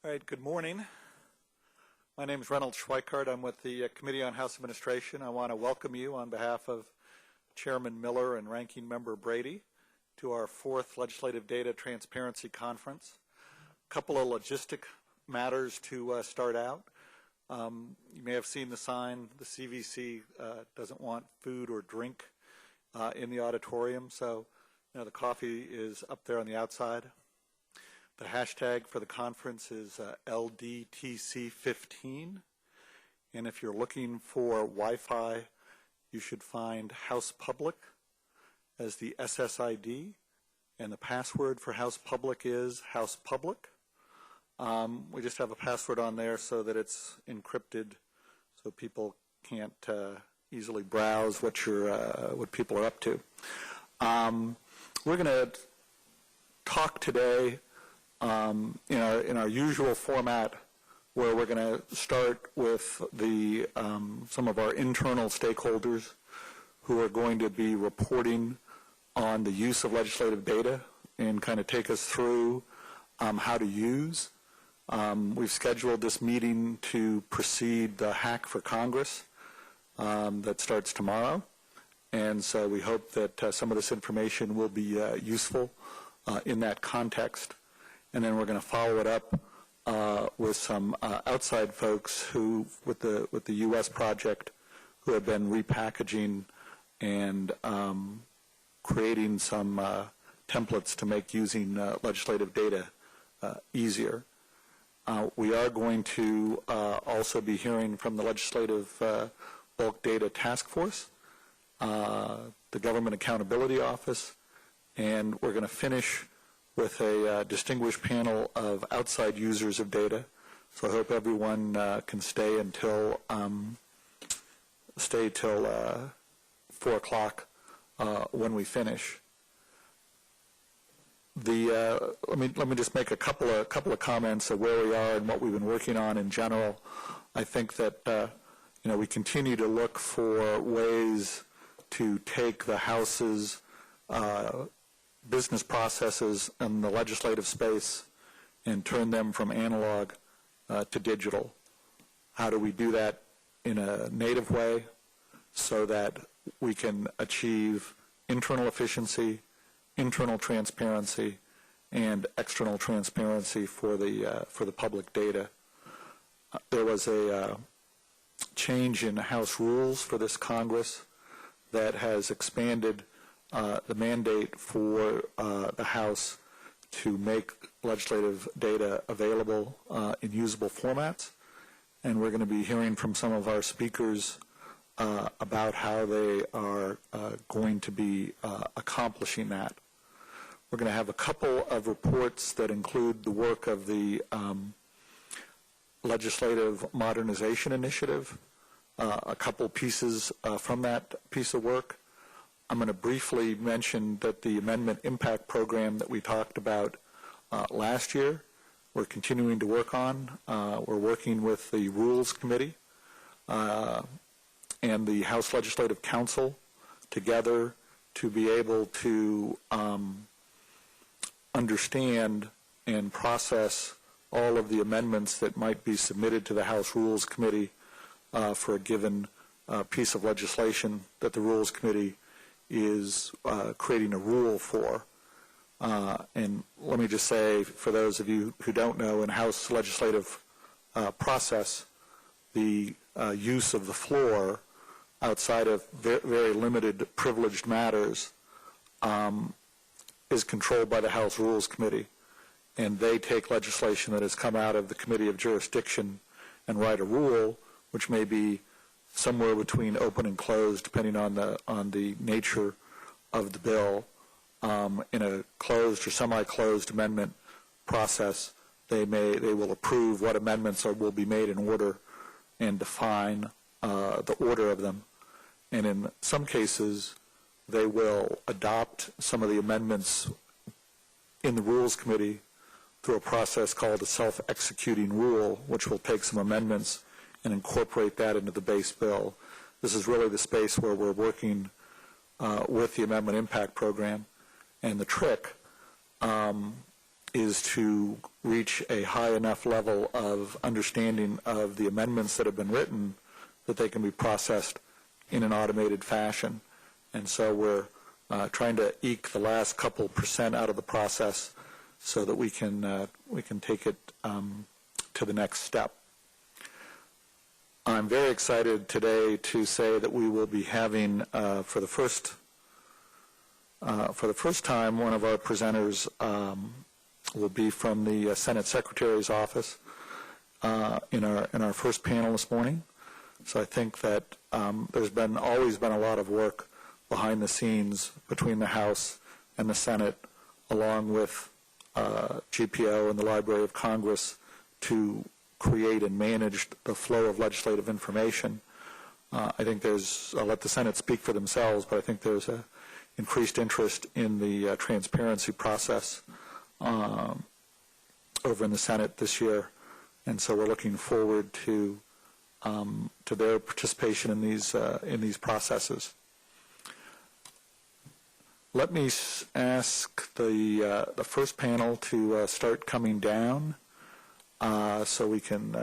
All right, good morning. My name is Reynolds Schweikart. I'm with the Committee on House Administration. I want to welcome you on behalf of Chairman Miller and Ranking Member Brady to our 4th Legislative Data Transparency Conference. A couple of logistic matters to start out. You may have seen the sign, the CVC doesn't want food or drink in the auditorium, so the coffee is up there on the outside. The hashtag for the conference is LDTC15, and if you're looking for Wi-Fi, you should find House Public as the SSID, and the password for House Public is House Public. We just have a password on there so that it's encrypted, so people can't easily browse what people are up to. We're going to talk today in our usual format, where we're going to start with some of our internal stakeholders who are going to be reporting on the use of legislative data and kind of take us through how to use. We've scheduled this meeting to precede the Hack for Congress that starts tomorrow, and so we hope that some of this information will be useful in that context. And then we're going to follow it up with some outside folks who, with the U.S. project, who have been repackaging and creating some templates to make using legislative data easier. We are going to also be hearing from the Legislative Bulk Data Task Force, the Government Accountability Office, and we're going to finish with a distinguished panel of outside users of data. So I hope everyone can stay till 4 o'clock when we finish. Let me just make a couple of comments of where we are and what we've been working on in general. I think that we continue to look for ways to take the House's business processes in the legislative space and turn them from analog to digital. How do we do that in a native way so that we can achieve internal efficiency, internal transparency, and external transparency for the public data? There was a change in House rules for this Congress that has expanded the mandate for the House to make legislative data available in usable formats, and we're going to be hearing from some of our speakers about how they are going to be accomplishing that. We're going to have a couple of reports that include the work of the Legislative Modernization Initiative, a couple pieces from that piece of work. I'm going to briefly mention that the Amendment Impact Program that we talked about last year, we're continuing to work on. We're working with the Rules Committee and the House Legislative Council together to be able to understand and process all of the amendments that might be submitted to the House Rules Committee for a given piece of legislation that the Rules Committee is creating a rule for. And let me just say, for those of you who don't know, in House legislative process, the use of the floor outside of very limited privileged matters is controlled by the House Rules Committee, and they take legislation that has come out of the Committee of Jurisdiction and write a rule, which may be somewhere between open and closed, depending on the nature of the bill. In a closed or semi-closed amendment process, they will approve what amendments will be made in order and define the order of them. And in some cases, they will adopt some of the amendments in the Rules Committee through a process called a self-executing rule, which will take some amendments and incorporate that into the base bill. This is really the space where we're working with the Amendment Impact Program. And the trick is to reach a high enough level of understanding of the amendments that have been written that they can be processed in an automated fashion. And so we're trying to eke the last couple % out of the process so that we can take it to the next step. I'm very excited today to say that we will be having for the first time, one of our presenters will be from the Senate Secretary's office in our first panel this morning. So I think that there's always been a lot of work behind the scenes between the House and the Senate, along with GPO and the Library of Congress, to create and manage the flow of legislative information. I think I'll let the Senate speak for themselves, but I think there's a increased interest in the transparency process over in the Senate this year, and so we're looking forward to their participation in these processes. Let me ask the first panel to start coming down so we can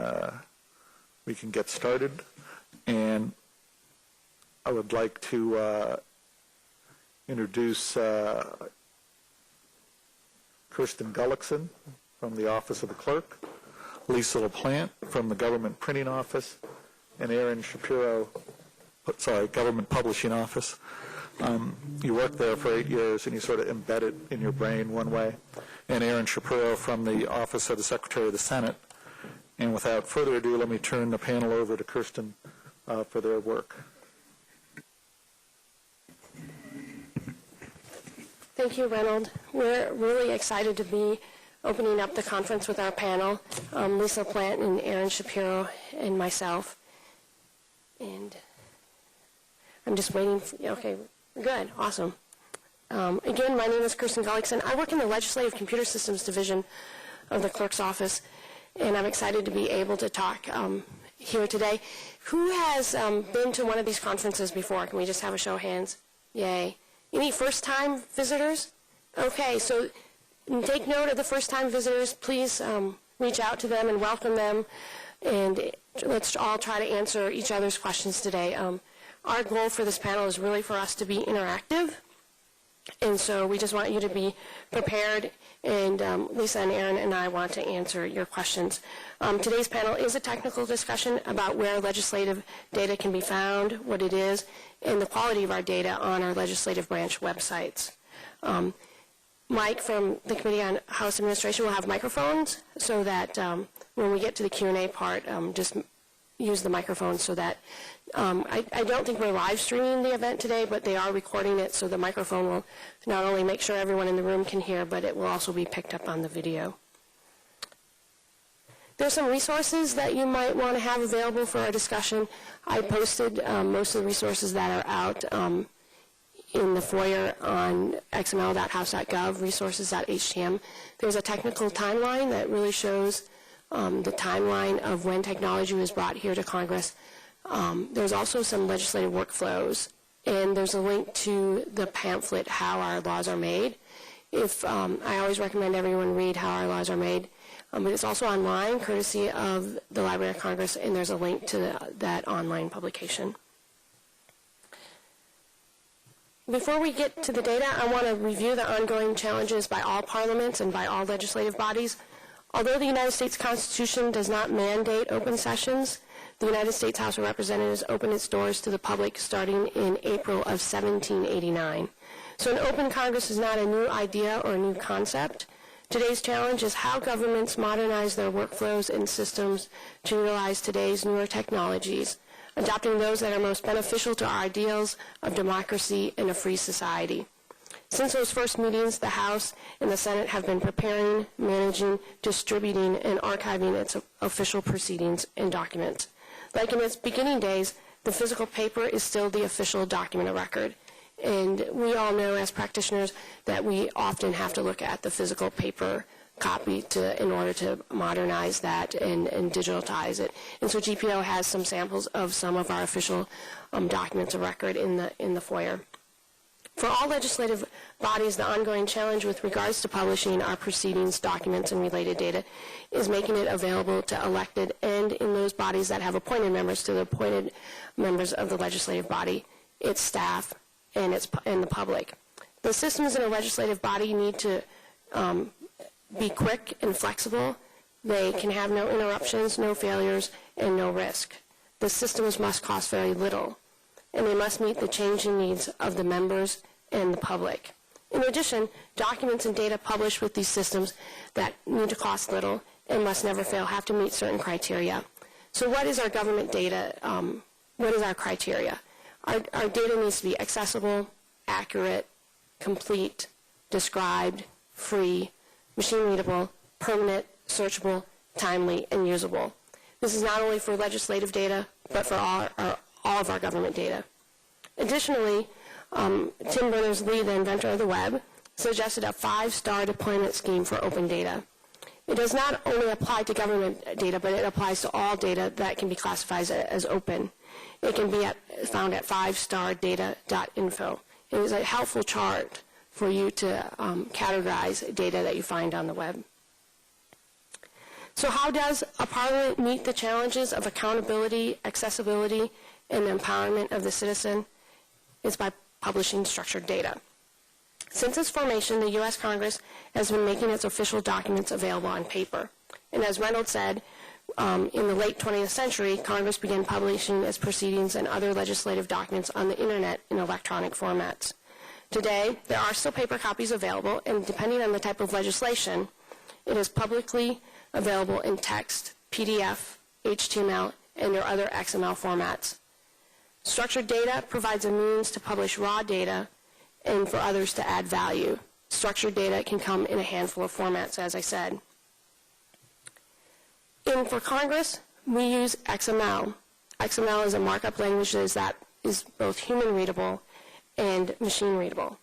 get started, and I would like to introduce Kirsten Gullickson from the Office of the Clerk, Lisa LaPlante from the Government Printing Office, and Aaron Shapiro, Government Publishing Office. You worked there for 8 years, and you sort of embed it in your brain one way. And Aaron Shapiro from the Office of the Secretary of the Senate. And without further ado, let me turn the panel over to Kirsten for their work. Thank you, Reynold. We're really excited to be opening up the conference with our panel, Lisa LaPlante and Aaron Shapiro and myself. And I'm just waiting. Okay, good, awesome. Again, my name is Kirsten Gullickson. I work in the Legislative Computer Systems Division of the Clerk's Office, and I'm excited to be able to talk here today. Who has been to one of these conferences before? Can we just have a show of hands? Yay. Any first-time visitors? Okay, so take note of the first-time visitors. Please reach out to them and welcome them, and let's all try to answer each other's questions today. Our goal for this panel is really for us to be interactive, and so we just want you to be prepared, and Lisa and Aaron and I want to answer your questions. Today's panel is a technical discussion about where legislative data can be found, what it is, and the quality of our data on our legislative branch websites. Mike from the Committee on House Administration will have microphones so that when we get to the Q&A part, just use the microphone so that I don't think we're live streaming the event today, but they are recording it, so the microphone will not only make sure everyone in the room can hear, but it will also be picked up on the video. There's some resources that you might want to have available for our discussion. I posted most of the resources that are out in the foyer on xml.house.gov, resources.htm. There's a technical timeline that really shows the timeline of when technology was brought here to Congress. There's also some legislative workflows, and there's a link to the pamphlet, How Our Laws Are Made. I always recommend everyone read How Our Laws Are Made. But it's also online, courtesy of the Library of Congress, and there's a link to that online publication. Before we get to the data, I want to review the ongoing challenges by all parliaments and by all legislative bodies. Although the United States Constitution does not mandate open sessions, the United States House of Representatives opened its doors to the public starting in April of 1789. So an open Congress is not a new idea or a new concept. Today's challenge is how governments modernize their workflows and systems to utilize today's newer technologies, adopting those that are most beneficial to our ideals of democracy and a free society. Since those first meetings, the House and the Senate have been preparing, managing, distributing, and archiving its official proceedings and documents. Like in its beginning days, the physical paper is still the official document of record. And we all know as practitioners that we often have to look at the physical paper copy in order to modernize that and digitize it. And so GPO has some samples of some of our official documents of record in the foyer. For all legislative bodies, the ongoing challenge with regards to publishing our proceedings, documents, and related data is making it available to elected and in those bodies that have appointed members to the appointed members of the legislative body, its staff, and the public. The systems in a legislative body need to be quick and flexible. They can have no interruptions, no failures, and no risk. The systems must cost very little, and they must meet the changing needs of the members and the public. In addition, documents and data published with these systems that need to cost little and must never fail have to meet certain criteria. So what is our government data? What is our criteria? Our data needs to be accessible, accurate, complete, described, free, machine-readable, permanent, searchable, timely, and usable. This is not only for legislative data, but for all of our government data. Additionally, Tim Berners-Lee, the inventor of the web, suggested a 5-star deployment scheme for open data. It does not only apply to government data, but it applies to all data that can be classified as open. It can be found at 5stardata.info. It is a helpful chart for you to categorize data that you find on the web. So how does a parliament meet the challenges of accountability, accessibility, and empowerment of the citizen? It's by publishing structured data. Since its formation, the U.S. Congress has been making its official documents available on paper. And as Reynolds said, in the late 20th century, Congress began publishing its proceedings and other legislative documents on the Internet in electronic formats. Today, there are still paper copies available, and depending on the type of legislation, it is publicly available in text, PDF, HTML, and or other XML formats. Structured data provides a means to publish raw data and for others to add value. Structured data can come in a handful of formats, as I said. And for Congress, we use XML. XML is a markup language that is both human-readable and machine-readable.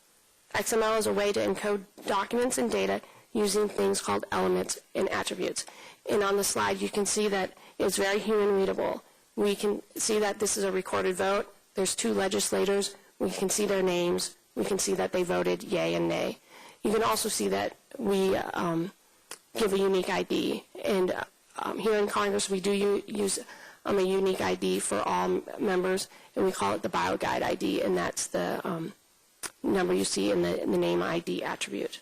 XML is a way to encode documents and data using things called elements and attributes. And on the slide, you can see that it's very human-readable. We can see that this is a recorded vote. There's 2 legislators. We can see their names. We can see that they voted yay and nay. You can also see that we give a unique ID. And here in Congress, we do use a unique ID for all members, and we call it the BioGuide ID, and that's the number you see in the name ID attribute.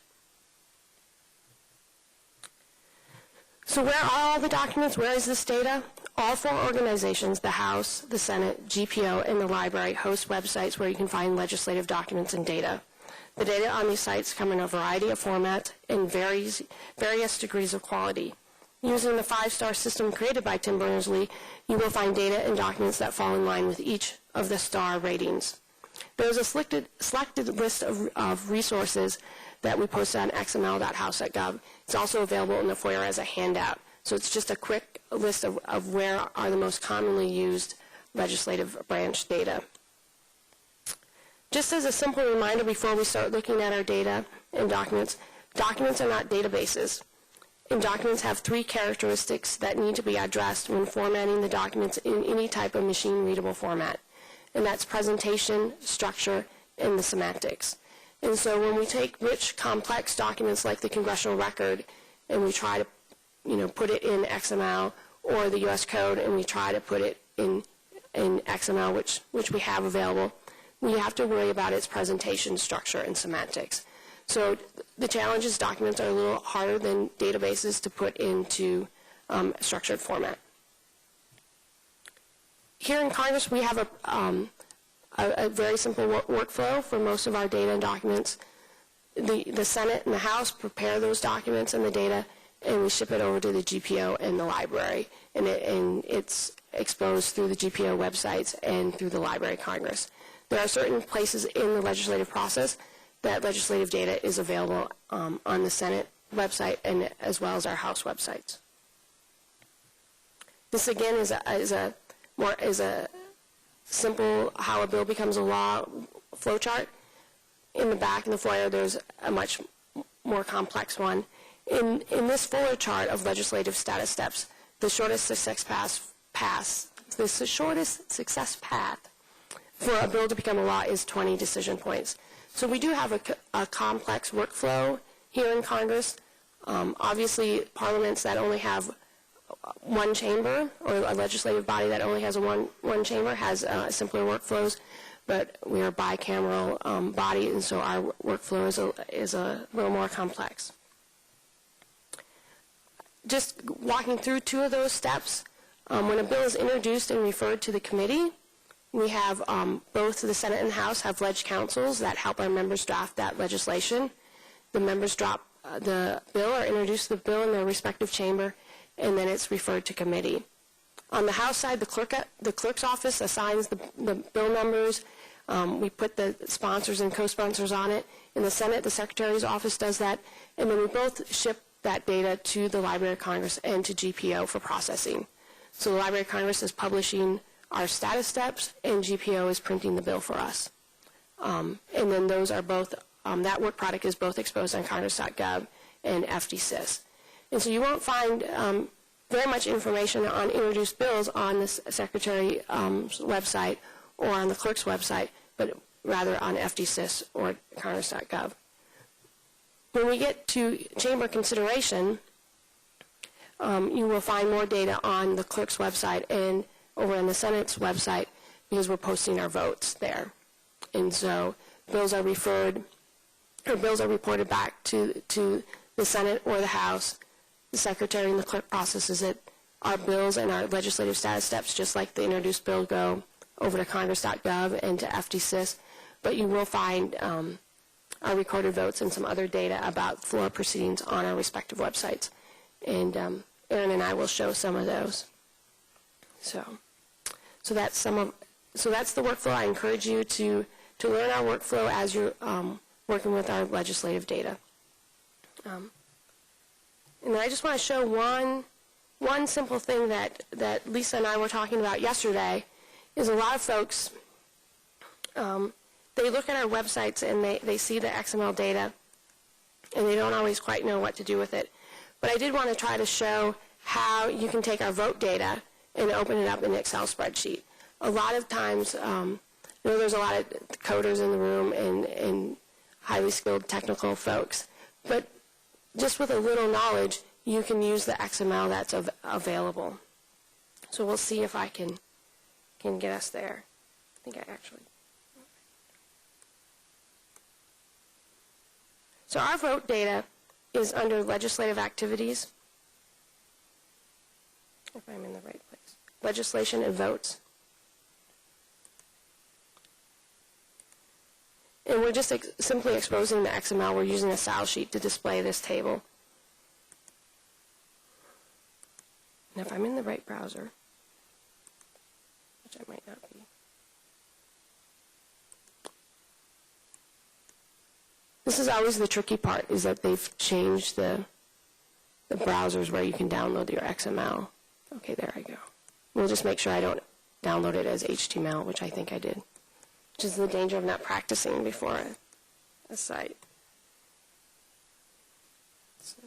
So where are all the documents? Where is this data? All 4 organizations, the House, the Senate, GPO, and the library, host websites where you can find legislative documents and data. The data on these sites come in a variety of formats and various degrees of quality. Using the 5-star system created by Tim Berners-Lee, you will find data and documents that fall in line with each of the star ratings. There is a selected list of resources that we posted on xml.house.gov. It's also available in the foyer as a handout. So it's just a quick list of where are the most commonly used legislative branch data. Just as a simple reminder before we start looking at our data and documents are not databases. And documents have 3 characteristics that need to be addressed when formatting the documents in any type of machine-readable format. And that's presentation, structure, and the semantics. And so when we take rich, complex documents like the congressional record and we try to put it in XML or the U.S. Code and we try to put it in XML, which we have available, we have to worry about its presentation, structure, and semantics. So the challenge is documents are a little harder than databases to put into structured format. Here in Congress, we have a very simple workflow for most of our data and documents. The Senate and the House prepare those documents and the data, and we ship it over to the GPO and the library. And it's exposed through the GPO websites and through the Library of Congress. There are certain places in the legislative process that legislative data is available on the Senate website and as well as our House websites. This again is a simple how a bill becomes a law flowchart. In the back in the foyer, there's a much more complex one. In this fuller chart of legislative status steps, the shortest success path for a bill to become a law is 20 decision points. So we do have a complex workflow here in Congress. Obviously, parliaments that only have one chamber, or a legislative body that only has one chamber, has simpler workflows, but we are a bicameral body, and so our workflow is a little more complex. Just walking through two of those steps, when a bill is introduced and referred to the committee, we have both the Senate and House have ledge councils that help our members draft that legislation. The members drop the bill or introduce the bill in their respective chamber, and then it's referred to committee. On the House side, the clerk's office assigns the bill numbers. We put the sponsors and co-sponsors on it. In the Senate, the Secretary's office does that, and then we both ship that data to the Library of Congress and to GPO for processing. So the Library of Congress is publishing our status steps, and GPO is printing the bill for us. And then those are both, that work product is both exposed on congress.gov and FDsys. And so you won't find very much information on introduced bills on the Secretary's website or on the clerk's website, but rather on FDsys or congress.gov. When we get to chamber consideration, you will find more data on the clerk's website and over on the Senate's website because we're posting our votes there. And so bills are reported back to the Senate or the House. The Secretary and the clerk processes it. Our bills and our legislative status steps, just like the introduced bill, go over to congress.gov and to FDsys. But you will find our recorded votes and some other data about floor proceedings on our respective websites. And Aaron and I will show some of those. So that's the workflow. I encourage you to learn our workflow as you're working with our legislative data. And then I just want to show one simple thing that Lisa and I were talking about yesterday is a lot of folks, they look at our websites and they see the XML data and they don't always quite know what to do with it. But I did want to try to show how you can take our vote data and open it up in an Excel spreadsheet. A lot of times, there's a lot of coders in the room and highly skilled technical folks, but just with a little knowledge, you can use the XML that's available. So we'll see if I can get us there. I think I actually. So our vote data is under legislative activities. If I'm in the right place. Legislation and votes. And we're just simply exposing the XML. We're using a style sheet to display this table. And if I'm in the right browser, which I might not be. This is always the tricky part, is that they've changed the browsers where you can download your XML. Okay, there I go. We'll just make sure I don't download it as HTML, which I think I did, which is the danger of not practicing before a site. So.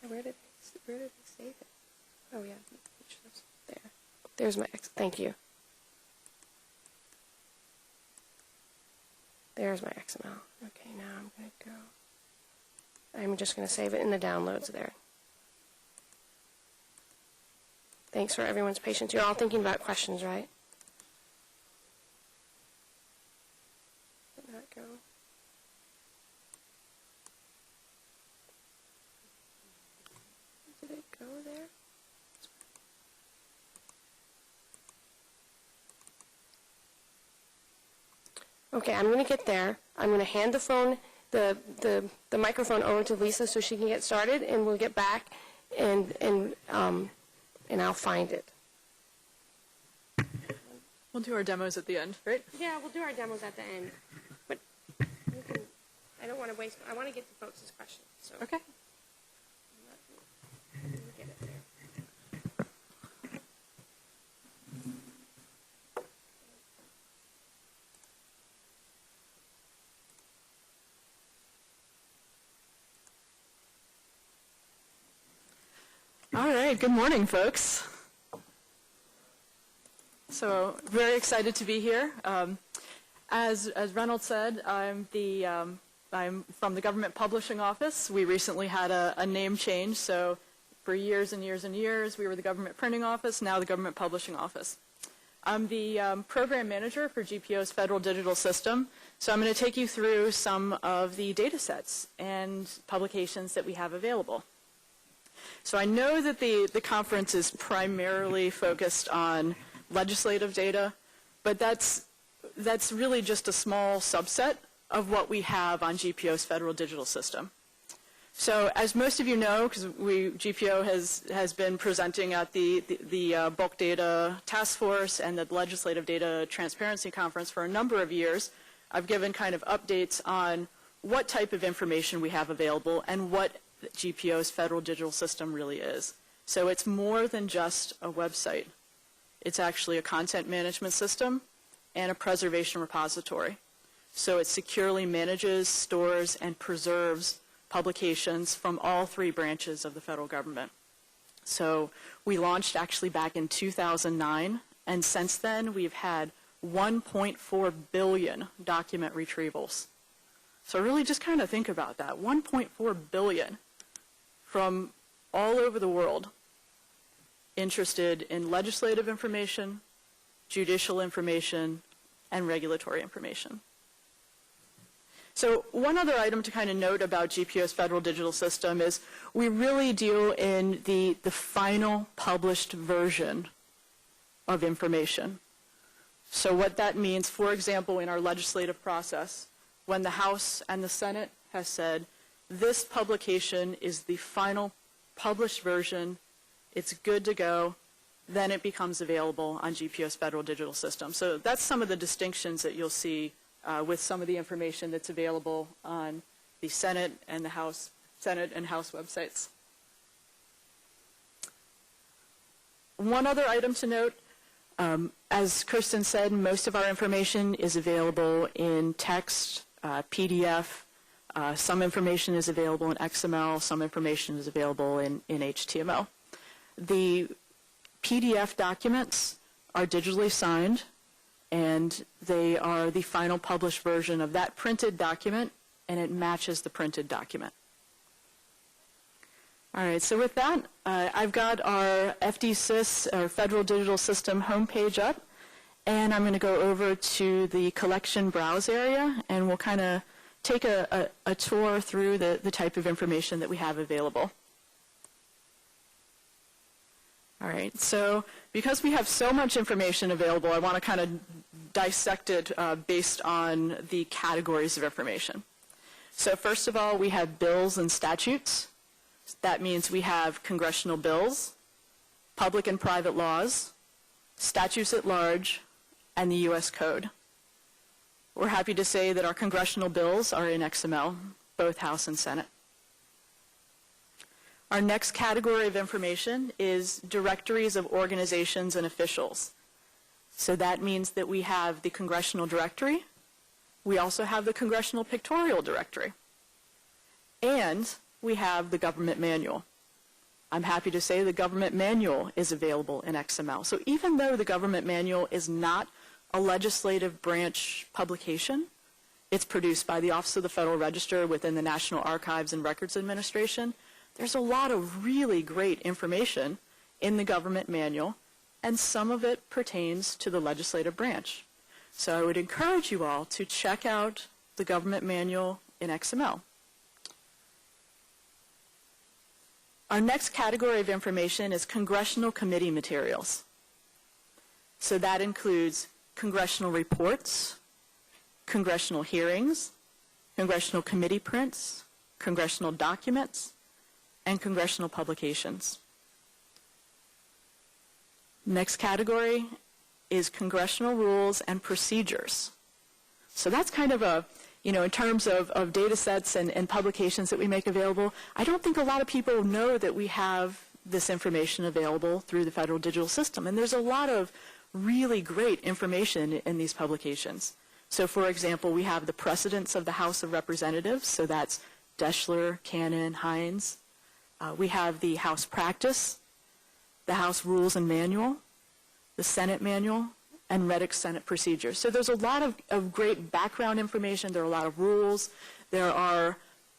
Where did I save it? Oh, yeah. There. There's my thank you. There's my XML. Okay, now I'm going to go. I'm just going to save it in the downloads there. Thanks for everyone's patience. You're all thinking about questions, right? Did not go. Did it go there? Okay, I'm going to get there. I'm going to hand the phone, the microphone over to Lisa so she can get started, and we'll get back and I'll find it. We'll do our demos at the end, right? Yeah, we'll do our demos at the end. But I don't want to waste. I want to get to folks' questions. So. Okay. Let me get it there. All right, good morning, folks. So very excited to be here. As Reynolds said, I'm from the Government Publishing Office. We recently had a name change, so for years and years and years, we were the Government Printing Office, now the Government Publishing Office. I'm the program manager for GPO's Federal Digital System, so I'm going to take you through some of the data sets and publications that we have available. So I know that the conference is primarily focused on legislative data, but that's really just a small subset of what we have on GPO's Federal Digital System. So as most of you know, because GPO has been presenting at the Bulk Data Task Force and the Legislative Data Transparency Conference for a number of years, I've given kind of updates on what type of information we have available and what GPO's Federal Digital System really is. So it's more than just a website. It's actually a content management system and a preservation repository. So it securely manages, stores, and preserves publications from all three branches of the federal government. So we launched actually back in 2009, and since then we've had 1.4 billion document retrievals. So really just kind of think about that, 1.4 billion from all over the world interested in legislative information, judicial information, and regulatory information. So one other item to kind of note about GPO's Federal Digital System is we really deal in the final published version of information. So what that means, for example, in our legislative process, when the House and the Senate has said, this publication is the final published version, it's good to go, then it becomes available on GPO's Federal Digital System. So that's some of the distinctions that you'll see with some of the information that's available on the Senate and House websites. One other item to note, as Kirsten said, most of our information is available in text, PDF. Some information is available in XML. Some information is available in HTML. The PDF documents are digitally signed, and they are the final published version of that printed document, and it matches the printed document. All right, so with that, I've got our FDSys, our Federal Digital System homepage up, and I'm going to go over to the collection browse area, and we'll kind of take a tour through the type of information that we have available. All right, so because we have so much information available, I want to kind of dissect it based on the categories of information. So first of all, we have bills and statutes. That means we have congressional bills, public and private laws, statutes at large, and the U.S. Code. We're happy to say that our congressional bills are in XML, both House and Senate. Our next category of information is directories of organizations and officials. So that means that we have the Congressional Directory. We also have the Congressional Pictorial Directory. And we have the Government Manual. I'm happy to say the Government Manual is available in XML. So even though the Government Manual is not a legislative branch publication, it's produced by the Office of the Federal Register within the National Archives and Records Administration, there's a lot of really great information in the Government Manual, and some of it pertains to the legislative branch. So I would encourage you all to check out the Government Manual in XML. Our next category of information is congressional committee materials. So that includes congressional reports, congressional hearings, congressional committee prints, congressional documents, and congressional publications. Next category is congressional rules and procedures. So that's kind of a, in terms of data sets and publications that we make available, I don't think a lot of people know that we have this information available through the Federal Digital System. And there's a lot of really great information in these publications. So for example, we have the precedents of the House of Representatives, so that's Deschler, Cannon, Hines. We have the House Practice, the House Rules and Manual, the Senate Manual, and Reddick Senate procedures. So there's a lot of great background information. There are a lot of rules. There are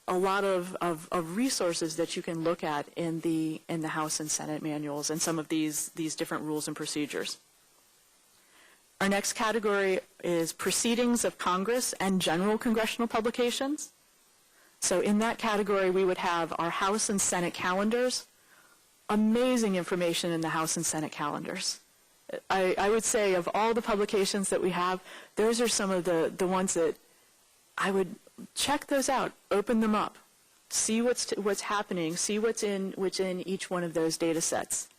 a lot of resources that you can look at in the House and Senate manuals and some of these different rules and procedures. Our next category is proceedings of Congress and general congressional publications. So in that category, we would have our House and Senate calendars. Amazing information in the House and Senate calendars. I would say of all the publications that we have, those are some of the ones that I would check those out, open them up, see what's happening, see what's in each one of those data sets.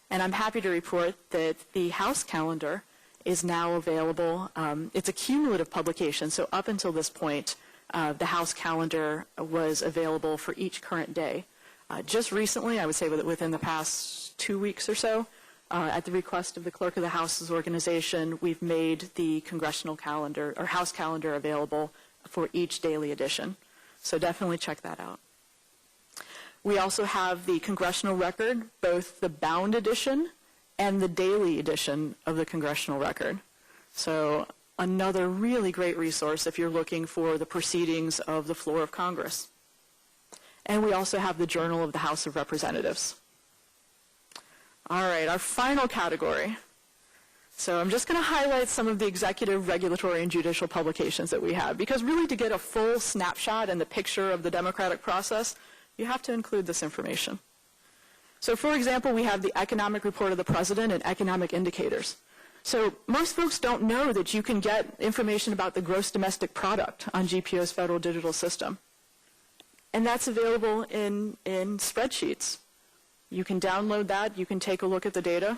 And I'm happy to report that the House calendar is now available. It's a cumulative publication, so up until this point, the House calendar was available for each current day. Just recently, I would say within the past 2 weeks or so, at the request of the Clerk of the House's organization, we've made the congressional calendar, or House calendar, available for each daily edition. So definitely check that out. We also have the Congressional Record, both the bound edition and the daily edition of the Congressional Record. So another really great resource if you're looking for the proceedings of the floor of Congress. And we also have the Journal of the House of Representatives. All right, our final category. So I'm just going to highlight some of the executive, regulatory, and judicial publications that we have, because really to get a full snapshot and the picture of the democratic process, you have to include this information. So for example, we have the Economic Report of the President and Economic Indicators. So most folks don't know that you can get information about the gross domestic product on GPO's federal digital system. And that's available in spreadsheets. You can download that. You can take a look at the data.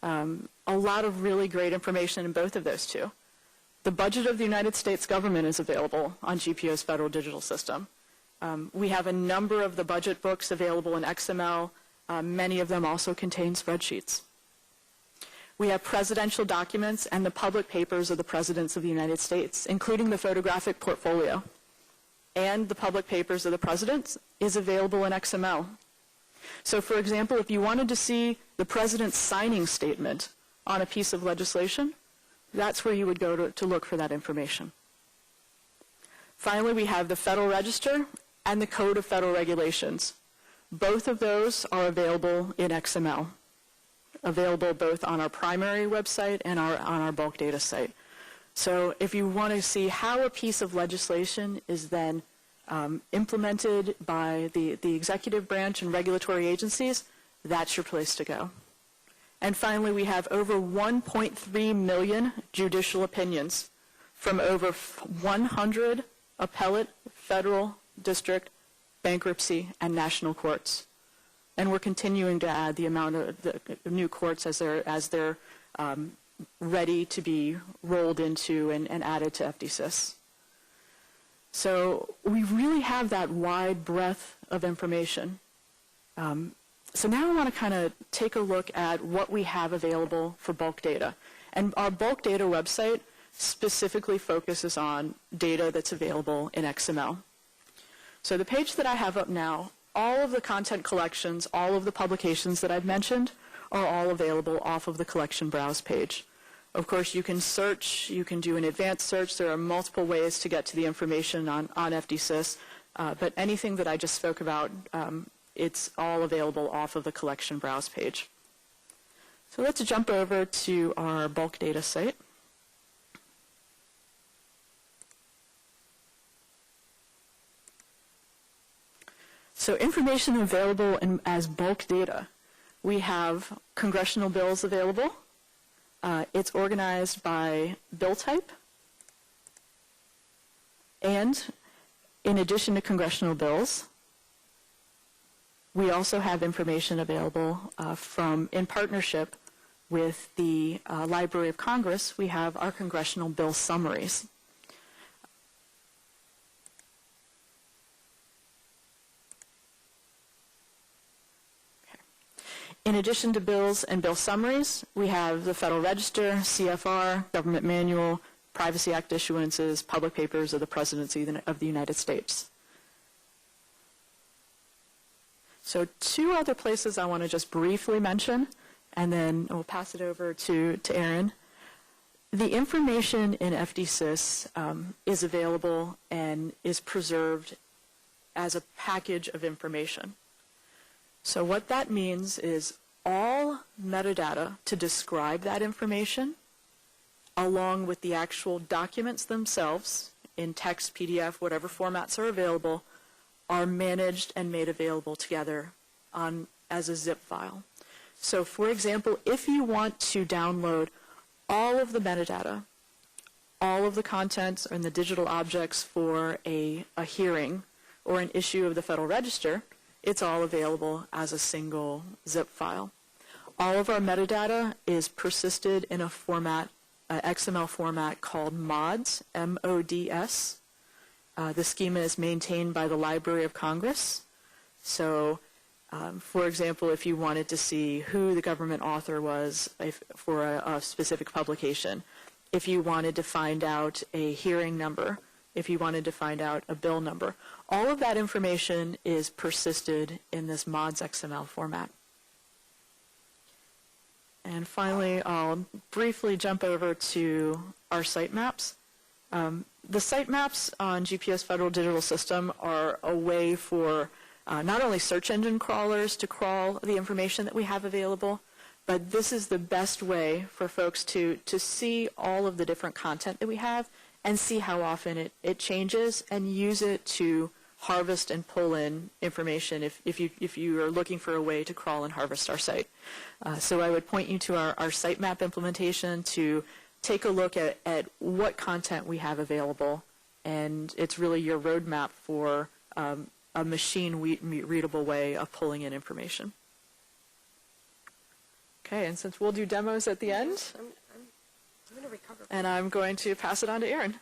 A lot of really great information in both of those two. The budget of the United States government is available on GPO's federal digital system. We have a number of the budget books available in XML. Many of them also contain spreadsheets. We have presidential documents and the public papers of the presidents of the United States, including the photographic portfolio. And the public papers of the presidents is available in XML. So for example, if you wanted to see the president's signing statement on a piece of legislation, that's where you would go to look for that information. Finally, we have the Federal Register and the Code of Federal Regulations. Both of those are available in XML, available both on our primary website and on our bulk data site. So if you want to see how a piece of legislation is then implemented by the executive branch and regulatory agencies, that's your place to go. And finally, we have over 1.3 million judicial opinions from over 100 appellate, federal, district, bankruptcy, and national courts. And we're continuing to add the amount of the new courts as they're ready to be rolled into and added to FDSYS. So we really have that wide breadth of information. So now I want to kind of take a look at what we have available for bulk data. And our bulk data website specifically focuses on data that's available in XML. So the page that I have up now, all of the content collections, all of the publications that I've mentioned are all available off of the collection browse page. Of course, you can search, you can do an advanced search. There are multiple ways to get to the information on FDSYS, but anything that I just spoke about, it's all available off of the collection browse page. So let's jump over to our bulk data site. So information available as bulk data. We have congressional bills available. It's organized by bill type. And in addition to congressional bills, we also have information available in partnership with the Library of Congress. We have our congressional bill summaries. In addition to bills and bill summaries, we have the Federal Register, CFR, Government Manual, Privacy Act issuances, public papers of the Presidency of the United States. So two other places I want to just briefly mention, and then we'll pass it over to Aaron. The information in FDSys is available and is preserved as a package of information. So what that means is all metadata to describe that information, along with the actual documents themselves, in text, PDF, whatever formats are available, are managed and made available together as a zip file. So for example, if you want to download all of the metadata, all of the contents and the digital objects for a hearing or an issue of the Federal Register, it's all available as a single zip file. All of our metadata is persisted in a format, XML format called MODS, M-O-D-S. The schema is maintained by the Library of Congress. So, for example, if you wanted to see who the government author was for a specific publication, if you wanted to find out a hearing number, if you wanted to find out a bill number, all of that information is persisted in this MODS XML format. And finally, I'll briefly jump over to our sitemaps. The sitemaps on GPS Federal Digital System are a way for not only search engine crawlers to crawl the information that we have available, but this is the best way for folks to see all of the different content that we have and see how often it changes and use it to harvest and pull in information if you are looking for a way to crawl and harvest our site. So I would point you to our sitemap implementation to take a look at what content we have available, and it's really your roadmap for a machine-readable way of pulling in information. Okay, and since we'll do demos at the end, I'm going to recover. and I'm going to pass it on to Aaron.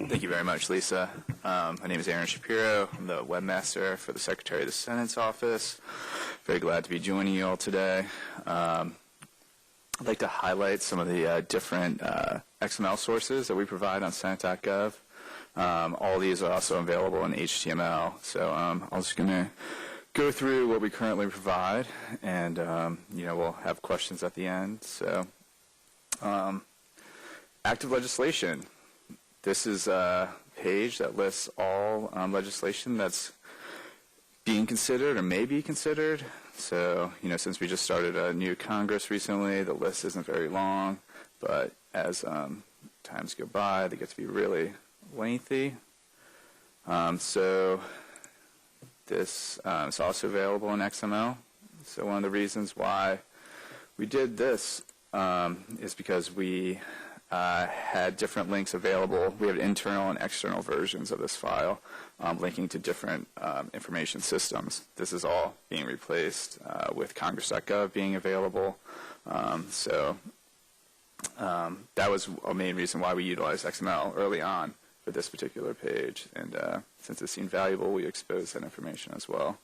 Thank you very much, Lisa. My name is Aaron Shapiro. I'm the webmaster for the Secretary of the Senate's office. Very glad to be joining you all today. I'd like to highlight some of the different XML sources that we provide on Senate.gov. All these are also available in HTML. So I'm just going to go through what we currently provide, and we'll have questions at the end. So, active legislation. This is a page that lists all legislation that's being considered or may be considered. So, since we just started a new Congress recently, the list isn't very long, but as times go by, they get to be really lengthy. So this is also available in XML. So one of the reasons why we did this is because we had different links available. We have internal and external versions of this file linking to different information systems. This is all being replaced with Congress.gov being available. So that was a main reason why we utilized XML early on for this particular page. And since it seemed valuable, we exposed that information as well.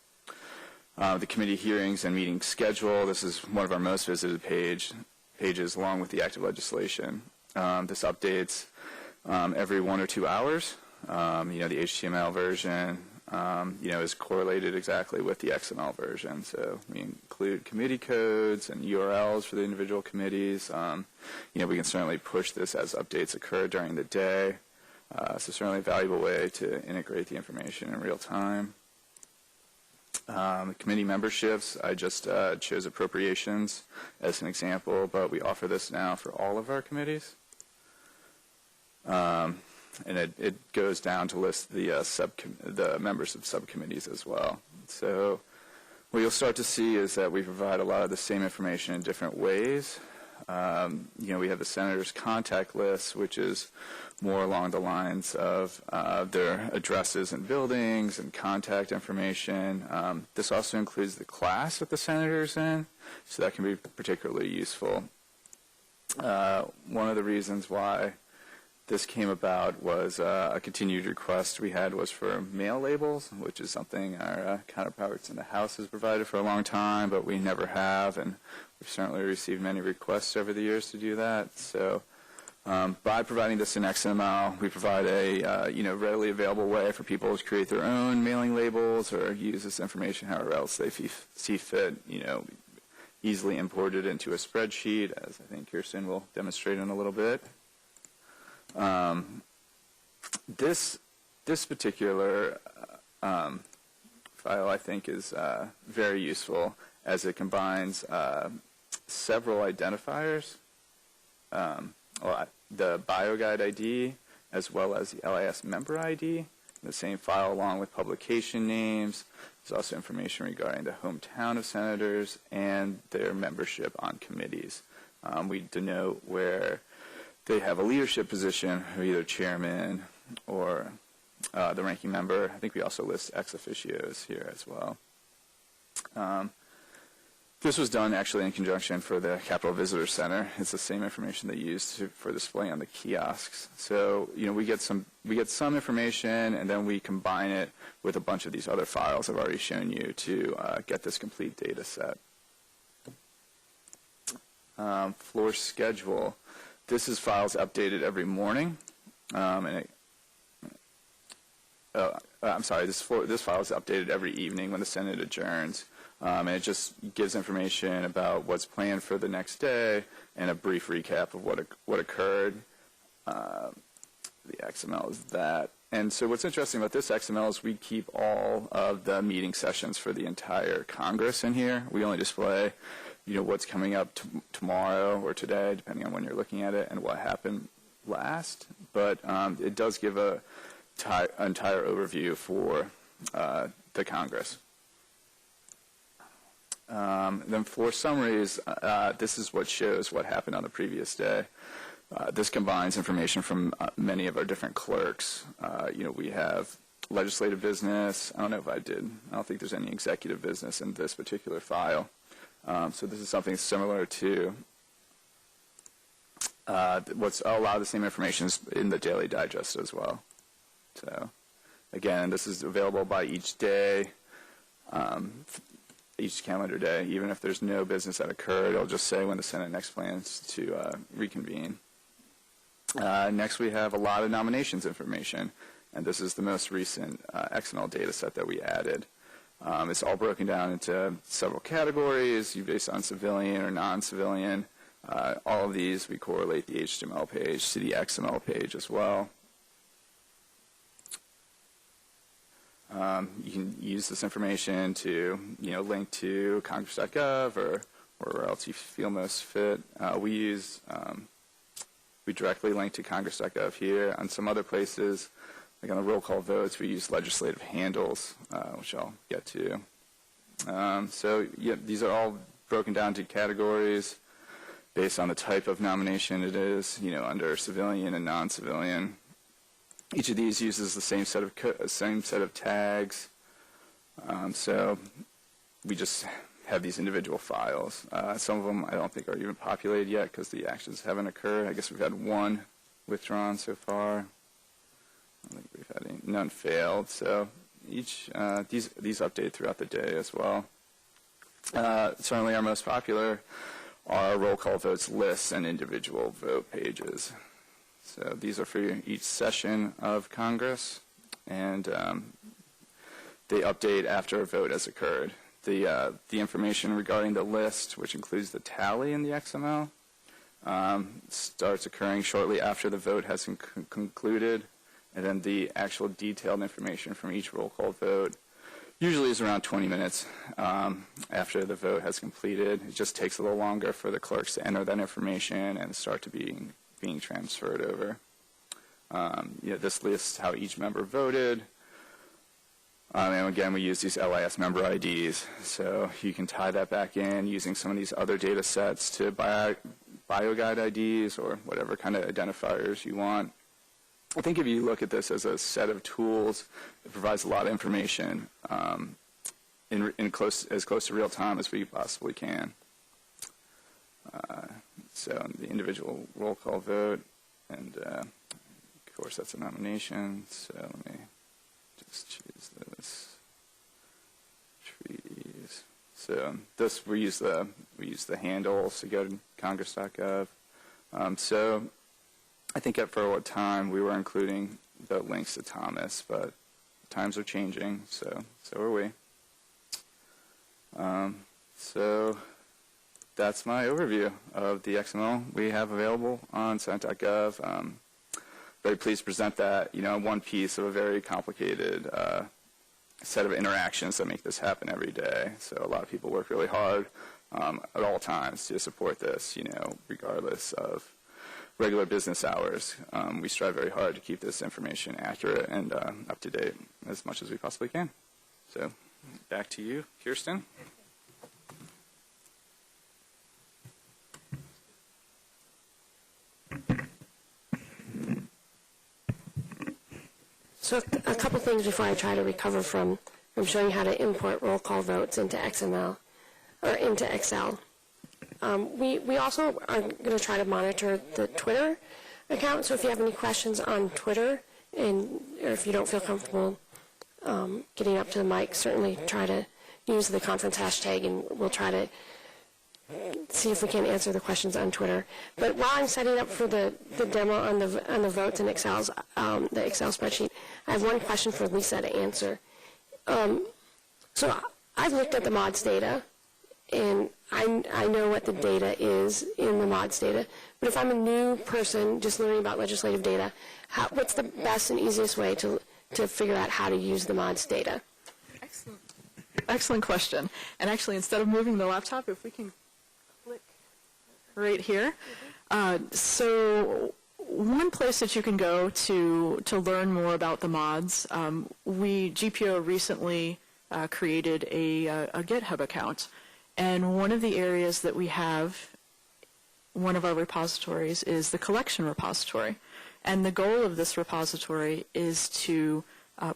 The committee hearings and meeting schedule. This is one of our most visited pages along with the active legislation. This updates every 1 or 2 hours. The HTML version, is correlated exactly with the XML version. So we include committee codes and URLs for the individual committees. We can certainly push this as updates occur during the day. So certainly a valuable way to integrate the information in real time. Committee memberships, I just chose appropriations as an example, but we offer this now for all of our committees. And it goes down to list the members of subcommittees as well. So what you'll start to see is that we provide a lot of the same information in different ways. We have the senator's contact list, which is more along the lines of their addresses and buildings and contact information. This also includes the class that the senator's in, so that can be particularly useful. One of the reasons why this came about was a continued request we had was for mail labels, which is something our counterparts in the House has provided for a long time, but we never have, and we've certainly received many requests over the years to do that. So By providing this in XML, we provide a readily available way for people to create their own mailing labels or use this information however else they see fit. Easily imported into a spreadsheet, as I think Kirsten will demonstrate in a little bit. This particular file, I think, is very useful as it combines several identifiers, the BioGuide ID as well as the LIS member ID in the same file, along with publication names. There's also information regarding the hometown of senators and their membership on committees. We denote where they have a leadership position, either chairman or the ranking member. I think we also list ex officios here as well. This was done actually in conjunction for the Capitol Visitor Center. It's the same information they used for display on the kiosks. So, we get some information, and then we combine it with a bunch of these other files I've already shown you to get this complete data set. Floor schedule. This is files updated every morning, I'm sorry. This file is updated every evening when the Senate adjourns. And it just gives information about what's planned for the next day and a brief recap of what occurred. The XML is that. And so what's interesting about this XML is we keep all of the meeting sessions for the entire Congress in here. We only display, what's coming up tomorrow or today, depending on when you're looking at it, and what happened last. But it does give an entire overview for the Congress. Then floor summaries, this is what shows what happened on the previous day. This combines information from many of our different clerks. We have legislative business. I don't know if I don't think there's any executive business in this particular file. So this is something similar to what's a lot of the same information is in the Daily Digest as well. So again, this is available by each day. Each calendar day, even if there's no business that occurred, it'll just say when the Senate next plans to reconvene. Next, we have a lot of nominations information, and this is the most recent XML data set that we added. It's all broken down into several categories based on civilian or non-civilian. All of these, we correlate the HTML page to the XML page as well. You can use this information to, link to congress.gov or wherever else you feel most fit. We directly link to congress.gov here. On some other places, like on the roll call votes, we use legislative handles, which I'll get to. These are all broken down to categories based on the type of nomination it is, under civilian and non-civilian. Each of these uses the same set of tags, so we just have these individual files. Some of them I don't think are even populated yet because the actions haven't occurred. I guess we've had one withdrawn so far. I don't think we've had any, none failed. So these update throughout the day as well. Certainly our most popular are roll call votes lists and individual vote pages. So these are for each session of Congress, and they update after a vote has occurred. The information regarding the list, which includes the tally in the XML, starts occurring shortly after the vote has concluded, and then the actual detailed information from each roll call vote usually is around 20 minutes after the vote has completed. It just takes a little longer for the clerks to enter that information and start to being transferred over. This lists how each member voted. And again, we use these LIS member IDs. So you can tie that back in using some of these other data sets to BioGuide IDs or whatever kind of identifiers you want. I think if you look at this as a set of tools, it provides a lot of information as close to real time as we possibly can. So the individual roll call vote, and of course that's a nomination. So let me just choose this. Treaties. So this we use the handles to go to congress.gov. So I think for a time we were including the links to Thomas, but times are changing, so are we. So that's my overview of the XML we have available on Senate.gov. Very pleased to present that, one piece of a very complicated set of interactions that make this happen every day. So a lot of people work really hard at all times to support this, regardless of regular business hours. We strive very hard to keep this information accurate and up to date as much as we possibly can. So back to you, Kirsten. So a couple things before I try to recover from showing how to import roll call votes into XML or into Excel. We also are going to try to monitor the Twitter account. So if you have any questions on Twitter, or if you don't feel comfortable getting up to the mic, certainly try to use the conference hashtag, and we'll try to see if we can answer the questions on Twitter. But while I'm setting up for the demo on the votes in Excel's the Excel spreadsheet, I have one question for Lisa to answer. So I've looked at the MODS data, and I know what the data is in the MODS data. But if I'm a new person just learning about legislative data, what's the best and easiest way to figure out how to use the MODS data? Excellent question. And actually, instead of moving the laptop, if we can click right here. So one place that you can go to learn more about the MODS, GPO recently created a GitHub account. And one of the areas that we have, one of our repositories, is the collection repository. And the goal of this repository is to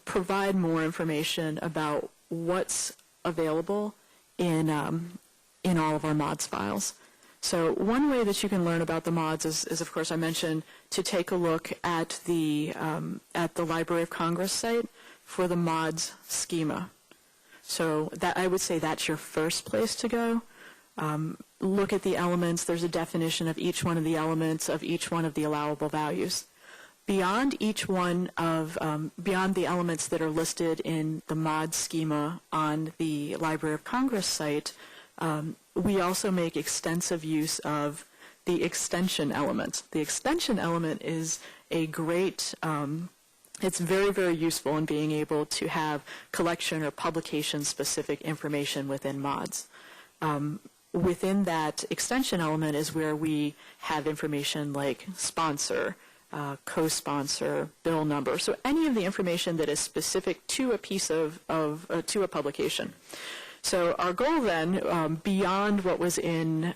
provide more information about what's available in all of our MODS files. So one way that you can learn about the MODS is, of course, I mentioned to take a look at the Library of Congress site for the MODS schema. So that, I would say, that's your first place to go. Look at the elements. There's a definition of each one of the elements of each one of the allowable values. Beyond each one of, beyond the elements that are listed in the MODS schema on the Library of Congress site, we also make extensive use of the extension element. The extension element is a great, it's very, very useful in being able to have collection or publication-specific information within MODS. Within that extension element is where we have information like sponsor, co-sponsor, bill number. So any of the information that is specific to a piece to a publication. So our goal then, beyond what was in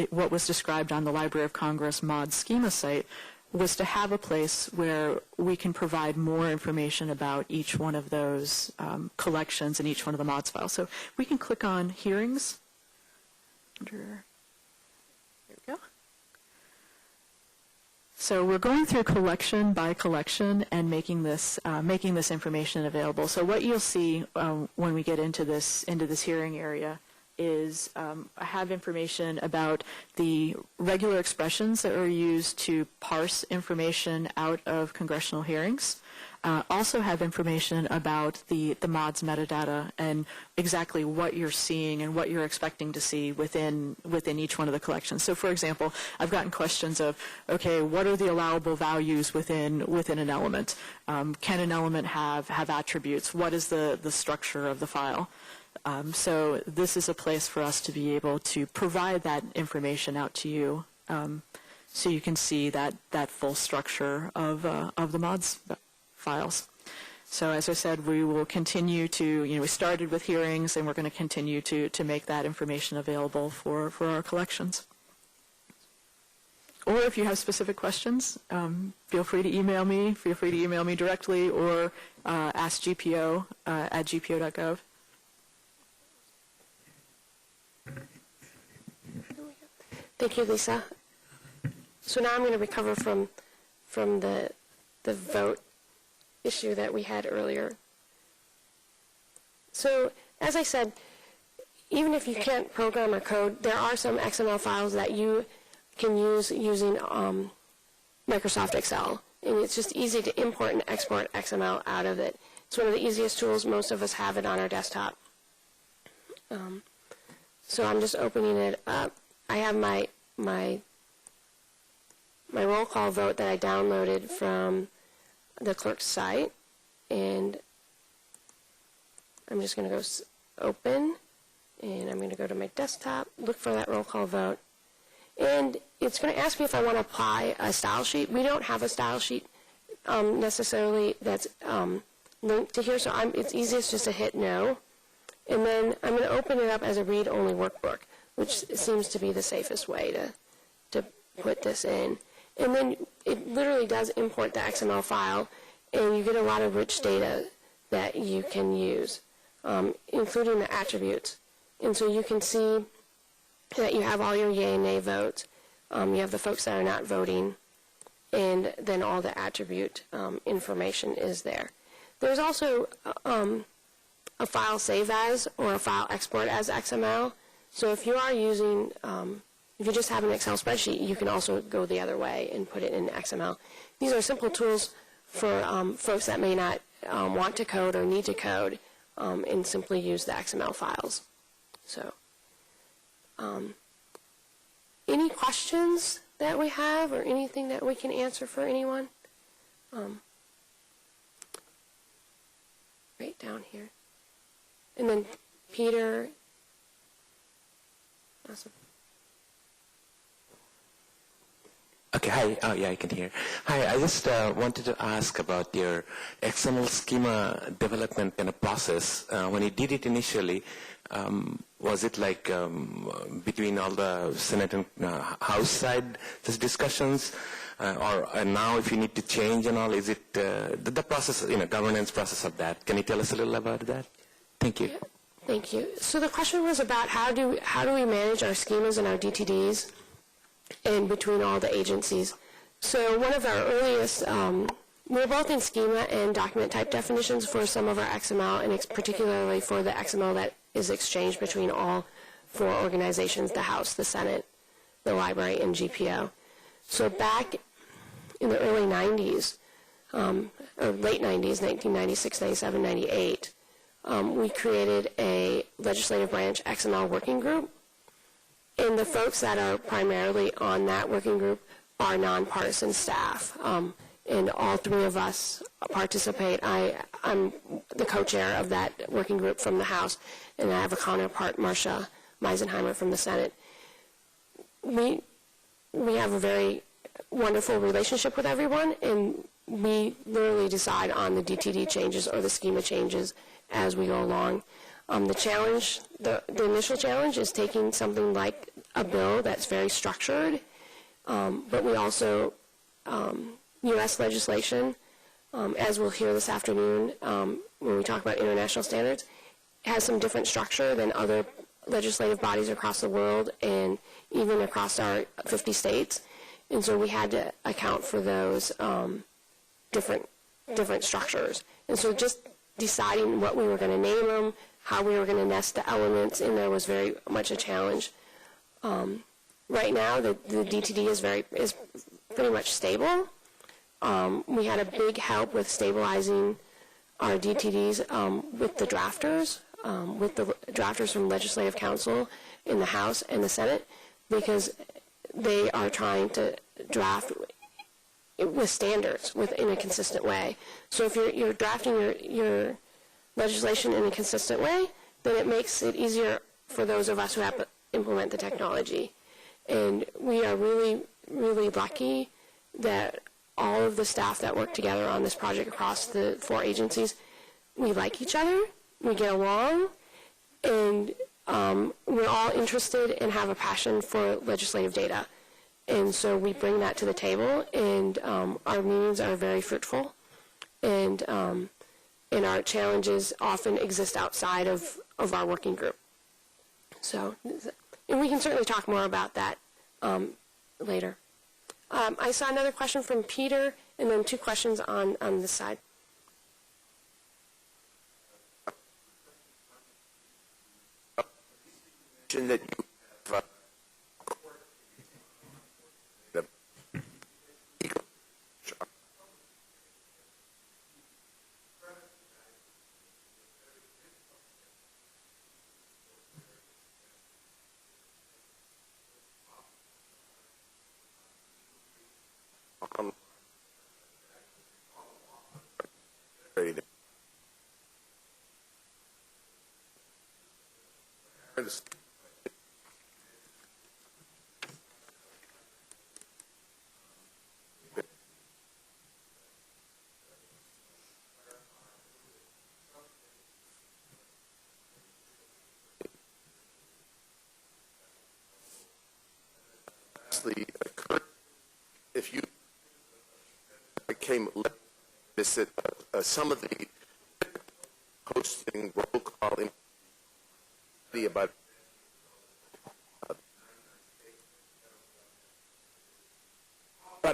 what was described on the Library of Congress MODS schema site, was to have a place where we can provide more information about each one of those collections and each one of the MODS files. So we can click on hearings. There we go. So we're going through collection by collection and making this information available. So what you'll see when we get into this hearing area is I have information about the regular expressions that are used to parse information out of congressional hearings. Also have information about the MODS metadata and exactly what you're seeing and what you're expecting to see within each one of the collections. So, for example, I've gotten questions of, okay, what are the allowable values within an element? Can an element have attributes? What is the structure of the file? So this is a place for us to be able to provide that information out to you, so you can see that full structure of the MODS files. So as I said, we will continue to, we started with hearings, and we're going to continue to make that information available for our collections. Or if you have specific questions, feel free to email me. Feel free to email me directly, or ask GPO at gpo.gov. Thank you, Lisa. So now I'm going to recover from the vote issue that we had earlier. So as I said, even if you can't program or code, there are some XML files that you can use using Microsoft Excel. And it's just easy to import and export XML out of it. It's one of the easiest tools. Most of us have it on our desktop. So I'm just opening it up. I have my roll call vote that I downloaded from the clerk's site, and I'm just going to go open, and I'm going to go to my desktop, look for that roll call vote, and it's going to ask me if I want to apply a style sheet. We don't have a style sheet necessarily that's linked to here, so it's easiest just to hit no, and then I'm going to open it up as a read-only workbook, which seems to be the safest way to put this in. And then it literally does import the XML file, and you get a lot of rich data that you can use, including the attributes. And so you can see that you have all your yay and nay votes. You have the folks that are not voting, and then all the attribute information is there. There's also a file save as or a file export as XML. So if you are using, if you just have an Excel spreadsheet, you can also go the other way and put it in XML. These are simple tools for folks that may not want to code or need to code and simply use the XML files. So any questions that we have or anything that we can answer for anyone? Right down here. And then Peter. Awesome. Okay, hi. Oh, yeah, I can hear. Hi, I just wanted to ask about your XML schema development kind of process. When you did it initially, was it like between all the Senate and House side just discussions? Or now if you need to change and all, is it the process, governance process of that? Can you tell us a little about that? Thank you. Yeah, thank you. So the question was about how do we manage our schemas and our DTDs in between all the agencies. So one of our earliest, we're both in schema and document type definitions for some of our XML, and particularly for the XML that is exchanged between all four organizations, the House, the Senate, the Library, and GPO. So back in the early 90s, or late 90s, 1996, 97, 98, we created a legislative branch XML working group. And the folks that are primarily on that working group are nonpartisan staff. And all three of us participate. I'm the co-chair of that working group from the House, and I have a counterpart, Marcia Meisenheimer, from the Senate. We have a very wonderful relationship with everyone, and we literally decide on the DTD changes or the schema changes as we go along. The challenge, the initial challenge is taking something like a bill that's very structured, but we also, U.S. legislation, as we'll hear this afternoon when we talk about international standards, has some different structure than other legislative bodies across the world and even across our 50 states. And so we had to account for those different structures. And so just deciding what we were going to name them, how we were going to nest the elements in there was very much a challenge. Right now, the DTD is pretty much stable. We had a big help with stabilizing our DTDs with the drafters, from Legislative Council in the House and the Senate, because they are trying to draft with standards in a consistent way. So if you're drafting your legislation in a consistent way, then it makes it easier for those of us who have to implement the technology. And we are really, really lucky that all of the staff that work together on this project across the four agencies, we like each other, we get along, and we're all interested and have a passion for legislative data. And so we bring that to the table, and our meetings are very fruitful, and our challenges often exist outside of our working group. So, and we can certainly talk more about that later. I saw another question from Peter, and then two questions on this side. That you If you came visit some of the hosting roll call in about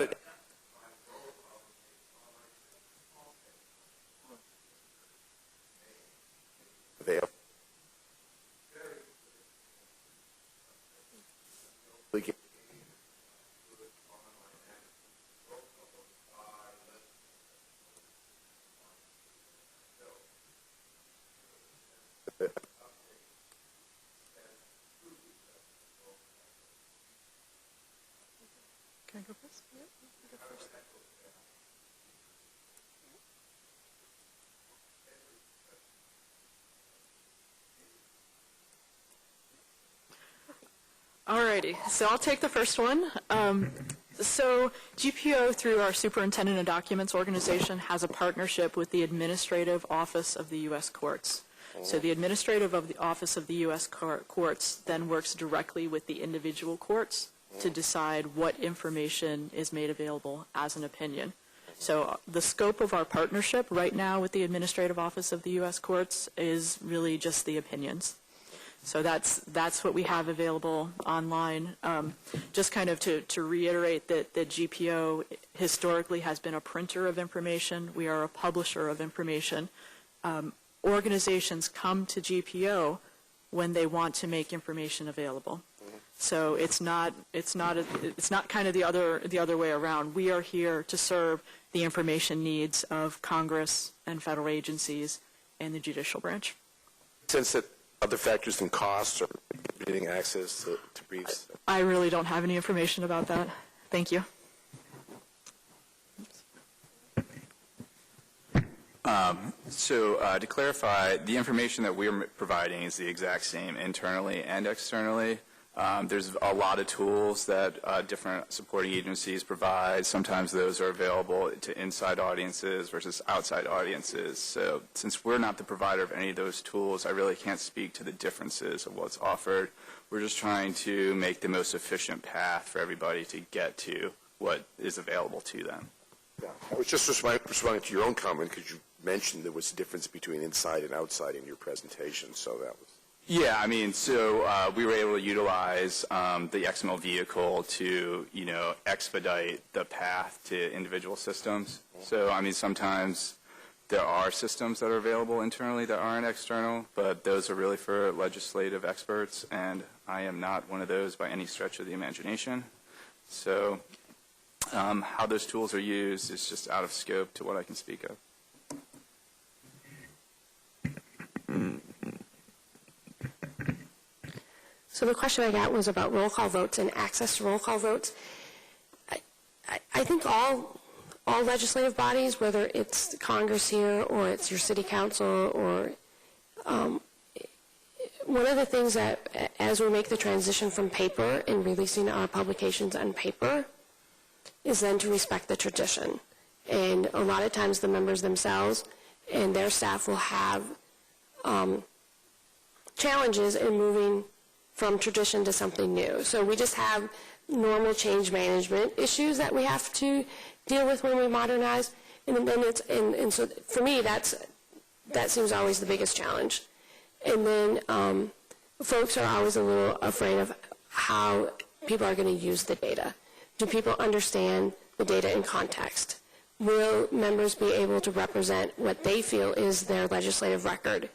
it. Available. Can I go first? Yeah, you go first. Alrighty, so I'll take the first one. So GPO, through our Superintendent of Documents organization, has a partnership with the Administrative Office of the U.S. Courts. So the Administrative of the Office of the U.S. Courts then works directly with the individual courts to decide what information is made available as an opinion. So the scope of our partnership right now with the Administrative Office of the U.S. Courts is really just the opinions. So that's what we have available online. Just kind of to reiterate that GPO historically has been a printer of information. We are a publisher of information. Organizations come to GPO when they want to make information available. So it's not kind of the other way around. We are here to serve the information needs of Congress and federal agencies and the judicial branch. Since that other factors than costs or getting access to briefs? I really don't have any information about that. Thank you. So to clarify, the information that we're providing is the exact same internally and externally. There's a lot of tools that different supporting agencies provide. Sometimes those are available to inside audiences versus outside audiences. So since we're not the provider of any of those tools, I really can't speak to the differences of what's offered. We're just trying to make the most efficient path for everybody to get to what is available to them. Yeah. I was just responding to your own comment because you mentioned there was a difference between inside and outside in your presentation, so that was... Yeah, I mean, so we were able to utilize the XML vehicle to, expedite the path to individual systems. So, I mean, sometimes there are systems that are available internally that aren't external, but those are really for legislative experts, and I am not one of those by any stretch of the imagination. So how those tools are used is just out of scope to what I can speak of. So the question I got was about roll call votes and access to roll call votes. I think all legislative bodies, whether it's Congress here or it's your city council or one of the things that as we make the transition from paper and releasing our publications on paper is then to respect the tradition. And a lot of times the members themselves and their staff will have challenges in moving from tradition to something new. So we just have normal change management issues that we have to deal with when we modernize. And then and so for me, that seems always the biggest challenge. And then folks are always a little afraid of how people are going to use the data. Do people understand the data in context? Will members be able to represent what they feel is their legislative record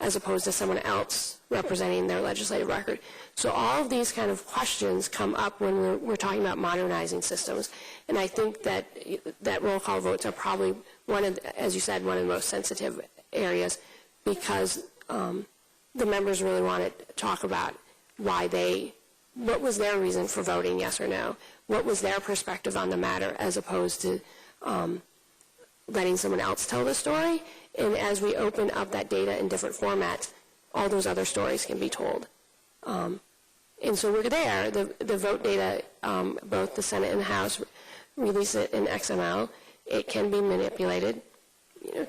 as opposed to someone else representing their legislative record? So all of these kind of questions come up when we're talking about modernizing systems. And I think that roll call votes are probably one of, as you said, one of the most sensitive areas because the members really want to talk about why they what was their reason for voting yes or no? What was their perspective on the matter, as opposed to letting someone else tell the story? And as we open up that data in different formats, all those other stories can be told. And so we're there. The vote data, both the Senate and the House release it in XML. It can be manipulated.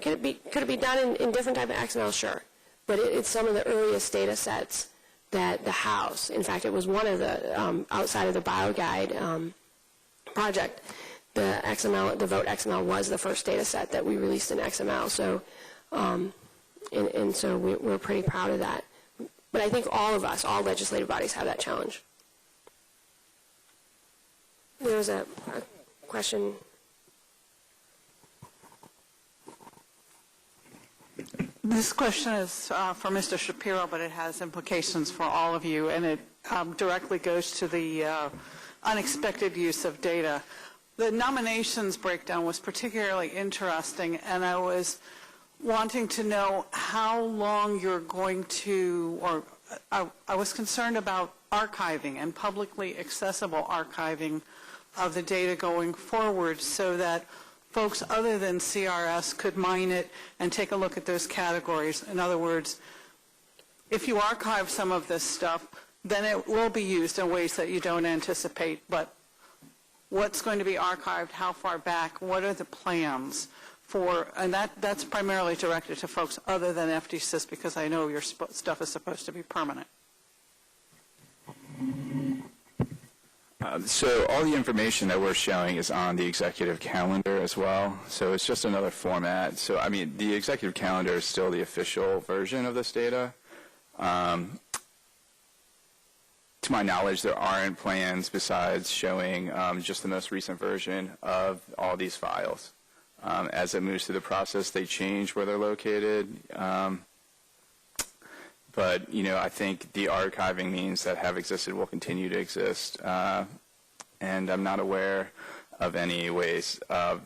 Could it be done in different type of XML? Sure. But it's some of the earliest data sets that the House, in fact, it was one of the, outside of the BioGuide project, the XML, the Vote XML was the first data set that we released in XML. So, and so we're pretty proud of that. But I think all of us, all legislative bodies have that challenge. There was a question. This question is for Mr. Shapiro, but it has implications for all of you, and it directly goes to the unexpected use of data. The nominations breakdown was particularly interesting, and I was wanting to know how long you're going to, or I was concerned about archiving and publicly accessible archiving of the data going forward so that folks other than CRS could mine it and take a look at those categories. In other words, if you archive some of this stuff, then it will be used in ways that you don't anticipate. But what's going to be archived, how far back, what are the plans for, and that's primarily directed to folks other than FDSys, because I know your stuff is supposed to be permanent. So all the information that we're showing is on the executive calendar as well. So it's just another format. So, I mean, the executive calendar is still the official version of this data. To my knowledge, there aren't plans besides showing just the most recent version of all these files. As it moves through the process, they change where they're located. But, I think the archiving means that have existed will continue to exist. And I'm not aware of any ways of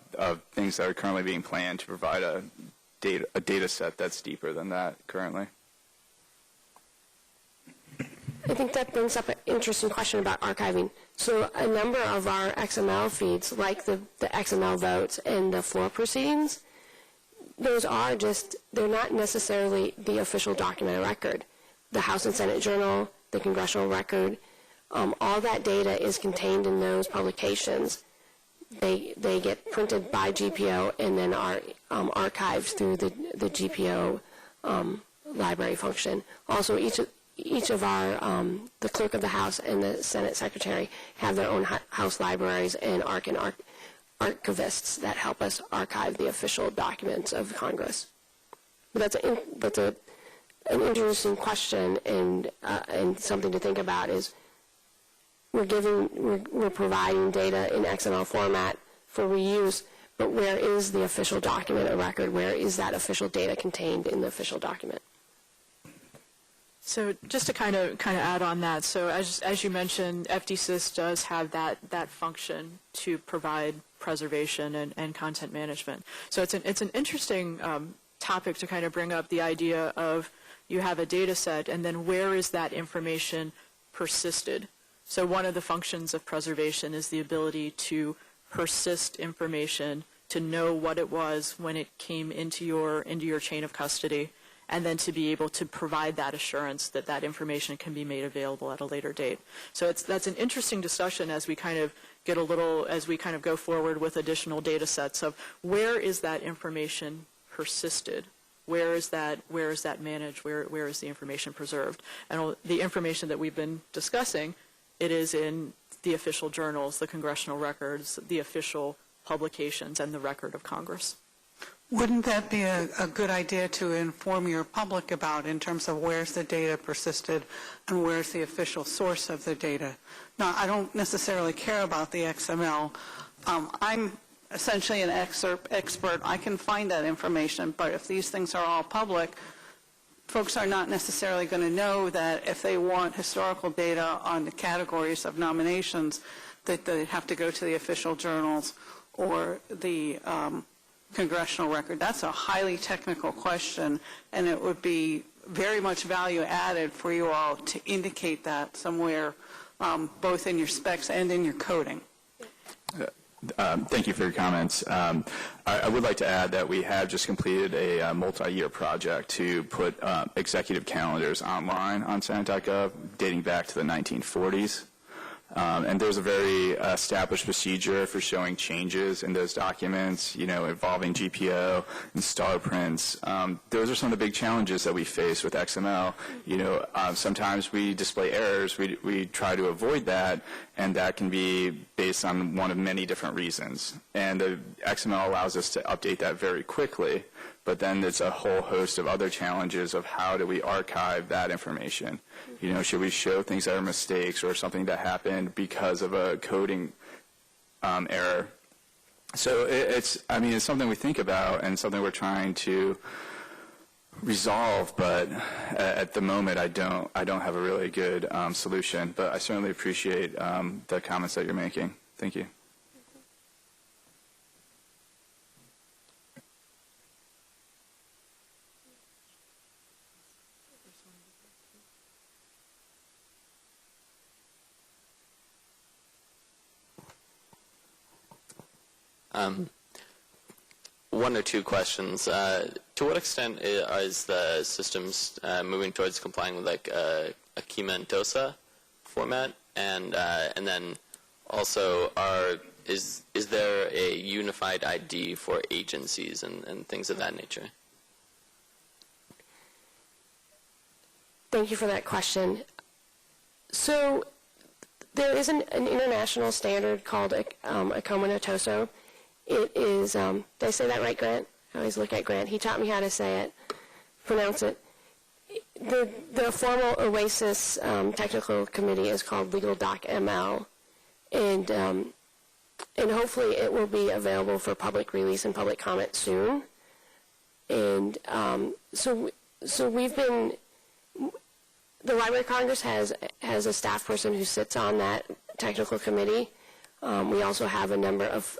things that are currently being planned to provide a data set that's deeper than that currently. I think that brings up an interesting question about archiving. So a number of our XML feeds, like the XML votes and the floor proceedings, those are just, they're not necessarily the official document of record. The House and Senate Journal, the Congressional Record, all that data is contained in those publications. They get printed by GPO and then are archived through the GPO library function. Also, each of our, the clerk of the House and the Senate Secretary have their own House libraries and archivists that help us archive the official documents of Congress. But that's an interesting question, and something to think about is we're providing data in XML format for reuse, but where is the official document of record? Where is that official data contained in the official document? So just to kind of add on that, so as you mentioned, FDSys does have that function to provide preservation and content management. So it's an interesting topic to kind of bring up, the idea of you have a data set and then where is that information persisted? So one of the functions of preservation is the ability to persist information, to know what it was when it came into your chain of custody, and then to be able to provide that assurance that that information can be made available at a later date. So that's an interesting discussion as we kind of go forward with additional data sets of where is that information persisted? Where is that managed? Where is the information preserved? And the information that we've been discussing, it is in the official journals, the congressional records, the official publications, and the record of Congress. Wouldn't that be a good idea to inform your public about in terms of where's the data persisted and where's the official source of the data? Now, I don't necessarily care about the XML. I'm essentially an expert. I can find that information, but if these things are all public, folks are not necessarily going to know that if they want historical data on the categories of nominations, that they have to go to the official journals or the congressional record. That's a highly technical question, and it would be very much value added for you all to indicate that somewhere both in your specs and in your coding? Thank you for your comments. I would like to add that we have just completed a multi-year project to put executive calendars online on Senate.gov dating back to the 1940s. And there's a very established procedure for showing changes in those documents, involving GPO and star prints. Those are some of the big challenges that we face with XML. Sometimes we display errors. We try to avoid that, and that can be based on one of many different reasons. And the XML allows us to update that very quickly, but then there's a whole host of other challenges of how do we archive that information. Should we show things that are mistakes or something that happened because of a coding error? So it's something we think about and something we're trying to resolve, but at the moment I don't have a really good solution, but I certainly appreciate the comments that you're making. Thank you. One or two questions. To what extent is the systems moving towards complying with like a Kima and TOSA format, and then also is there a unified ID for agencies and things of that nature? Thank you for that question. So there is an international standard called Akoma no TOSO. It is, did I say that right, Grant? I always look at Grant. He taught me how to say it, pronounce it. The formal OASIS technical committee is called Legal Doc ML, and hopefully it will be available for public release and public comment soon. And so we've been, the Library of Congress has a staff person who sits on that technical committee. We also have a number of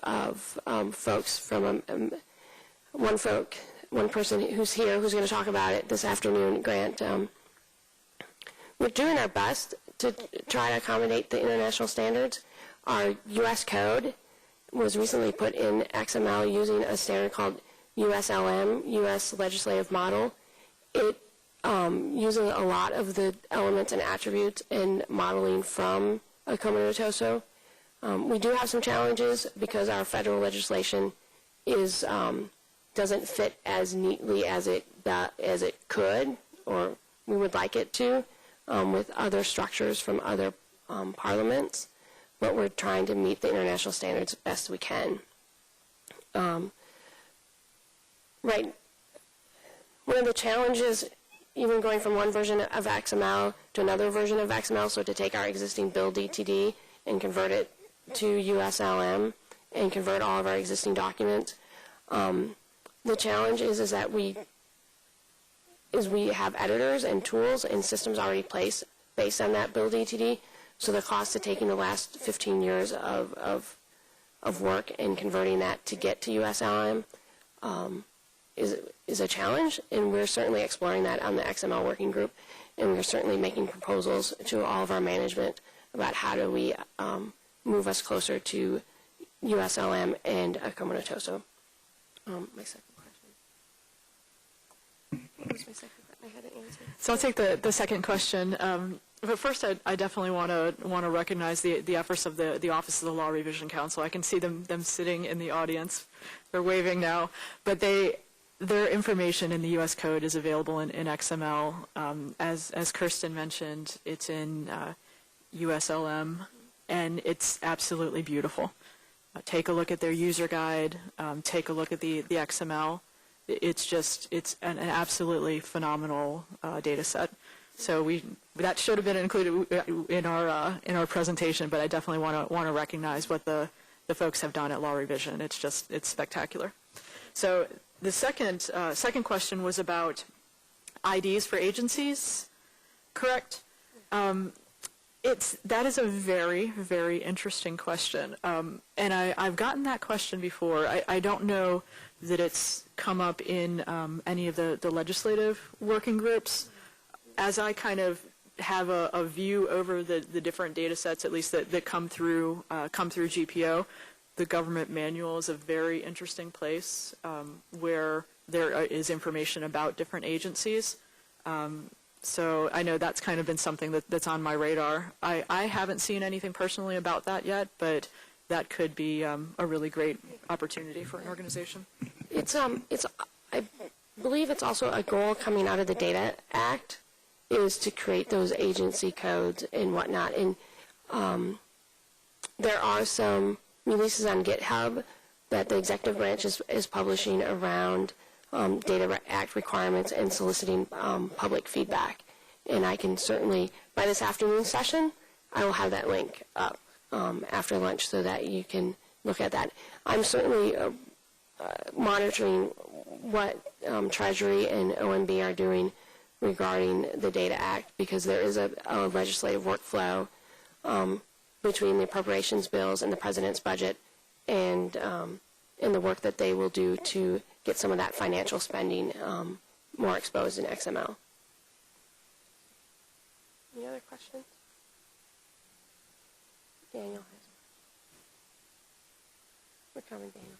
folks from one person who's here who's going to talk about it this afternoon, Grant. We're doing our best to try to accommodate the international standards. Our U.S. code was recently put in XML using a standard called USLM, U.S. Legislative Model. It uses a lot of the elements and attributes and modeling from Akoma no TOSO. We do have some challenges because our federal legislation doesn't fit as neatly as it could, or we would like it to, with other structures from other parliaments. But we're trying to meet the international standards as best we can. Right. One of the challenges, even going from one version of XML to another version of XML, so to take our existing build DTD and convert it to USLM and convert all of our existing documents. The challenge is that we have editors and tools and systems already placed based on that build DTD. So the cost of taking the last 15 years of work and converting that to get to USLM is a challenge, and we're certainly exploring that on the XML working group, and we're certainly making proposals to all of our management about how do we move us closer to USLM and Akoma no TOSO. My second question. What was my second question? I had it answered. So I'll take the second question. But first, I definitely want to recognize the efforts of the Office of the Law Revision Council. I can see them sitting in the audience. They're waving now. But their information in the U.S. Code is available in XML. As Kirsten mentioned, it's in USLM, and it's absolutely beautiful. Take a look at their user guide. Take a look at the XML. It's an absolutely phenomenal data set. So that should have been included in our presentation, but I definitely want to recognize what the folks have done at Law Revision. It's spectacular. So the second question was about IDs for agencies, correct? That is a very, very interesting question, and I've gotten that question before. I don't know that it's come up in any of the legislative working groups. As I kind of have a view over the different data sets, at least that come through GPO. The government manual is a very interesting place where there is information about different agencies. So I know that's kind of been something that's on my radar. I haven't seen anything personally about that yet, but that could be a really great opportunity for an organization. I believe it's also a goal coming out of the Data Act is to create those agency codes and whatnot. And there are some releases on GitHub that the executive branch is publishing around Data Act requirements and soliciting public feedback. And I can certainly, by this afternoon session, I will have that link up after lunch so that you can look at that. I'm certainly monitoring what Treasury and OMB are doing regarding the Data Act, because there is a legislative workflow between the appropriations bills and the president's budget and the work that they will do to get some of that financial spending more exposed in XML. Any other questions? Daniel has one. We're coming, Daniel.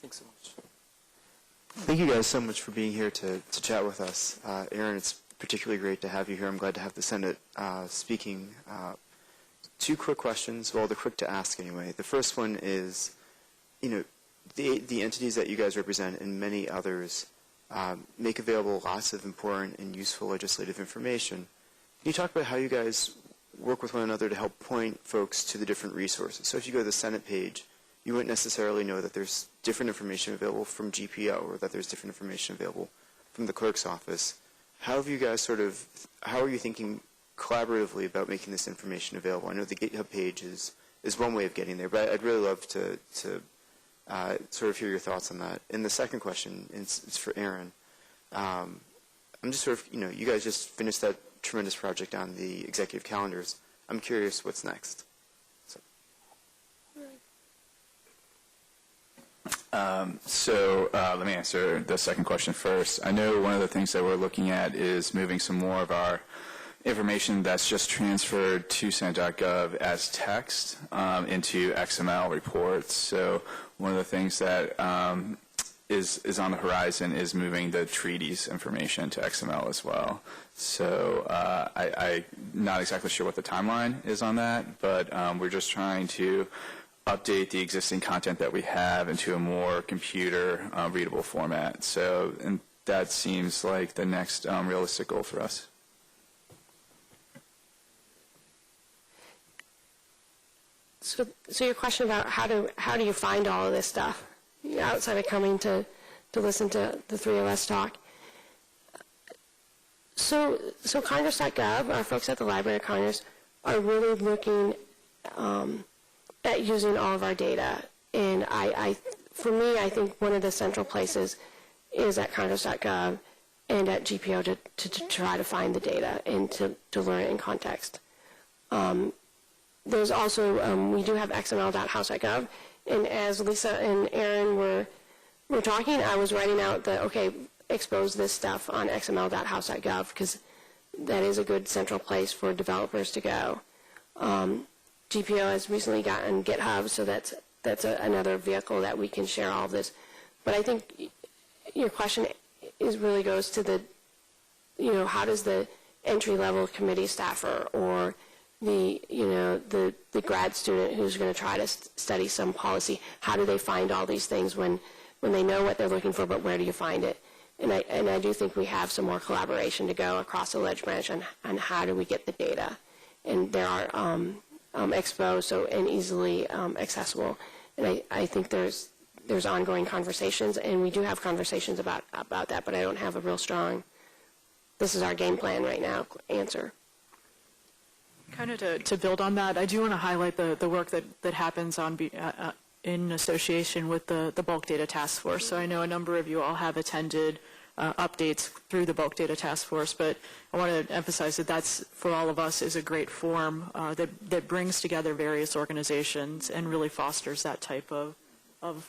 Thanks so much. Thank you guys so much for being here to chat with us. Aaron, it's particularly great to have you here. I'm glad to have the Senate speaking. Two quick questions. Well, they're quick to ask anyway. The first one is, the entities that you guys represent and many others make available lots of important and useful legislative information. Can you talk about how you guys work with one another to help point folks to the different resources? So if you go to the Senate page, you wouldn't necessarily know that there's different information available from GPO or that there's different information available from the clerk's office. How have you guys how are you thinking collaboratively about making this information available? I know the GitHub page is one way of getting there, but I'd really love to sort of hear your thoughts on that. And the second question is for Aaron. I'm just you guys just finished that tremendous project on the executive calendars. I'm curious what's next. Let me answer the second question first. I know one of the things that we're looking at is moving some more of our information that's just transferred to Senate.gov as text into XML reports. So one of the things that is on the horizon is moving the treaties information to XML as well. So I'm not exactly sure what the timeline is on that, but we're just trying to update the existing content that we have into a more computer readable format. So, and that seems like the next realistic goal for us. So your question about how do you find all of this stuff outside of coming to listen to the three of us talk? So Congress.gov, our folks at the Library of Congress, are really looking at using all of our data. And for me, I think one of the central places is at Congress.gov and at GPO to try to find the data and to learn it in context. There's also, we do have xml.house.gov, and as Lisa and Aaron were talking, I was writing out expose this stuff on xml.house.gov, because that is a good central place for developers to go. GPO has recently gotten GitHub, so that's another vehicle that we can share all of this. But I think your question really goes to the, how does the entry-level committee staffer or the grad student who's going to try to study some policy, how do they find all these things when they know what they're looking for, but where do you find it? And I do think we have some more collaboration to go across the ledge branch on how do we get the data. And there are exposed and easily accessible. And I think there's ongoing conversations, and we do have conversations about that, but I don't have a real strong, this is our game plan right now answer. Kind of to build on that, I do want to highlight the work that happens in association with the Bulk Data Task Force. So I know a number of you all have attended updates through the Bulk Data Task Force, but I want to emphasize that that's, for all of us, is a great forum that brings together various organizations and really fosters that type of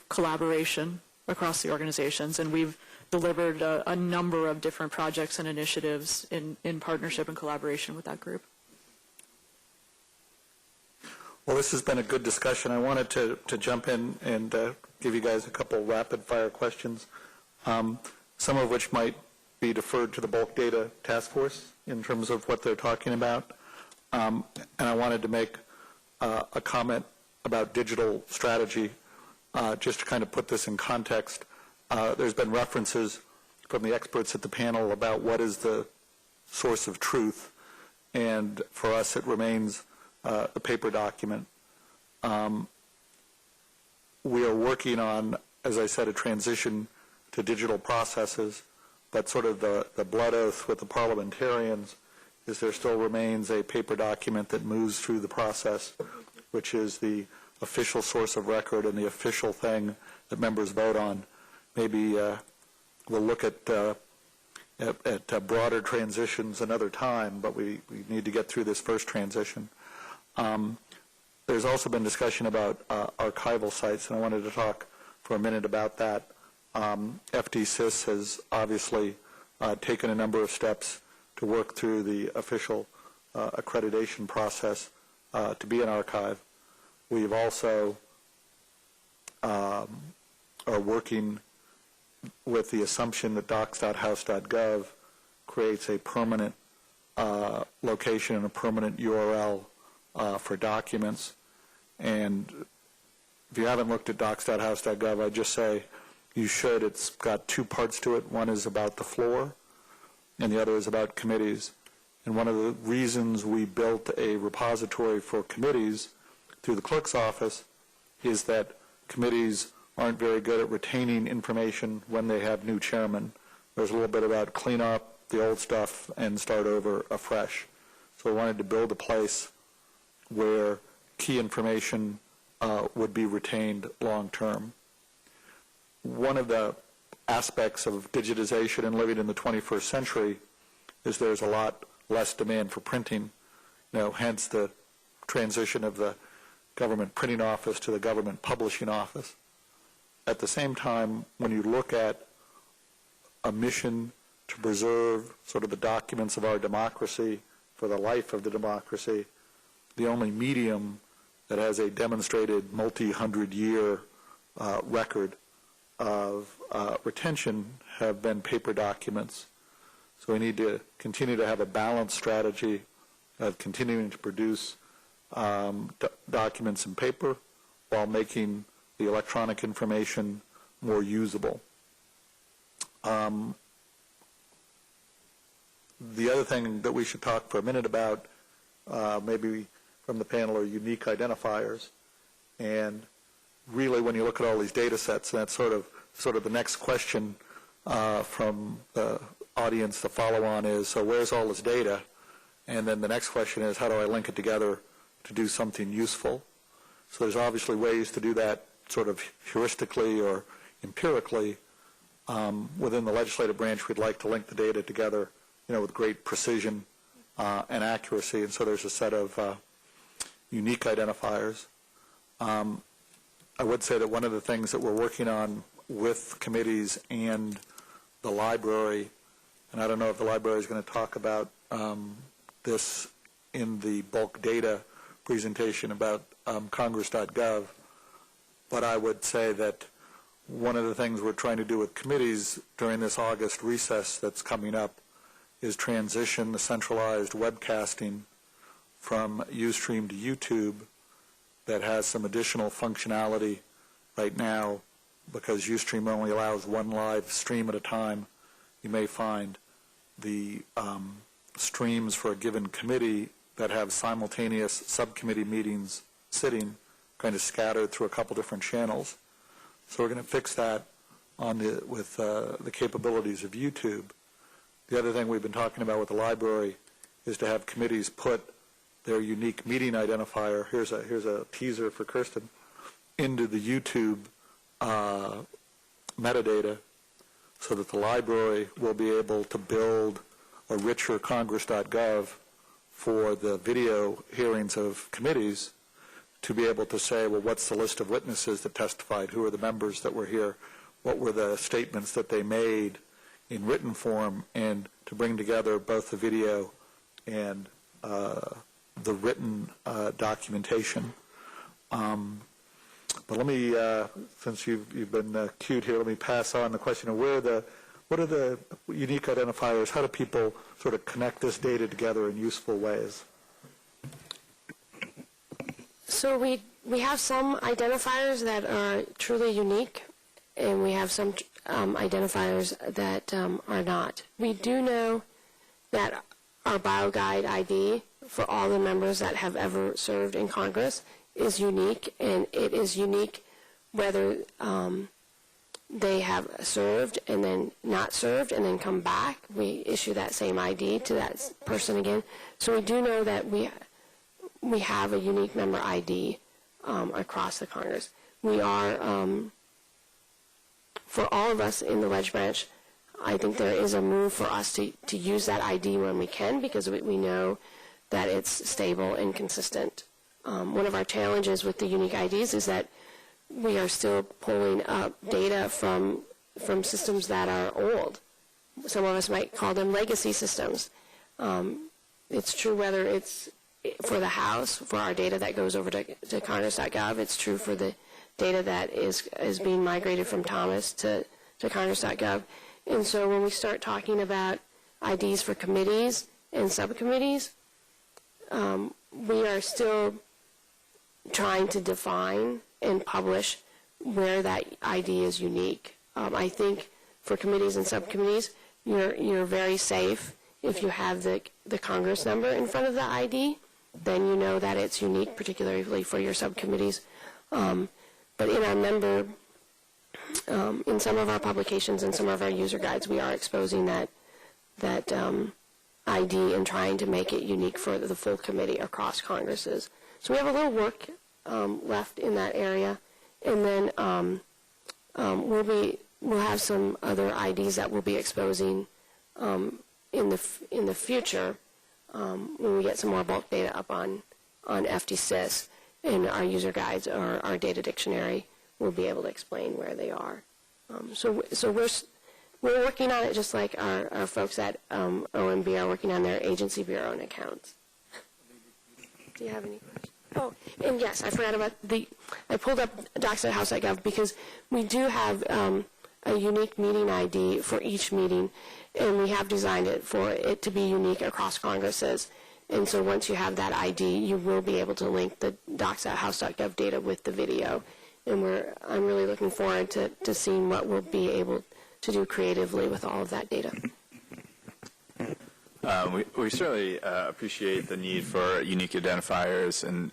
collaboration. across the organizations, and we've delivered a number of different projects and initiatives in partnership and collaboration with that group. Well, this has been a good discussion. I wanted to jump in and give you guys a couple rapid-fire questions, some of which might be deferred to the bulk data task force in terms of what they're talking about. And I wanted to make a comment about digital strategy, just to kind of put this in context. There's been references from the experts at the panel about what is the source of truth, and for us it remains the paper document. We are working on, as I said, a transition to digital processes, but sort of the blood oath with the parliamentarians is there still remains a paper document that moves through the process, which is the official source of record and the official thing that members vote on. Maybe we'll look at broader transitions another time, but we need to get through this first transition. There's also been discussion about archival sites, and I wanted to talk for a minute about that. FDSys has obviously taken a number of steps to work through the official accreditation process to be an archive. We've also are working with the assumption that docs.house.gov creates a permanent location and a permanent URL for documents. And if you haven't looked at docs.house.gov, I'd just say you should. It's got two parts to it. One is about the floor, and the other is about committees. And one of the reasons we built a repository for committees through the clerk's office is that committees aren't very good at retaining information when they have new chairmen. There's a little bit about clean up the old stuff and start over afresh. So we wanted to build a place where key information would be retained long term. One of the aspects of digitization and living in the 21st century is there's a lot less demand for printing, hence the transition of the government printing office to the government publishing office. At the same time, when you look at a mission to preserve sort of the documents of our democracy for the life of the democracy, the only medium that has a demonstrated multi-hundred-year record of retention have been paper documents. So we need to continue to have a balanced strategy of continuing to produce documents in paper while making the electronic information more usable. The other thing that we should talk for a minute about, maybe from the panel, are unique identifiers. And really, when you look at all these data sets, and that's sort of the next question from the audience to follow on is, so where's all this data? And then the next question is, how do I link it together to do something useful? So there's obviously ways to do that sort of heuristically or empirically. Within the legislative branch, we'd like to link the data together, with great precision and accuracy. And so there's a set of unique identifiers. I would say that one of the things that we're working on with committees and the library, and I don't know if the library is going to talk about this in the bulk data presentation about Congress.gov, but I would say that one of the things we're trying to do with committees during this August recess that's coming up is transition the centralized webcasting from Ustream to YouTube that has some additional functionality right now, because Ustream only allows one live stream at a time. You may find the streams for a given committee that have simultaneous subcommittee meetings sitting kind of scattered through a couple different channels. So we're going to fix that with the capabilities of YouTube. The other thing we've been talking about with the library is to have committees put their unique meeting identifier, here's a teaser for Kirsten, into the YouTube metadata, so that the library will be able to build a richer Congress.gov for the video hearings of committees, to be able to say, well, what's the list of witnesses that testified? Who are the members that were here? what were the statements that they made in written form, and to bring together both the video and the written documentation. But let me, since you've been cued here, let me pass on the question of what are the unique identifiers? How do people sort of connect this data together in useful ways? So we have some identifiers that are truly unique, and we have some identifiers that are not. We do know that our BioGuide ID for all the members that have ever served in Congress is unique, and it is unique whether they have served and then not served and then come back. We issue that same ID to that person again. So we do know that we have a unique member ID across the Congress. We are, for all of us in the Ledge Branch, I think there is a move for us to use that ID when we can, because we know that it's stable and consistent. One of our challenges with the unique IDs is that we are still pulling up data from systems that are old. Some of us might call them legacy systems. It's true whether it's for the House, for our data that goes over to Congress.gov. It's true for the data that is being migrated from Thomas to Congress.gov. And so when we start talking about IDs for committees and subcommittees, we are still trying to define and publish where that ID is unique. I think for committees and subcommittees, you're very safe if you have the Congress number in front of the ID. Then you know that it's unique, particularly for your subcommittees. But in our member, in some of our publications and some of our user guides, we are exposing that ID and trying to make it unique for the full committee across Congresses. So we have a little work left in that area, and then we'll have some other IDs that we'll be exposing in the future when we get some more bulk data up on FDSys, and our user guides or our data dictionary will be able to explain where they are. So we're working on it just like our folks at OMB are working on their agency bureau and accounts. Do you have any questions? Oh, and yes, I forgot about I pulled up docs.house.gov because we do have a unique meeting ID for each meeting, and we have designed it for it to be unique across Congresses. And so once you have that ID, you will be able to link the docs.house.gov data with the video. And I'm really looking forward to seeing what we'll be able to do creatively with all of that data. We certainly appreciate the need for unique identifiers, and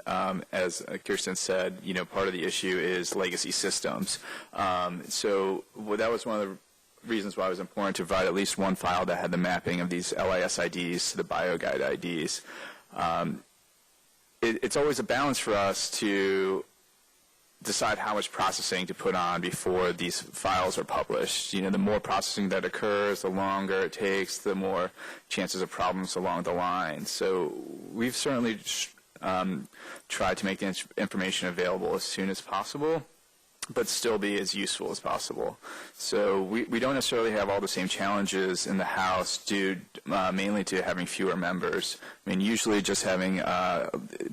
as Kirsten said, part of the issue is legacy systems. So that was one of the reasons why it was important to provide at least one file that had the mapping of these LIS IDs to the BioGuide IDs. It's always a balance for us to decide how much processing to put on before these files are published. The more processing that occurs, the longer it takes, the more chances of problems along the line. So we've certainly tried to make the information available as soon as possible, but still be as useful as possible. So we don't necessarily have all the same challenges in the House due mainly to having fewer members. I mean, usually just having,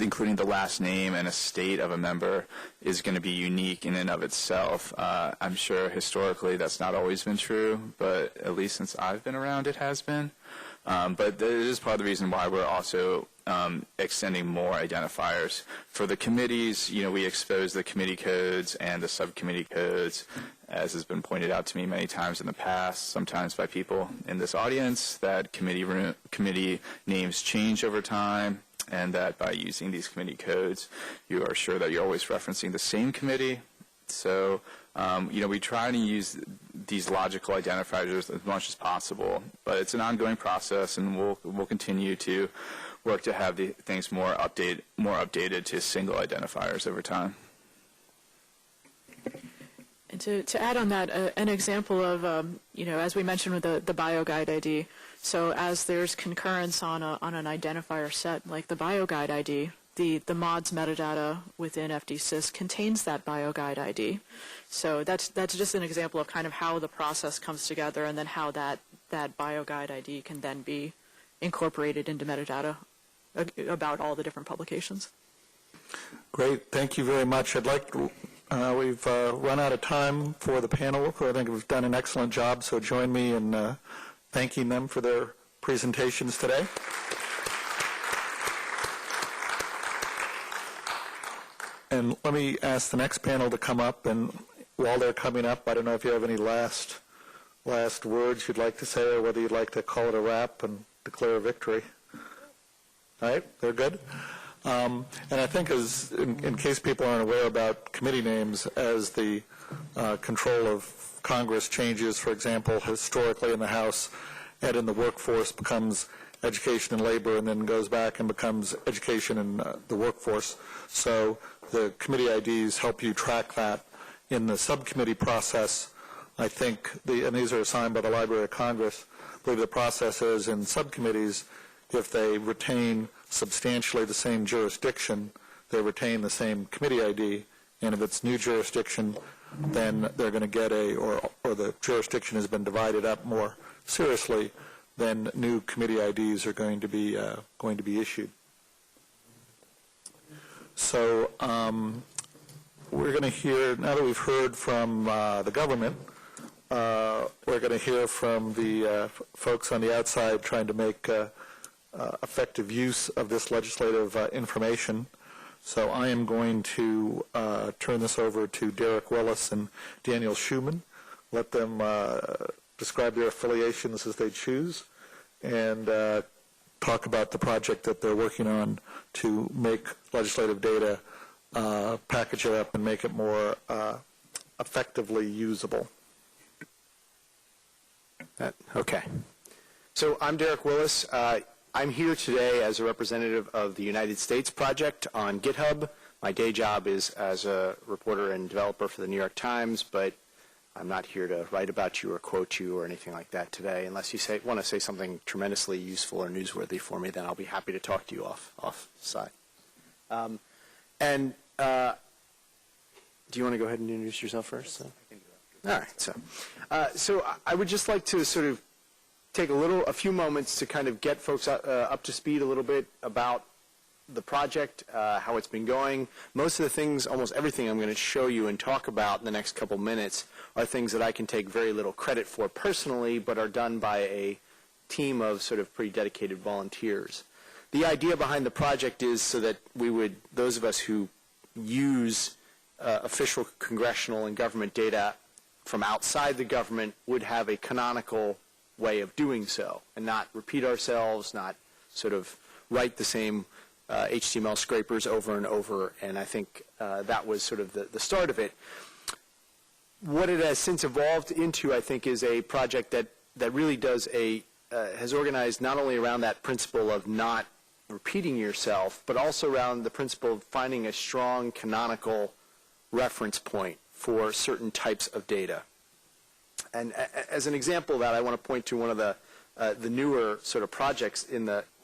including the last name and a state of a member is going to be unique in and of itself. I'm sure historically that's not always been true, but at least since I've been around it has been. But it is part of the reason why we're also extending more identifiers. For the committees, we expose the committee codes and the subcommittee codes, as has been pointed out to me many times in the past, sometimes by people in this audience, that committee names change over time, and that by using these committee codes, you are sure that you're always referencing the same committee. So, we try to use these logical identifiers as much as possible, but it's an ongoing process, and we'll continue to work to have the things more updated to single identifiers over time. And to add on that, an example of, as we mentioned with the BioGuide ID, so as there's concurrence on an identifier set like the BioGuide ID, the mods metadata within FDSys contains that BioGuide ID. So that's just an example of kind of how the process comes together, and then how that BioGuide ID can then be incorporated into metadata about all the different publications. Great, thank you very much. I'd like to, we've run out of time for the panel, who I think have done an excellent job, so join me in thanking them for their presentations today. And let me ask the next panel to come up, and while they're coming up, I don't know if you have any last words you'd like to say, or whether you'd like to call it a wrap and declare a victory. All right, they're good? And I think, as in case people aren't aware about committee names, as the control of Congress changes, for example, historically in the House, Ed in the Workforce becomes Education and Labor, and then goes back and becomes Education and the Workforce. So the committee IDs help you track that in the subcommittee process. I think, and these are assigned by the Library of Congress, I believe the process is in subcommittees, if they retain substantially the same jurisdiction, they retain the same committee ID, and if it's new jurisdiction, then they're going to get or the jurisdiction has been divided up more seriously, then new committee IDs are going to be issued. So we're going to hear, now that we've heard from the government, we're going to hear from the folks on the outside trying to make effective use of this legislative information. So I am going to turn this over to Derek Willis and Daniel Schuman, let them describe their affiliations as they choose, and talk about the project that they're working on to make legislative data, package it up, and make it more effectively usable. Okay. So I'm Derek Willis. I'm here today as a representative of the United States Project on GitHub. My day job is as a reporter and developer for the New York Times, but I'm not here to write about you or quote you or anything like that today. Unless you want to say something tremendously useful or newsworthy for me, then I'll be happy to talk to you off side. Do you want to go ahead and introduce yourself first? All right. So I would just like to sort of take a few moments to kind of get folks up to speed a little bit about the project, how it's been going. Most of the things, almost everything I'm going to show you and talk about in the next couple minutes are things that I can take very little credit for personally, but are done by a team of sort of pretty dedicated volunteers. The idea behind the project is so that those of us who use official congressional and government data from outside the government would have a canonical way of doing so and not repeat ourselves, not sort of write the same HTML scrapers over and over, and I think that was sort of the start of it. What it has since evolved into, I think, is a project that really has organized not only around that principle of not repeating yourself, but also around the principle of finding a strong canonical reference point for certain types of data. And as an example of that, I want to point to one of the newer sort of projects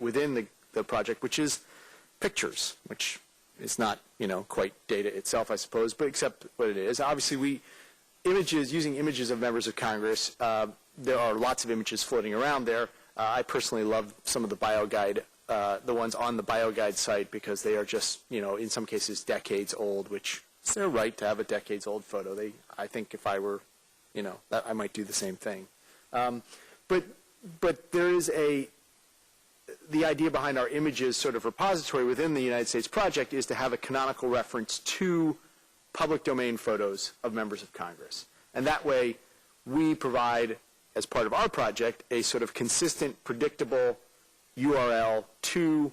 within the project, which is pictures, which is not quite data itself, I suppose, but except what it is. Obviously, using images of members of Congress, there are lots of images floating around there. I personally love some of the BioGuide, the ones on the BioGuide site, because they are just in some cases decades old, which it's their right to have a decades-old photo. I think if I were, that I might do the same thing. But there is the idea behind our images sort of repository within the United States Project is to have a canonical reference to public domain photos of members of Congress. And that way, we provide, as part of our project, a sort of consistent, predictable URL to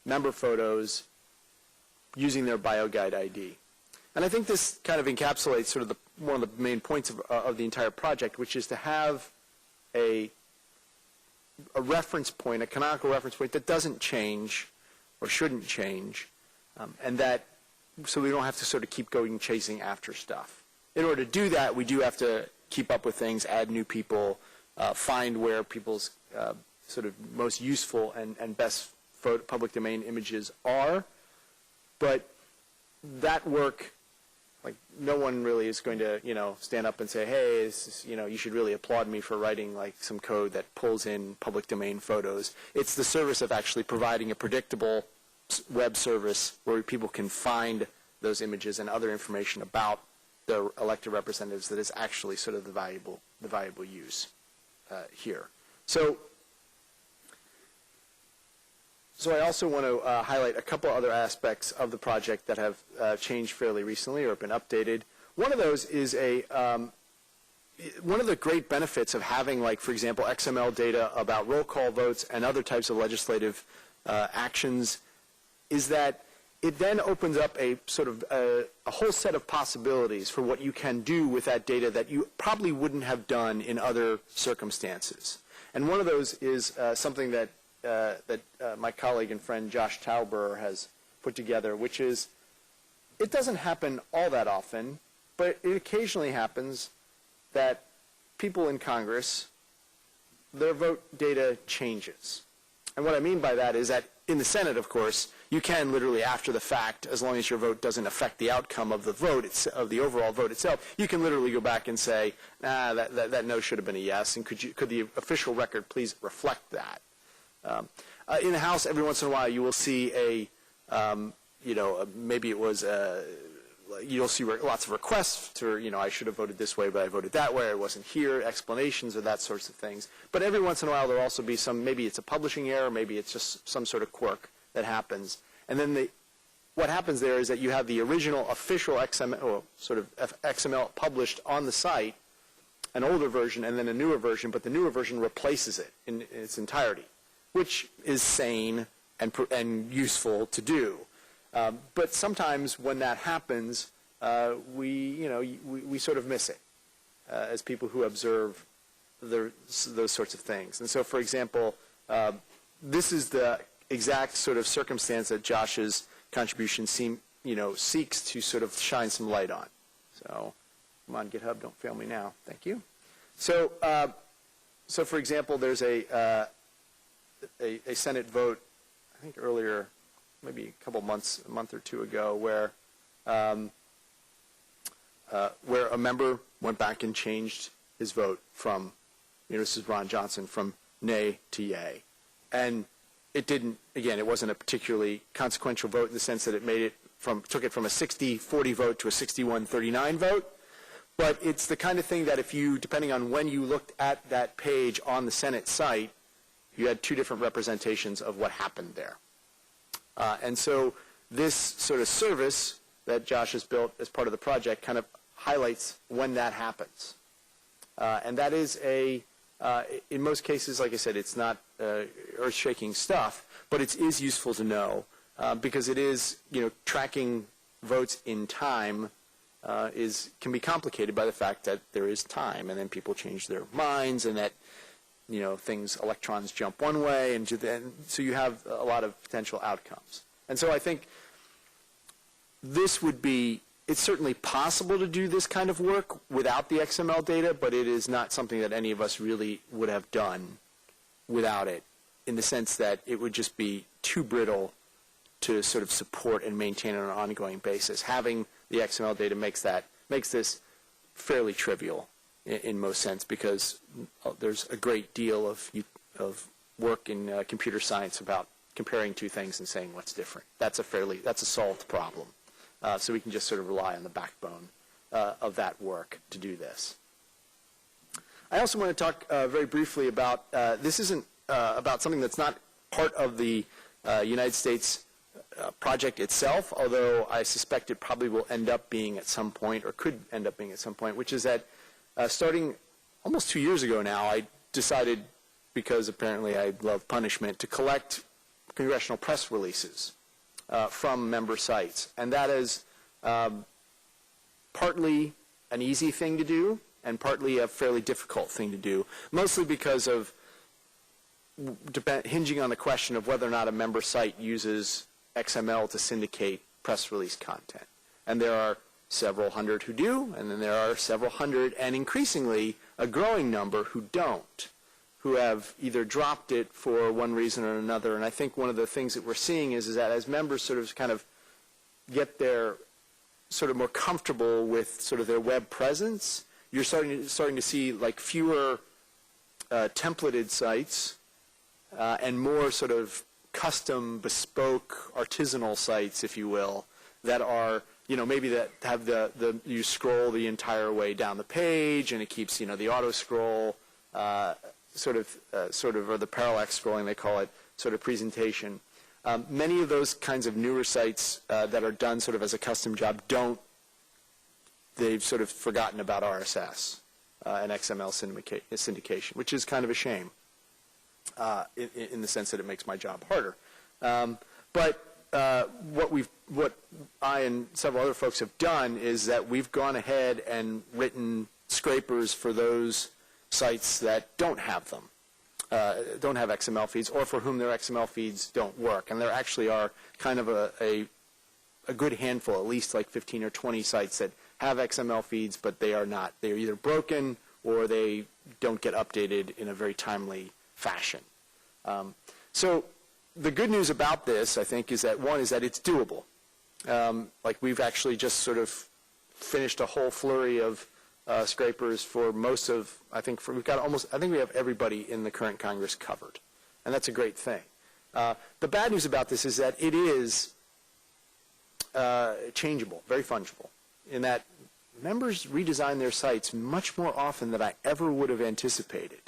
member photos using their BioGuide ID. And I think this kind of encapsulates sort of one of the main points of the entire project, which is to have a reference point, a canonical reference point that doesn't change or shouldn't change, and so we don't have to sort of keep going chasing after stuff. In order to do that, we do have to keep up with things, add new people, find where people's sort of most useful and best public domain images are. But that work, like, no one really is going to, stand up and say, hey, this is, you should really applaud me for writing, like, some code that pulls in public domain photos. It's the service of actually providing a predictable web service where people can find those images and other information about the elected representatives that is actually sort of the valuable use here. So I also want to highlight a couple other aspects of the project that have changed fairly recently or have been updated. One of those is one of the great benefits of having, like, for example, XML data about roll call votes and other types of legislative actions is that it then opens up a sort of a whole set of possibilities for what you can do with that data that you probably wouldn't have done in other circumstances. And one of those is something that my colleague and friend Josh Tauber has put together, which is, it doesn't happen all that often, but it occasionally happens that people in Congress, their vote data changes. And what I mean by that is that in the Senate, of course, you can literally, after the fact, as long as your vote doesn't affect the outcome of the vote, of the overall vote itself, you can literally go back and say, that no should have been a yes, and could the official record please reflect that? In the House, every once in a while, you will see maybe it was you'll see lots of requests to, I should have voted this way, but I voted that way, I wasn't here, explanations or that sorts of things. But every once in a while, there'll also be maybe it's a publishing error, maybe it's just some sort of quirk that happens. And then what happens there is that you have the original official XML, or sort of XML published on the site, an older version, and then a newer version, but the newer version replaces it in its entirety, which is sane and useful to do. But sometimes when that happens, we sort of miss it as people who observe those sorts of things. And so, for example, this is the exact sort of circumstance that Josh's contribution seeks to sort of shine some light on. So, come on, GitHub, don't fail me now. Thank you. So, for example, there's a Senate vote, I think earlier, maybe a month or two ago, where a member went back and changed his vote from, this is Ron Johnson, from nay to yay. And it didn't, again, it wasn't a particularly consequential vote in the sense that it took it from a 60-40 vote to a 61-39 vote. But it's the kind of thing that if you, depending on when you looked at that page on the Senate site, you had two different representations of what happened there. And so this sort of service that Josh has built as part of the project kind of highlights when that happens. And that is in most cases, like I said, it's not earth-shaking stuff, but it is useful to know because it is, tracking votes in time can be complicated by the fact that there is time, and then people change their minds, and that electrons jump one way, and so you have a lot of potential outcomes. And so I think it's certainly possible to do this kind of work without the XML data, but it is not something that any of us really would have done without it, in the sense that it would just be too brittle to sort of support and maintain on an ongoing basis. Having the XML data makes this fairly trivial in most sense, because there's a great deal of work in computer science about comparing two things and saying what's different. That's a solved problem. So we can just sort of rely on the backbone of that work to do this. I also want to talk very briefly about, this isn't about something that's not part of the United States project itself, although I suspect it probably will end up being at some point, or could end up being at some point, which is that starting almost 2 years ago now, I decided, because apparently I love punishment, to collect congressional press releases from member sites. And that is partly an easy thing to do and partly a fairly difficult thing to do, mostly because of hinging on the question of whether or not a member site uses XML to syndicate press release content. And there are several hundred who do, and then there are several hundred, and increasingly a growing number who don't, who have either dropped it for one reason or another. And I think one of the things that we're seeing is that as members sort of kind of get their sort of more comfortable with sort of their web presence, you're starting to see like fewer templated sites and more sort of custom, bespoke, artisanal sites, if you will, that are, maybe that have you scroll the entire way down the page, and it keeps, the auto scroll, sort of, or the parallax scrolling, they call it, sort of presentation. Many of those kinds of newer sites that are done sort of as a custom job they've sort of forgotten about RSS and XML syndication, which is kind of a shame in the sense that it makes my job harder. But what I and several other folks have done is that we've gone ahead and written scrapers for those sites that don't have them, don't have XML feeds, or for whom their XML feeds don't work. And there actually are kind of a good handful, at least like 15 or 20 sites that have XML feeds, but they are not. They are either broken or they don't get updated in a very timely fashion. So the good news about this, I think, is that one is that it's doable. Like we've actually just sort of finished a whole flurry of scrapers for most of, I think we have everybody in the current Congress covered. And that's a great thing. The bad news about this is that it is changeable, very fungible, in that members redesign their sites much more often than I ever would have anticipated,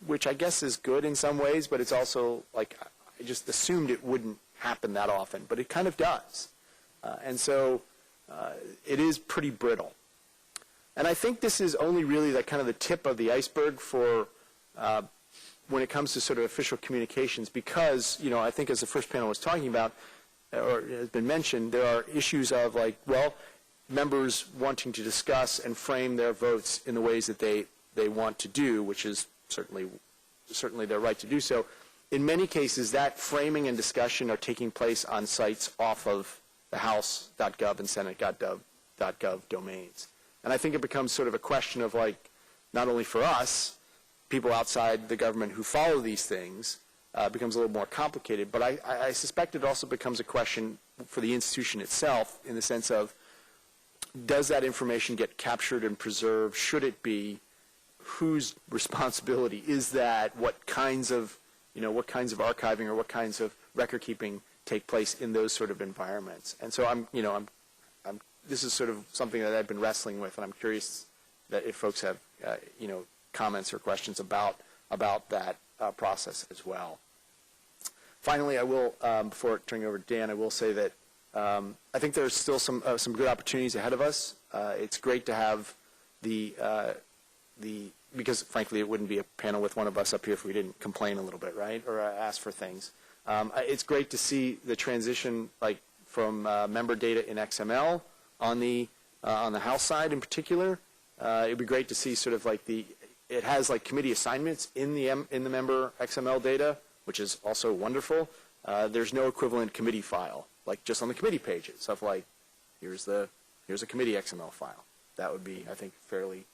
which I guess is good in some ways, but it's also like I just assumed it wouldn't happen that often, but it kind of does. And so it is pretty brittle. And I think this is only really the kind of the tip of the iceberg for when it comes to sort of official communications, because, I think as the first panel was talking about, or has been mentioned, there are issues of like, well, members wanting to discuss and frame their votes in the ways that they want to do, which is certainly their right to do so. In many cases, that framing and discussion are taking place on sites off of the House.gov and Senate.gov domains. And I think it becomes sort of a question of like, not only for us, people outside the government who follow these things, becomes a little more complicated, but I suspect it also becomes a question for the institution itself in the sense of, does that information get captured and preserved? Should it be? Whose responsibility is that? What kinds of archiving or what kinds of record keeping take place in those sort of environments? And so this is sort of something that I've been wrestling with, and I'm curious that if folks have, comments or questions about that process as well. Finally, I will, before turning over to Dan, I will say that I think there's still some good opportunities ahead of us. It's great to have because frankly it wouldn't be a panel with one of us up here if we didn't complain a little bit, right, or ask for things. It's great to see the transition like from member data in XML on the House side in particular. It'd be great to see sort of like it has like committee assignments in the member XML data, which is also wonderful. There's no equivalent committee file, like just on the committee pages of like, here's a committee XML file. That would be, I think, fairly,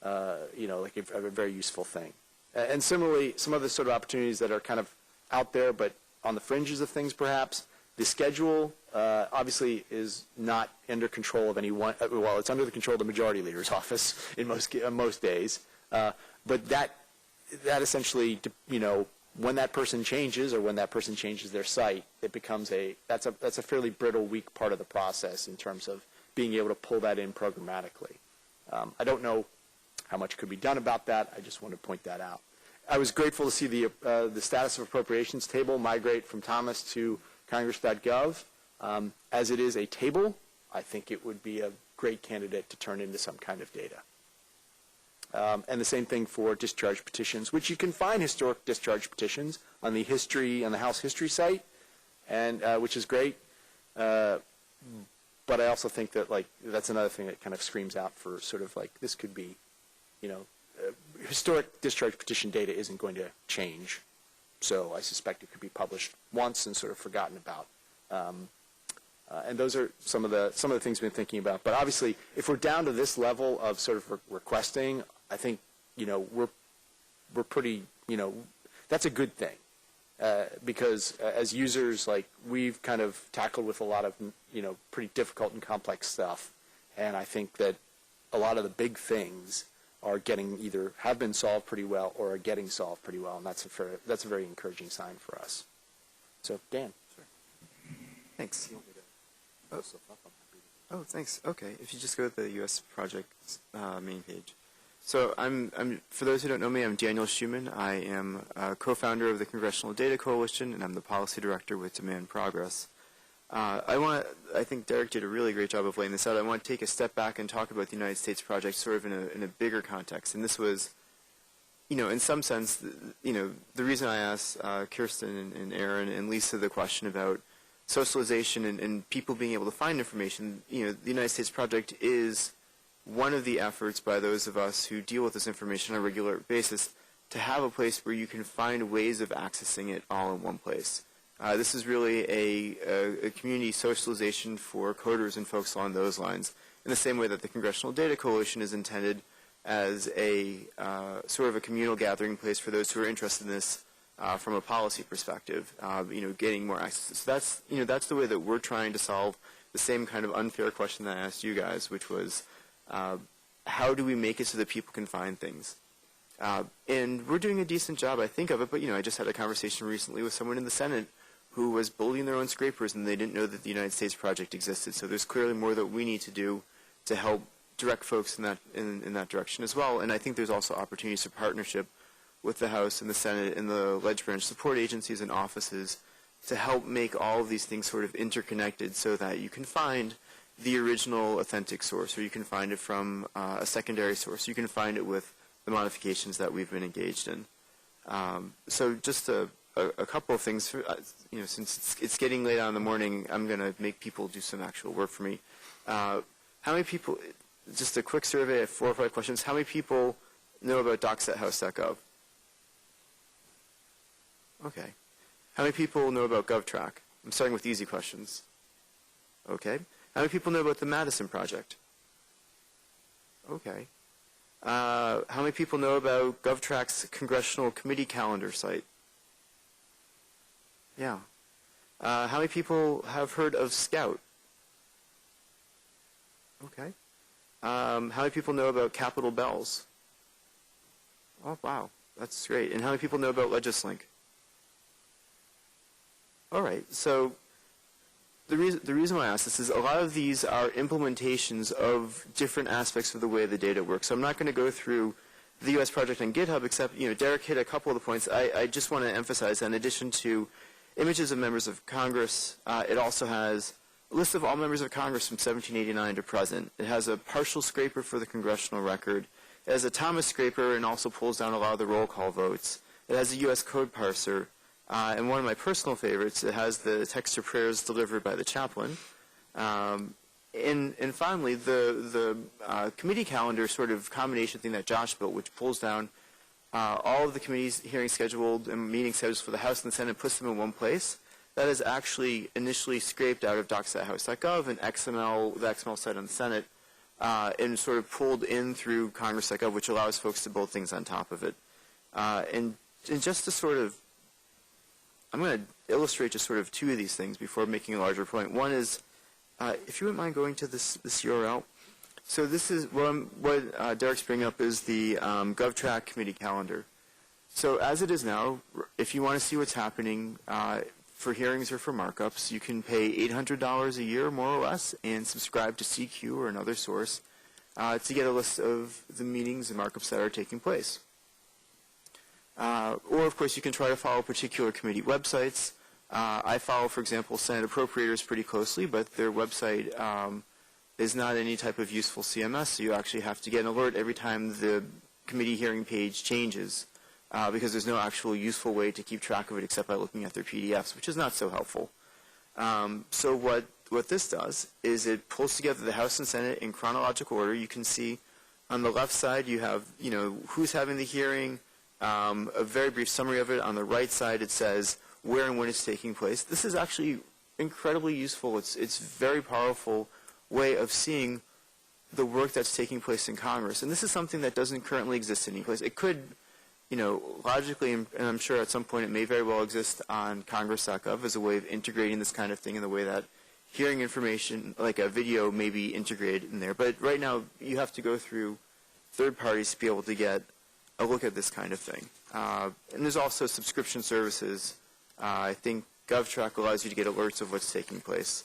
like a very useful thing. And similarly, some other sort of opportunities that are kind of out there, but on the fringes of things perhaps. The schedule obviously is not under control of anyone. Well, it's under the control of the majority leader's office in most days. But that essentially, when that person changes or when that person changes their site, it becomes that's a fairly brittle, weak part of the process in terms of being able to pull that in programmatically. I don't know how much could be done about that. I just want to point that out. I was grateful to see the status of appropriations table migrate from Thomas to Congress.gov. As it is a table, I think it would be a great candidate to turn into some kind of data. And the same thing for discharge petitions, which you can find historic discharge petitions on the House history site, and which is great. But I also think that that's another thing that kind of screams out for sort of like this could be, historic discharge petition data isn't going to change. So I suspect it could be published once and sort of forgotten about. And those are some of the things we've been thinking about. But obviously, if we're down to this level of sort of requesting, I think we're pretty that's a good thing. because as users, like, we've kind of tackled with a lot of, pretty difficult and complex stuff. And I think that a lot of the big things are have been solved pretty well or are getting solved pretty well. And that's a very encouraging sign for us. So, Dan. Thanks. Oh, thanks. Okay, if you just go to the U.S. project main page. So for those who don't know me, I'm Daniel Schumann. I am a co-founder of the Congressional Data Coalition, and I'm the policy director with Demand Progress. I think Derek did a really great job of laying this out. I want to take a step back and talk about the United States project sort of in a bigger context. And this was, in some sense, the reason I asked Kirsten and Aaron and Lisa the question about socialization and people being able to find information, the United States project is one of the efforts by those of us who deal with this information on a regular basis to have a place where you can find ways of accessing it all in one place. This is really a community socialization for coders and folks along those lines, in the same way that the Congressional Data Coalition is intended as a sort of a communal gathering place for those who are interested in this from a policy perspective, getting more access. So that's the way that we're trying to solve the same kind of unfair question that I asked you guys, which was, how do we make it so that people can find things? And we're doing a decent job, I think, of it, but, I just had a conversation recently with someone in the Senate who was bullying their own scrapers, and they didn't know that the United States project existed. So there's clearly more that we need to do to help direct folks in that direction as well. And I think there's also opportunities for partnership with the House and the Senate and the ledge branch support agencies and offices to help make all of these things sort of interconnected so that you can find the original authentic source, or you can find it from a secondary source. You can find it with the modifications that we've been engaged in. So just a couple of things. Since it's getting late on in the morning, I'm going to make people do some actual work for me. How many people, just a quick survey, I have 4 or 5 questions. How many people know about docs.house.gov? Okay. How many people know about GovTrack? I'm starting with easy questions. Okay. How many people know about the Madison Project? Okay. How many people know about GovTrack's Congressional Committee Calendar site? Yeah. How many people have heard of Scout? Okay. How many people know about Capitol Bells? Oh, wow. That's great. And how many people know about LegisLink? All right. So the reason why I ask this is a lot of these are implementations of different aspects of the way the data works. So I'm not going to go through the U.S. project on GitHub, except, Derek hit a couple of the points. I just want to emphasize that in addition to images of members of Congress, it also has a list of all members of Congress from 1789 to present. It has a partial scraper for the congressional record. It has a Thomas scraper and also pulls down a lot of the roll call votes. It has a U.S. code parser. And one of my personal favorites, it has the text of prayers delivered by the chaplain. And finally, the committee calendar sort of combination thing that Josh built, which pulls down all of the committees hearings scheduled and meeting schedules for the House and the Senate and puts them in one place. That is actually initially scraped out of docs.house.gov and XML, the XML site on the Senate, and sort of pulled in through Congress.gov, which allows folks to build things on top of it. And just to sort of, I'm going to illustrate just sort of 2 of these things before making a larger point. One is, if you wouldn't mind going to this URL. So this is what Derek's bringing up is the GovTrack committee calendar. So as it is now, if you want to see what's happening for hearings or for markups, you can pay $800 a year, more or less, and subscribe to CQ or another source to get a list of the meetings and markups that are taking place. Or, of course, you can try to follow particular committee websites. I follow, for example, Senate Appropriators pretty closely, but their website is not any type of useful CMS, so you actually have to get an alert every time the committee hearing page changes because there's no actual useful way to keep track of it except by looking at their PDFs, which is not so helpful. So what this does is it pulls together the House and Senate in chronological order. You can see on the left side you have, who's having the hearing, a very brief summary of it. On the right side, it says where and when it's taking place. This is actually incredibly useful. It's a very powerful way of seeing the work that's taking place in Congress. And this is something that doesn't currently exist anyplace. It could, logically, and I'm sure at some point it may very well exist on Congress.gov as a way of integrating this kind of thing in the way that hearing information, like a video, may be integrated in there. But right now, you have to go through third parties to be able to get a look at this kind of thing. And there's also subscription services. I think GovTrack allows you to get alerts of what's taking place.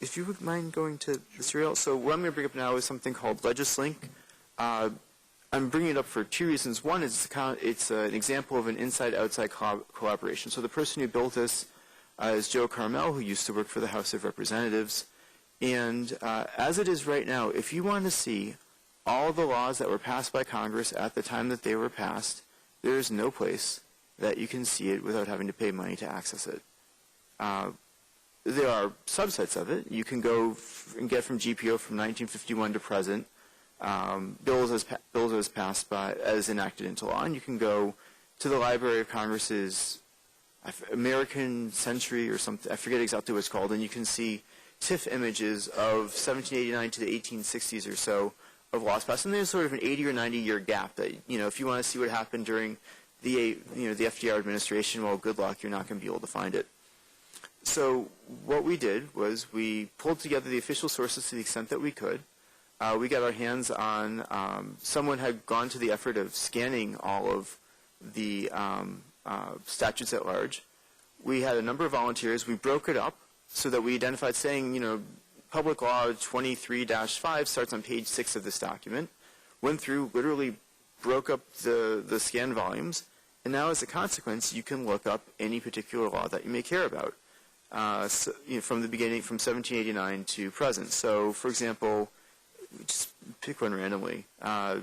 If you would mind going to the serial. So what I'm going to bring up now is something called LegisLink. I'm bringing it up for two reasons. One is it's an example of an inside-outside collaboration. So the person who built this is Joe Carmel, who used to work for the House of Representatives. And as it is right now, if you want to see all the laws that were passed by Congress at the time that they were passed, there is no place that you can see it without having to pay money to access it. There are subsets of it. You can go and get from GPO from 1951 to present. Bills as passed as enacted into law, and you can go to the Library of Congress's American Century or something, I forget exactly what it's called, and you can see TIFF images of 1789 to the 1860s or so of laws passed, and there's sort of an 80 or 90 year gap that, if you want to see what happened during the FDR administration, well, good luck, you're not going to be able to find it. So what we did was we pulled together the official sources to the extent that we could. We got our hands on, someone had gone to the effort of scanning all of the statutes at large. We had a number of volunteers. We broke it up so that we identified saying, Public Law 23-5 starts on page 6 of this document. Went through, literally broke up the scan volumes, and now as a consequence, you can look up any particular law that you may care about from the beginning, from 1789 to present. So, for example, just pick one randomly. I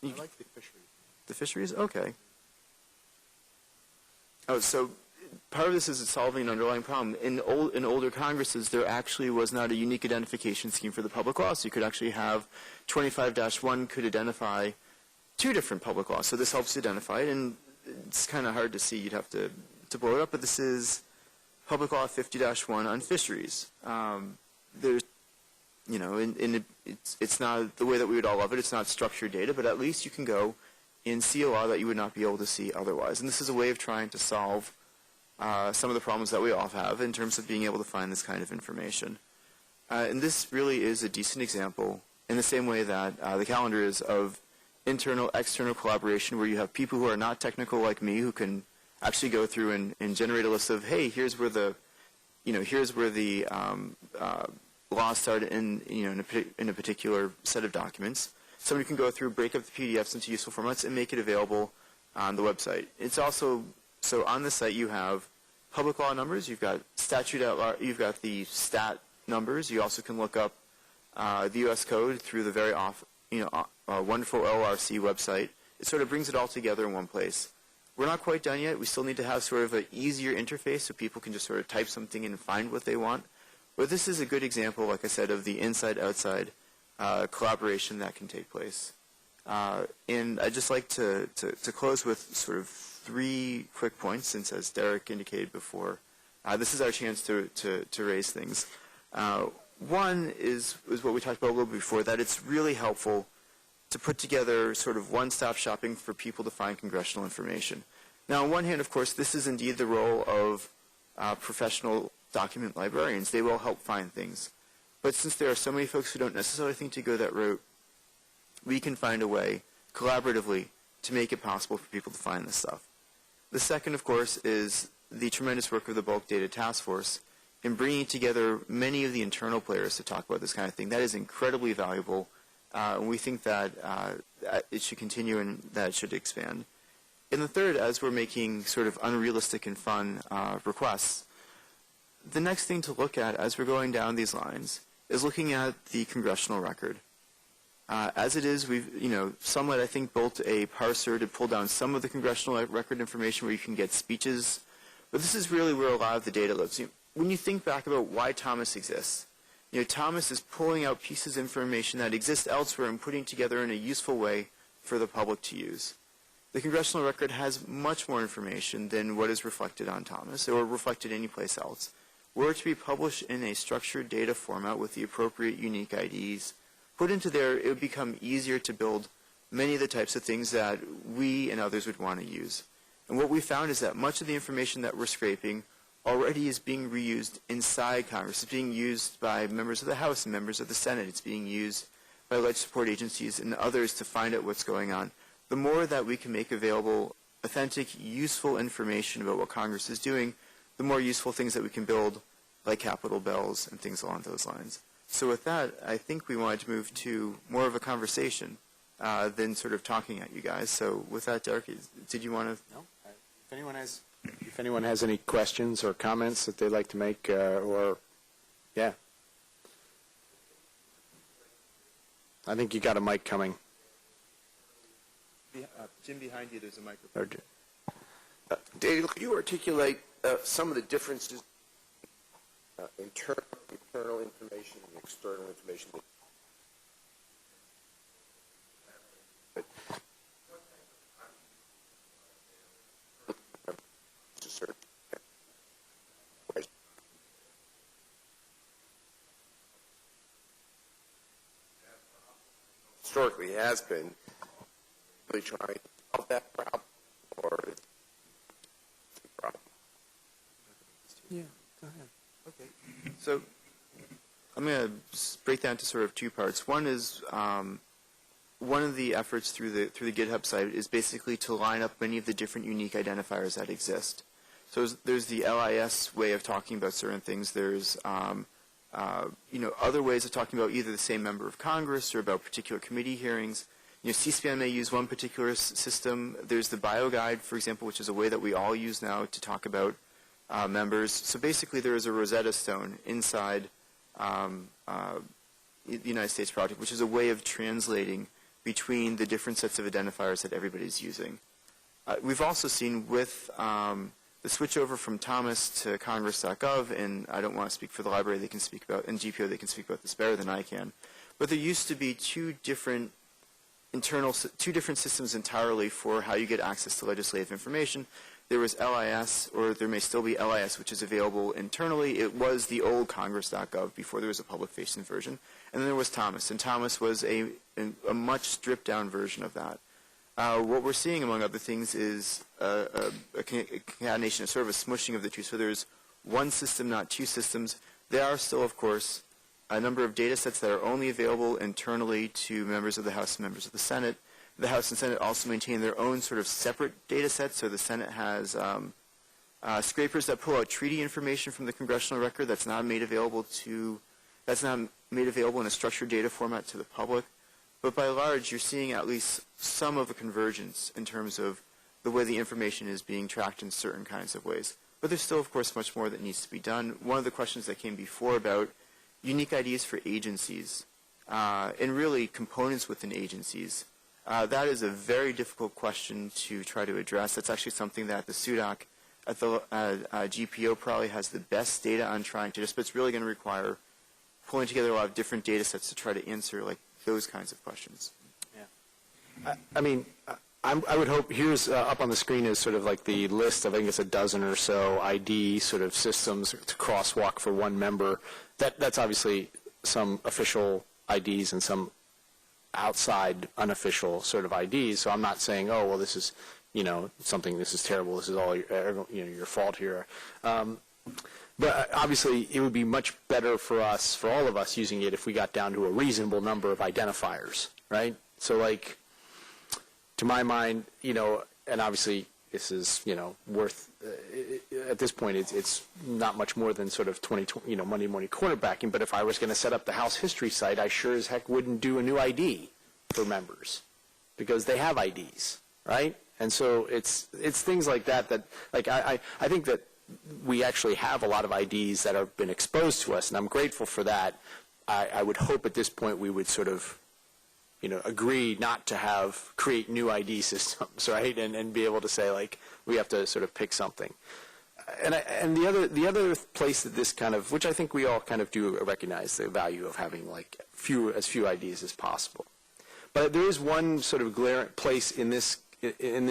like the fisheries. The fisheries? Okay. Oh, so part of this is solving an underlying problem. In older Congresses, there actually was not a unique identification scheme for the public law, so you could actually have 25-1 could identify two different public laws. So this helps identify it, and it's kind of hard to see. You'd have to blow it up, but this is Public Law 50-1 on fisheries. There's it's not the way that we would all love it. It's not structured data, but at least you can go and see a law that you would not be able to see otherwise. And this is a way of trying to solve some of the problems that we all have in terms of being able to find this kind of information. And this really is a decent example, in the same way that the calendar is, of internal-external collaboration, where you have people who are not technical like me who can actually go through and generate a list of, hey, here's where the laws started in a particular set of documents. Somebody can go through, break up the PDFs into useful formats, and make it available on the website. It's also, so on the site you have public law numbers, you've got statute out law, you've got the stat numbers. You also can look up the U.S. code through the very wonderful ORC website. It sort of brings it all together in one place. We're not quite done yet. We still need to have sort of an easier interface so people can just sort of type something in and find what they want. But this is a good example, like I said, of the inside-outside collaboration that can take place. And I'd just like to close with sort of 3 quick points, since, as Derek indicated before, this is our chance to raise things. One is what we talked about a little bit before, that it's really helpful to put together sort of one-stop shopping for people to find congressional information. Now, on one hand, of course, this is indeed the role of professional document librarians. They will help find things. But since there are so many folks who don't necessarily think to go that route, we can find a way, collaboratively, to make it possible for people to find this stuff. The second, of course, is the tremendous work of the Bulk Data Task Force in bringing together many of the internal players to talk about this kind of thing. That is incredibly valuable, and we think that it should continue and that it should expand. And the third, as we're making sort of unrealistic and fun requests, the next thing to look at as we're going down these lines is looking at the congressional record. As it is, we've, somewhat, I think, built a parser to pull down some of the congressional record information where you can get speeches. But this is really where a lot of the data lives. When you think back about why Thomas exists, Thomas is pulling out pieces of information that exist elsewhere and putting together in a useful way for the public to use. The congressional record has much more information than what is reflected on Thomas or reflected anyplace else. Were it to be published in a structured data format with the appropriate unique IDs put into there, it would become easier to build many of the types of things that we and others would want to use. And what we found is that much of the information that we're scraping already is being reused inside Congress. It's being used by members of the House and members of the Senate. It's being used by legislative support agencies and others to find out what's going on. The more that we can make available authentic, useful information about what Congress is doing, the more useful things that we can build, like Capitol bells and things along those lines. So with that, I think we wanted to move to more of a conversation than sort of talking at you guys. So with that, Derek, did you want to? No. If anyone has any questions or comments that they'd like to make, or yeah, I think you got a mic coming. Jim, behind you, there's a microphone. Dave, could you articulate some of the differences internal information and external information? Historically has been really trying to solve that problem, or is it a problem? Yeah, go ahead. Okay. So I'm going to break that into sort of two parts. One is one of the efforts through the GitHub site is basically to line up many of the different unique identifiers that exist. So there's the LIS way of talking about certain things. There's other ways of talking about either the same member of Congress or about particular committee hearings. C-SPAN may use one particular system. There's the BioGuide, for example, which is a way that we all use now to talk about members. So basically there is a Rosetta Stone inside the United States project, which is a way of translating between the different sets of identifiers that everybody's using. We've also seen with the switch over from Thomas to Congress.gov, and I don't want to speak for the library, they can speak about, and GPO, they can speak about this better than I can, but there used to be two different systems entirely for how you get access to legislative information. There was LIS, or there may still be LIS, which is available internally. It was the old Congress.gov before there was a public-facing version. And then there was Thomas, and Thomas was a much stripped-down version of that. What we're seeing, among other things, is a concatenation, a sort of a smushing of the two. So there's one system, not two systems. There are still, of course, a number of data sets that are only available internally to members of the House and members of the Senate. The House and Senate also maintain their own sort of separate data sets. So the Senate has scrapers that pull out treaty information from the congressional record that's not made available in a structured data format to the public. But by and large, you're seeing at least some of a convergence in terms of the way the information is being tracked in certain kinds of ways. But there's still, of course, much more that needs to be done. One of the questions that came before about unique IDs for agencies and really components within agencies, that is a very difficult question to try to address. That's actually something that the SUDAC at the GPO probably has the best data on trying to, but it's really going to require pulling together a lot of different data sets to try to answer like those kinds of questions. Yeah. I mean, I would hope, here's up on the screen is sort of like the list of, I think it's a dozen or so ID sort of systems to crosswalk for one member. That's obviously some official IDs and some outside unofficial sort of IDs. So I'm not saying, oh, well, this is, something, this is terrible, this is all your fault here. But obviously, it would be much better for us, for all of us using it, if we got down to a reasonable number of identifiers, right? So, like, to my mind, and obviously this is, worth, at this point, it's not much more than sort of Monday morning quarterbacking. But if I was going to set up the House history site, I sure as heck wouldn't do a new ID for members because they have IDs, right? And so it's things like that, like, I think that we actually have a lot of IDs that have been exposed to us, and I'm grateful for that. I would hope at this point we would sort of, agree not to create new ID systems, right? And be able to say, like, we have to sort of pick something. And the other place that this kind of, which I think we all kind of do recognize the value of having like as few IDs as possible. But there is one sort of glaring place in this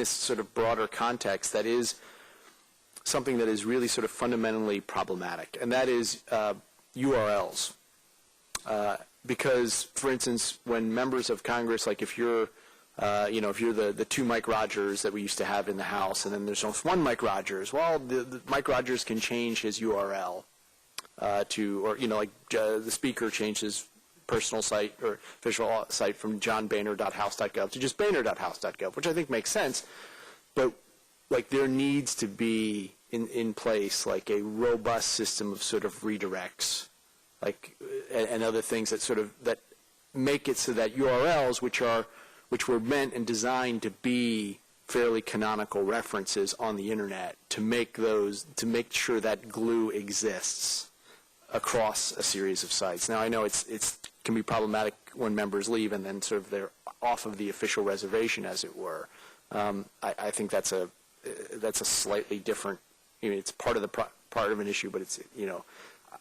sort of broader context that is something that is really sort of fundamentally problematic, and that is URLs. Because, for instance, when members of Congress, like if you're if you're the two Mike Rogers that we used to have in the House, and then there's just one Mike Rogers, well, the Mike Rogers can change his URL the Speaker changed his personal site or official site from johnboehner.house.gov to just boehner.house.gov, which I think makes sense. But there needs to be in place a robust system of sort of redirects, and other things that make it so that URLs, which were meant and designed to be fairly canonical references on the internet, to make sure that glue exists across a series of sites. Now I know it's can be problematic when members leave and then sort of they're off of the official reservation, as it were. I think that's a slightly different. It's part of an issue, but it's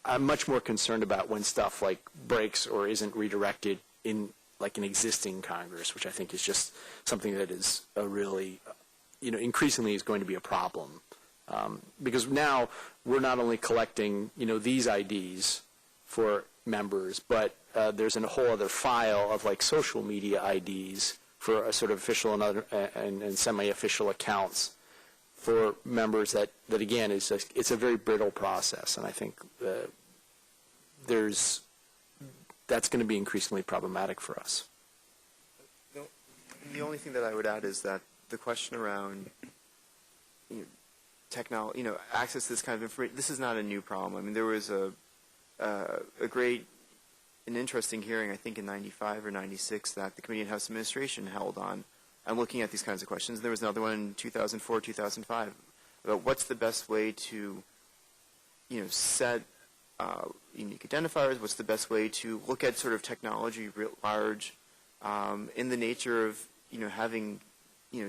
I'm much more concerned about when stuff breaks or isn't redirected in an existing Congress, which I think is just something that is a really increasingly is going to be a problem. Because now we're not only collecting, these IDs for members, but there's a whole other file of social media IDs for a sort of official and semi-official accounts for members that again it's a very brittle process, and I think that's going to be increasingly problematic for us. The only thing that I would add is that the question around technology, access to this kind of information, this is not a new problem. I mean, there was a great and interesting hearing, I think in 95 or 96, that the Committee on House Administration held on looking at these kinds of questions. There was another one in 2004, 2005, about what's the best way to, set unique identifiers, what's the best way to look at sort of technology writ large in the nature of, having,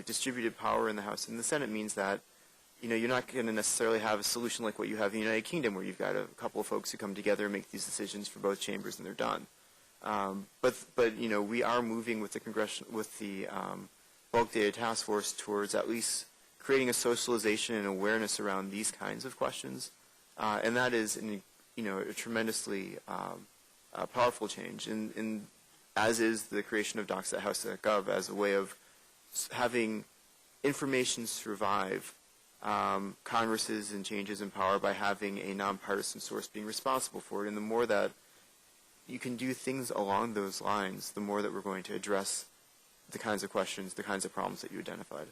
distributed power in the House and the Senate means that, you're not going to necessarily have a solution like what you have in the United Kingdom, where you've got a couple of folks who come together and make these decisions for both chambers and they're done. But we are moving with the bulk data task force towards at least creating a socialization and awareness around these kinds of questions, and that is a tremendously powerful change. And as is the creation of docs.house.gov as a way of having information survive Congresses and changes in power by having a nonpartisan source being responsible for it. And the more that you can do things along those lines, the more that we're going to address the kinds of questions, the kinds of problems that you identified.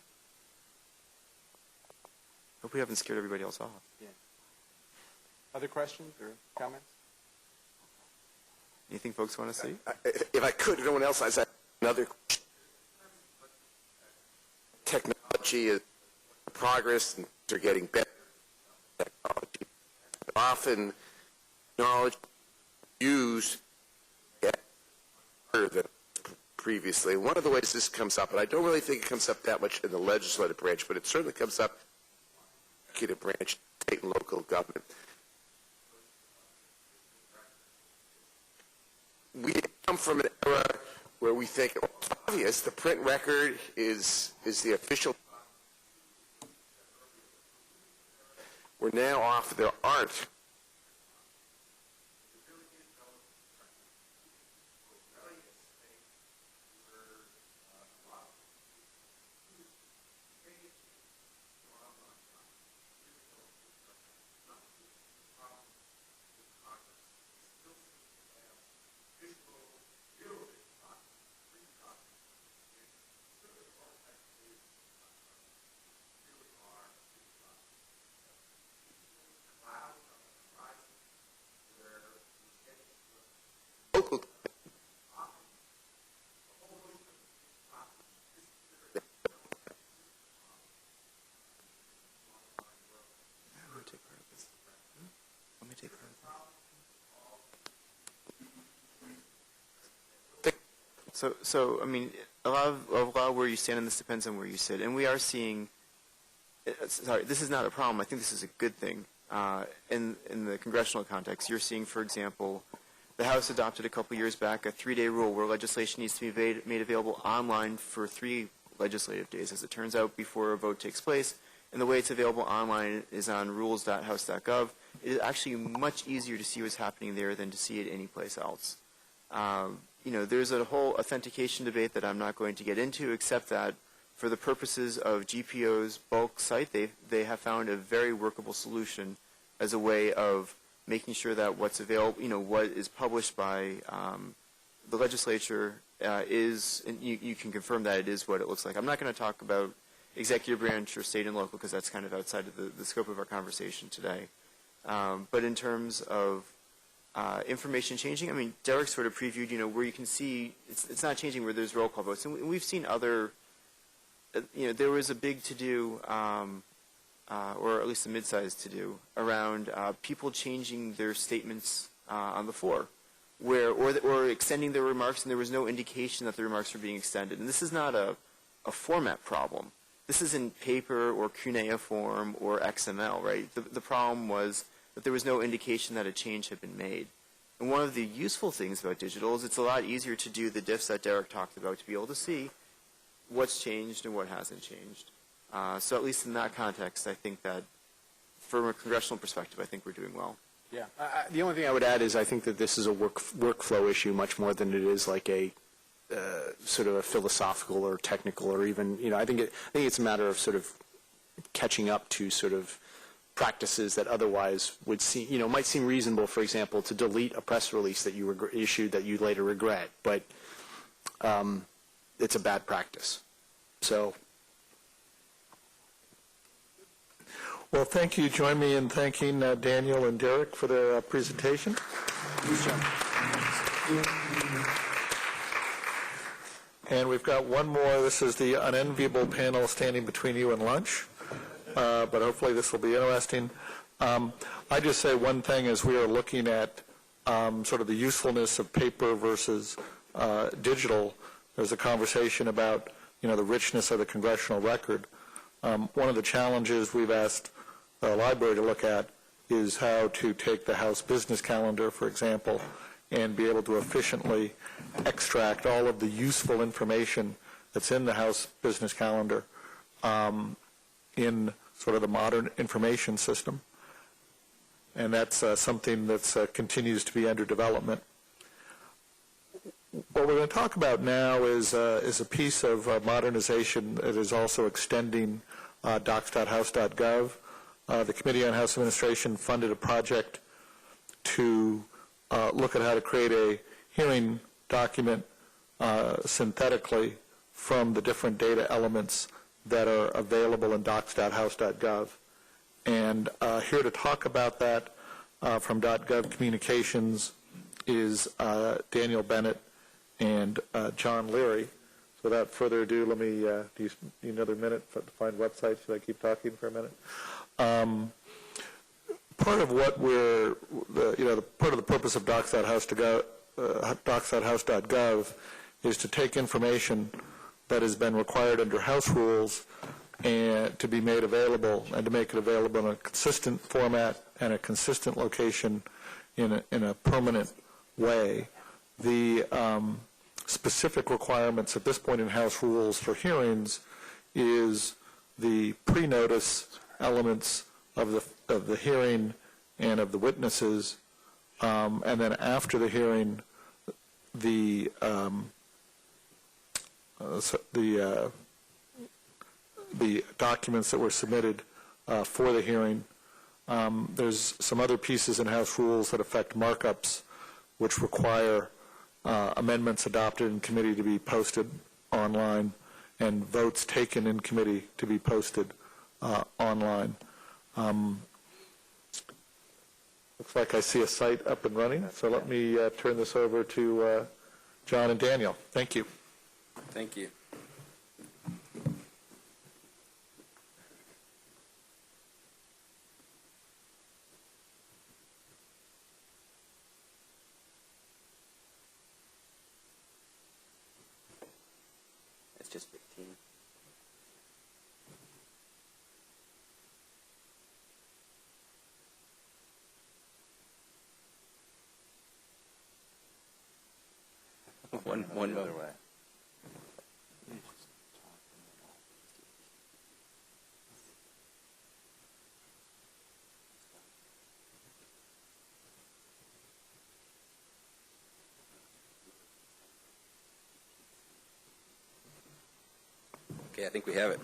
Hope we haven't scared everybody else off. Yeah. Other questions or comments? Anything folks want to see? If I could, no one else has another question. Technology is progress and they're getting better. Technology. Often knowledge used better than previously. One of the ways this comes up, and I don't really think it comes up that much in the legislative branch, but it certainly comes up in the executive branch, state and local government. We come from an era where we think, oh, it's obvious, the print record is the official. We're now off, there aren't. Local. So I mean, a lot of where you stand on this depends on where you sit, and we are seeing. Sorry, this is not a problem. I think this is a good thing. In the congressional context, you're seeing, for example, the House adopted a couple years back a 3-day rule where legislation needs to be made available online for 3 legislative days, as it turns out, before a vote takes place. And the way it's available online is on rules.house.gov. It is actually much easier to see what's happening there than to see it anyplace else. there's a whole authentication debate that I'm not going to get into, except that for the purposes of GPO's bulk site, they have found a very workable solution as a way of making sure that what's available, what is published by the legislature is, and you can confirm that it is what it looks like. I'm not going to talk about executive branch or state and local because that's kind of outside of the scope of our conversation today. But in terms of information changing, I mean, Derek sort of previewed, where you can see it's not changing where there's roll call votes. And we've seen other, there was a big to-do, or at least a mid-sized to-do, around people changing their statements on the floor, or extending their remarks, and there was no indication that the remarks were being extended. And this is not a format problem. This is in paper or cuneiform or XML, right? The problem was that there was no indication that a change had been made. And one of the useful things about digital is it's a lot easier to do the diffs that Derek talked about, to be able to see what's changed and what hasn't changed. So at least in that context, I think that from a congressional perspective, I think we're doing well. Yeah. The only thing I would add is I think that this is a workflow issue much more than it is like a sort of a philosophical or technical or even, I think it's a matter of sort of catching up to sort of practices that otherwise would seem, might seem reasonable, for example, to delete a press release that you issued that you later regret, but it's a bad practice. So. Well, thank you. Join me in thanking Daniel and Derek for their presentation. And we've got one more. This is the unenviable panel standing between you and lunch, but hopefully this will be interesting. I just say one thing as we are looking at sort of the usefulness of paper versus digital. There's a conversation about, the richness of the congressional record. One of the challenges we've asked the library to look at is how to take the House business calendar, for example, and be able to efficiently extract all of the useful information that's in the House business calendar in sort of the modern information system. And that's something that continues to be under development. What we're going to talk about now is a piece of modernization that is also extending docs.house.gov. The Committee on House Administration funded a project to look at how to create a hearing document synthetically from the different data elements that are available in docs.house.gov. And here to talk about that from .gov Communications is Daniel Bennett and John Leary. So without further ado, let me, do you need another minute to find websites? Should I keep talking for a minute? Part of what part of the purpose of docs.house.gov is to take information that has been required under House rules and to be made available, and to make it available in a consistent format and a consistent location in a permanent way. The specific requirements at this point in House rules for hearings is the pre-notice elements of the hearing and of the witnesses, and then after the hearing, the documents that were submitted for the hearing. There's some other pieces in House rules that affect markups, which require amendments adopted in committee to be posted online and votes taken in committee to be posted online. Looks like I see a site up and running, so let me turn this over to John and Daniel. Thank you. Thank you. It's just 15. One other way. Okay, I think we have it.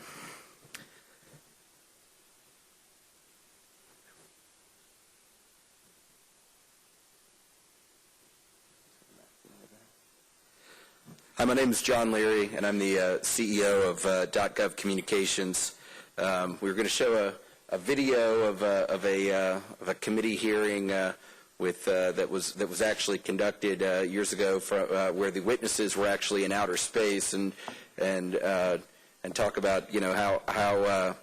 Hi, my name is John Leary, and I'm the CEO of .gov Communications. We're going to show a video of a committee hearing that was actually conducted years ago, where the witnesses were actually in outer space, and talk about how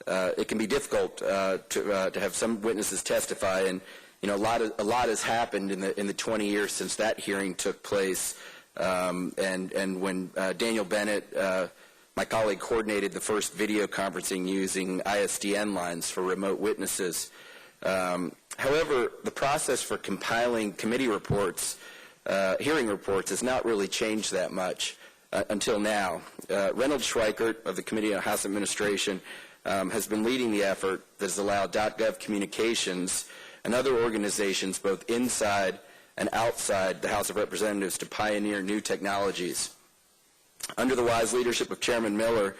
it can be difficult to have some witnesses testify, and a lot has happened in the 20 years since that hearing took place. And when Daniel Bennett, my colleague, coordinated the first video conferencing using ISDN lines for remote witnesses. However, the process for compiling committee reports, hearing reports, has not really changed that much until now. Reynold Schweikert of the Committee on House Administration has been leading the effort that has allowed .gov Communications and other organizations both inside and outside the House of Representatives to pioneer new technologies. Under the wise leadership of Chairman Miller,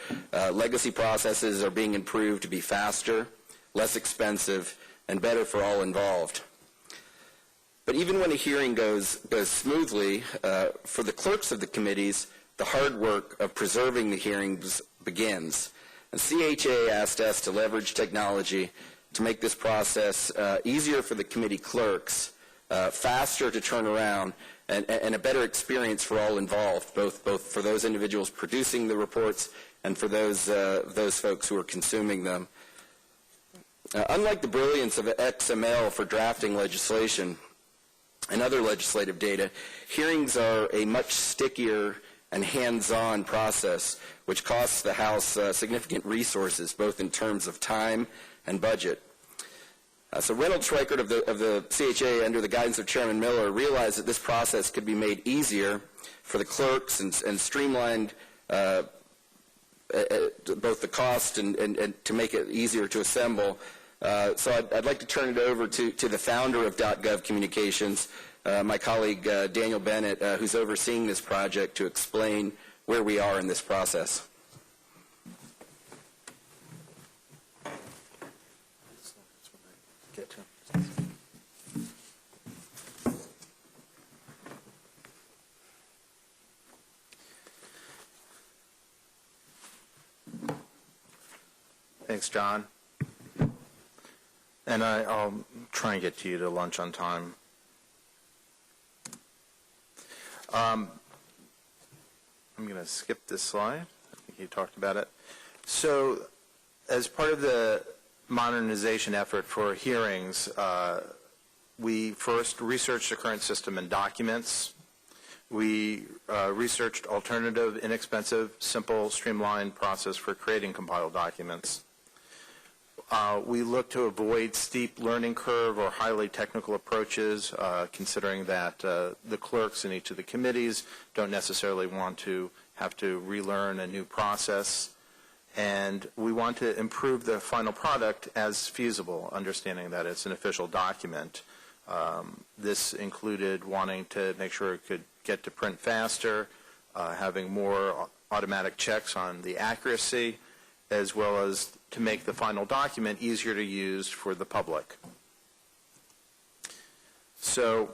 legacy processes are being improved to be faster, less expensive, and better for all involved. But even when a hearing goes smoothly, for the clerks of the committees, the hard work of preserving the hearings begins. And CHA asked us to leverage technology to make this process easier for the committee clerks, faster to turn around, and a better experience for all involved, both for those individuals producing the reports and for those folks who are consuming them. Unlike the brilliance of XML for drafting legislation and other legislative data, hearings are a much stickier and hands-on process, which costs the House significant resources, both in terms of time and budget. So Reynold Schweikert of the CHA, under the guidance of Chairman Miller, realized that this process could be made easier for the clerks and streamlined both the cost and to make it easier to assemble. So I'd like to turn it over to the founder of .gov Communications, my colleague Daniel Bennett, who's overseeing this project, to explain where we are in this process. Thanks, John. And I'll try and get to you to lunch on time. I'm going to skip this slide. I think you talked about it. So as part of the modernization effort for hearings, we first researched the current system and documents. We researched alternative, inexpensive, simple, streamlined process for creating compiled documents. We look to avoid steep learning curve or highly technical approaches, considering that the clerks in each of the committees don't necessarily want to have to relearn a new process. And we want to improve the final product as feasible, understanding that it's an official document. This included wanting to make sure it could get to print faster, having more automatic checks on the accuracy, as well as to make the final document easier to use for the public. So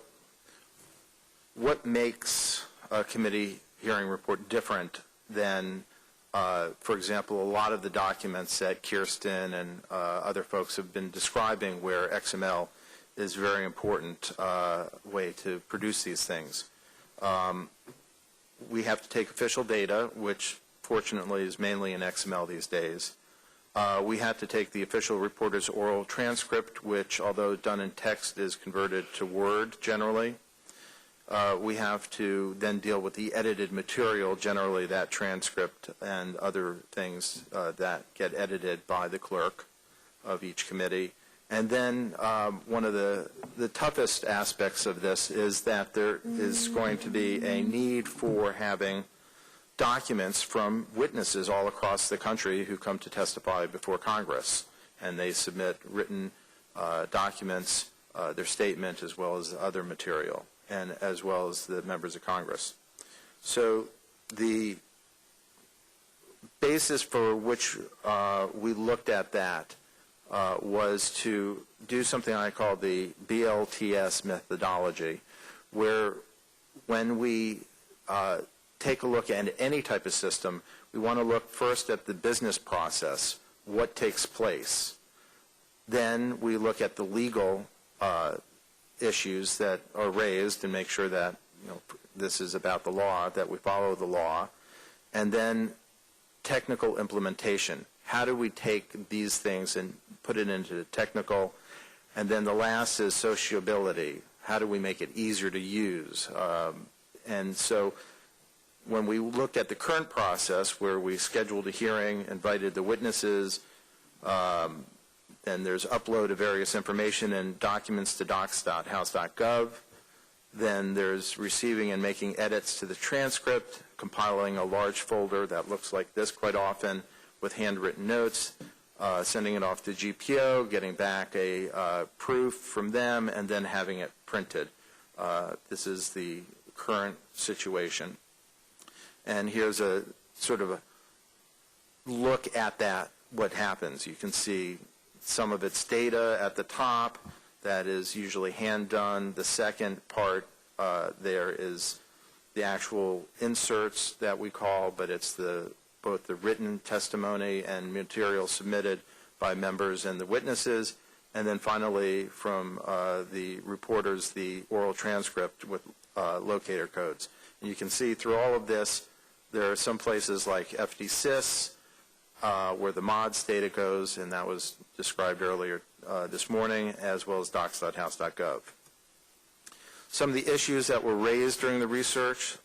what makes a committee hearing report different than, for example, a lot of the documents that Kirsten and other folks have been describing, where XML is a very important way to produce these things? We have to take official data, which fortunately is mainly in XML these days. We have to take the official reporter's oral transcript, which, although done in text, is converted to Word generally. We have to then deal with the edited material, generally that transcript and other things that get edited by the clerk of each committee. And then one of the toughest aspects of this is that there is going to be a need for having documents from witnesses all across the country who come to testify before Congress. And they submit written documents, their statement, as well as other material, and as well as the members of Congress. So the basis for which we looked at that was to do something I call the BLTS methodology, where when we take a look at any type of system, we want to look first at the business process, what takes place. Then we look at the legal issues that are raised and make sure that this is about the law, that we follow the law. And then technical implementation. How do we take these things and put it into technical? And then the last is sociability. How do we make it easier to use? And so when we looked at the current process where we scheduled a hearing, invited the witnesses, and there's upload of various information and documents to docs.house.gov, then there's receiving and making edits to the transcript, compiling a large folder that looks like this quite often with handwritten notes, sending it off to GPO, getting back a proof from them, and then having it printed. This is the current situation. And here's a sort of a look at that, what happens. You can see some of its data at the top. That is usually hand done. The second part there is the actual inserts that we call, but it's both the written testimony and material submitted by members and the witnesses. And then finally, from the reporters, the oral transcript with locator codes. And you can see through all of this, there are some places like FDSys, where the mods data goes, and that was described earlier this morning, as well as docs.house.gov. Some of the issues that were raised during the research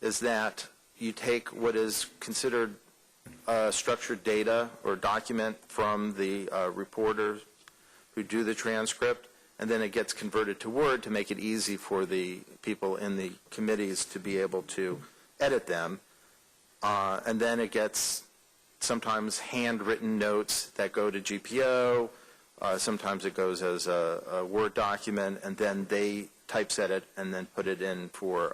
is that you take what is considered structured data or document from the reporters who do the transcript, and then it gets converted to Word to make it easy for the people in the committees to be able to edit them. And then it gets sometimes handwritten notes that go to GPO. Sometimes it goes as a Word document, and then they typeset it and then put it in for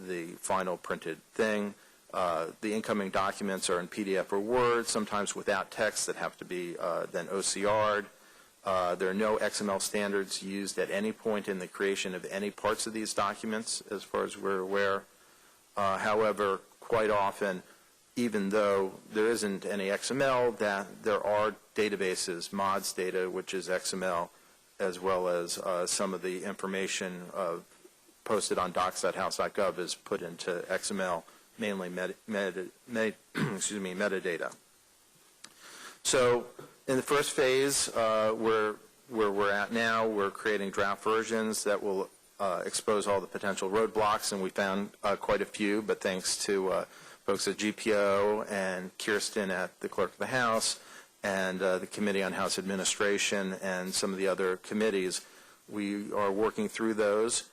the final printed thing. The incoming documents are in PDF or Word, sometimes without text that have to be then OCR'd. There are no XML standards used at any point in the creation of any parts of these documents, as far as we're aware. However, quite often, even though there isn't any XML, that there are databases, mods data, which is XML, as well as some of the information posted on docs.house.gov is put into XML, mainly metadata. So in the first phase, where we're at now, we're creating draft versions that will expose all the potential roadblocks, and we found quite a few, but thanks to folks at GPO and Kirsten at the Clerk of the House and the Committee on House Administration and some of the other committees, we are working through those.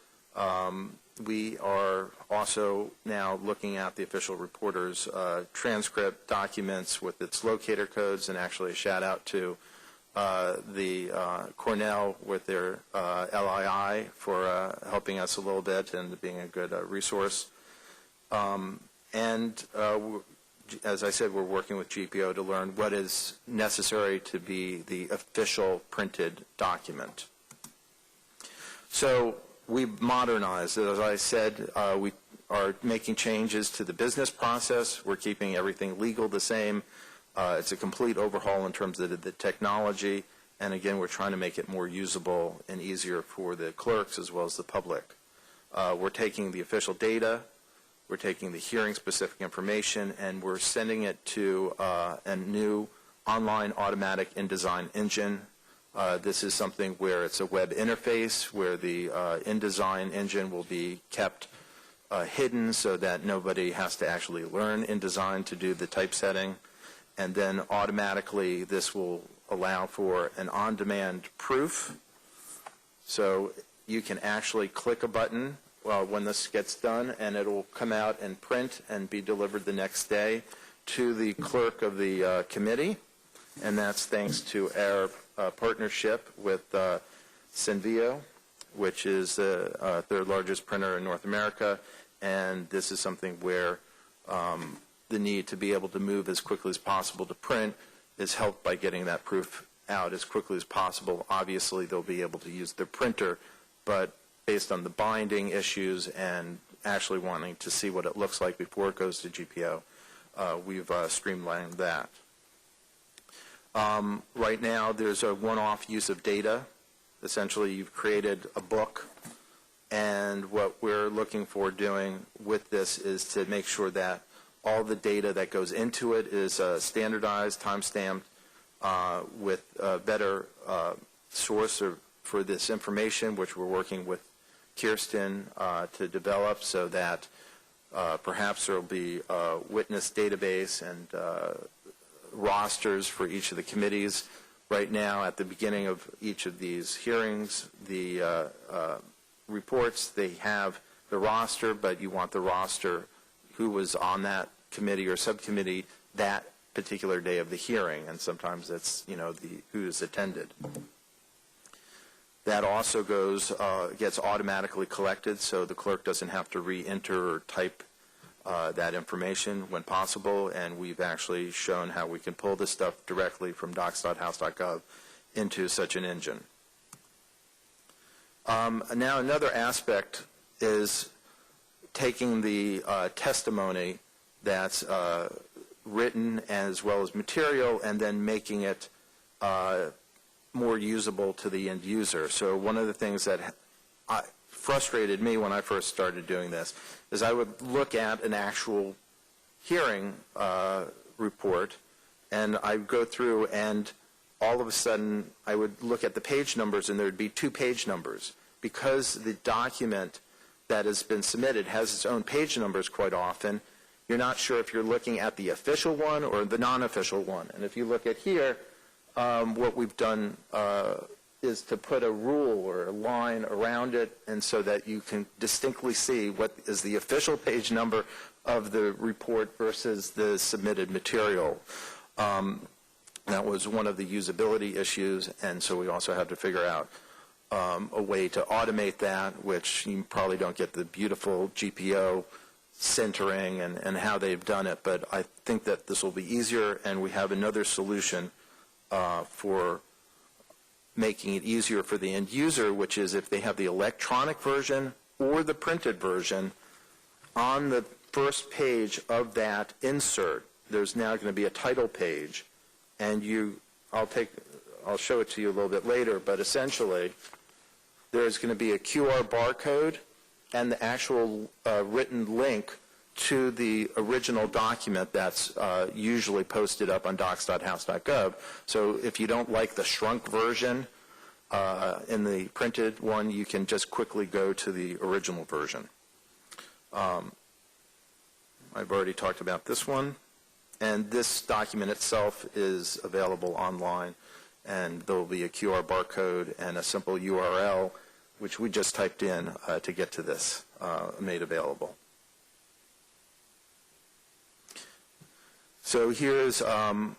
We are also now looking at the official reporter's transcript documents with its locator codes, and actually a shout out to the Cornell with their LII for helping us a little bit and being a good resource. And as I said, we're working with GPO to learn what is necessary to be the official printed document. So we modernized. As I said, we are making changes to the business process. We're keeping everything legal the same. It's a complete overhaul in terms of the technology. And again, we're trying to make it more usable and easier for the clerks as well as the public. We're taking the official data, we're taking the hearing-specific information, and we're sending it to a new online automatic InDesign engine. This is something where it's a web interface where the InDesign engine will be kept hidden so that nobody has to actually learn InDesign to do the typesetting. And then automatically this will allow for an on-demand proof. So you can actually click a button when this gets done, and it will come out and print and be delivered the next day to the clerk of the committee. And that's thanks to our partnership with Synvio, which is the third largest printer in North America. And this is something where the need to be able to move as quickly as possible to print is helped by getting that proof out as quickly as possible. Obviously, they'll be able to use their printer, but based on the binding issues and actually wanting to see what it looks like before it goes to GPO, we've streamlined that. Right now, there's a one-off use of data. Essentially, you've created a book, and what we're looking for doing with this is to make sure that all the data that goes into it is standardized, time-stamped, with a better source for this information, which we're working with Kirsten to develop, so that perhaps there will be a witness database and rosters for each of the committees. Right now, at the beginning of each of these hearings, the reports, they have the roster, but you want the roster who was on that committee or subcommittee that particular day of the hearing, and sometimes that's, who's attended. That also gets automatically collected, so the clerk doesn't have to re-enter or type that information when possible, and we've actually shown how we can pull this stuff directly from docs.house.gov into such an engine. Now, another aspect is taking the testimony that's written as well as material and then making it more usable to the end user. So one of the things that frustrated me when I first started doing this is I would look at an actual hearing report, and I'd go through, and all of a sudden I would look at the page numbers, and there would be 2 page numbers. Because the document that has been submitted has its own page numbers quite often, you're not sure if you're looking at the official one or the non-official one. And if you look at here, what we've done is to put a rule or a line around it, and so that you can distinctly see what is the official page number of the report versus the submitted material. That was one of the usability issues, and so we also had to figure out a way to automate that, which you probably don't get the beautiful GPO centering and how they've done it, but I think that this will be easier, and we have another solution for making it easier for the end user, which is if they have the electronic version or the printed version, on the first page of that insert, there's now going to be a title page, and I'll show it to you a little bit later, but essentially there's going to be a QR barcode and the actual written link to the original document that's usually posted up on docs.house.gov. So if you don't like the shrunk version in the printed one, you can just quickly go to the original version. I've already talked about this one, and this document itself is available online, and there will be a QR barcode and a simple URL, which we just typed in to get to this made available. So here's a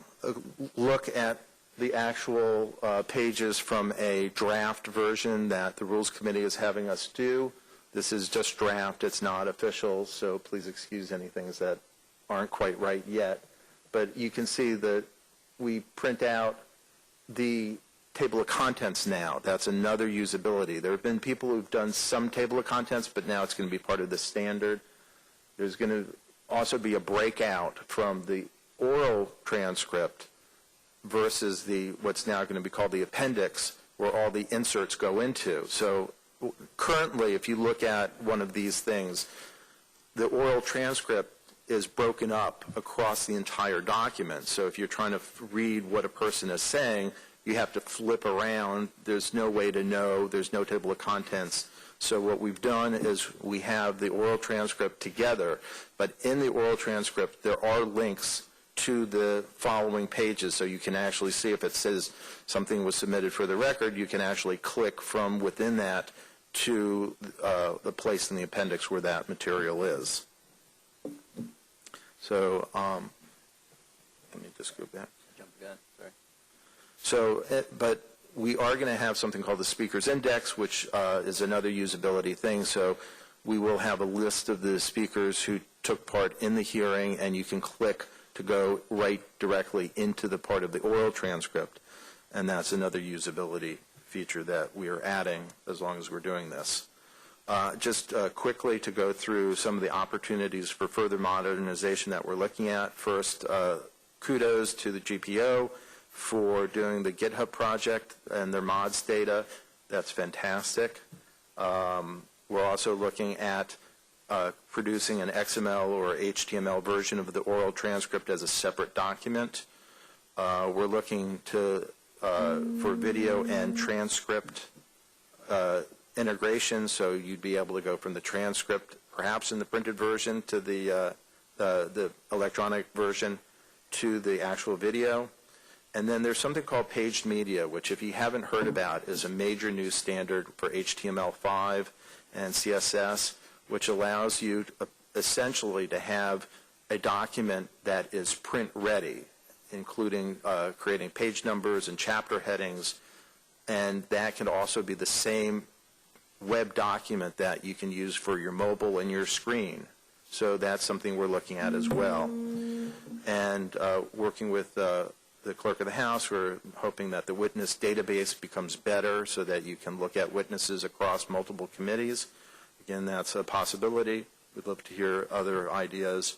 look at the actual pages from a draft version that the Rules Committee is having us do. This is just draft. It's not official, so please excuse any things that aren't quite right yet. But you can see that we print out the table of contents now. That's another usability. There have been people who've done some table of contents, but now it's going to be part of the standard. There's going to also be a breakout from the oral transcript versus what's now going to be called the appendix, where all the inserts go into. So currently, if you look at one of these things, the oral transcript is broken up across the entire document. So if you're trying to read what a person is saying, you have to flip around. There's no way to know. There's no table of contents. So what we've done is we have the oral transcript together, but in the oral transcript, there are links to the following pages, so you can actually see if it says something was submitted for the record, you can actually click from within that to the place in the appendix where that material is. So let me just go back. Jump again, sorry. So, but we are going to have something called the Speakers Index, which is another usability thing. So we will have a list of the speakers who took part in the hearing, and you can click to go right directly into the part of the oral transcript. And that's another usability feature that we are adding as long as we're doing this. Just quickly to go through some of the opportunities for further modernization that we're looking at. First, kudos to the GPO for doing the GitHub project and their mods data. That's fantastic. We're also looking at producing an XML or HTML version of the oral transcript as a separate document. We're looking to for video and transcript integration, so you'd be able to go from the transcript, perhaps in the printed version, to the electronic version, to the actual video. And then there's something called paged media, which, if you haven't heard about, is a major new standard for HTML5 and CSS, which allows you essentially to have a document that is print ready, including creating page numbers and chapter headings, and that can also be the same web document that you can use for your mobile and your screen. So that's something we're looking at as well. And working with the clerk of the House, we're hoping that the witness database becomes better so that you can look at witnesses across multiple committees. Again, that's a possibility. We'd love to hear other ideas.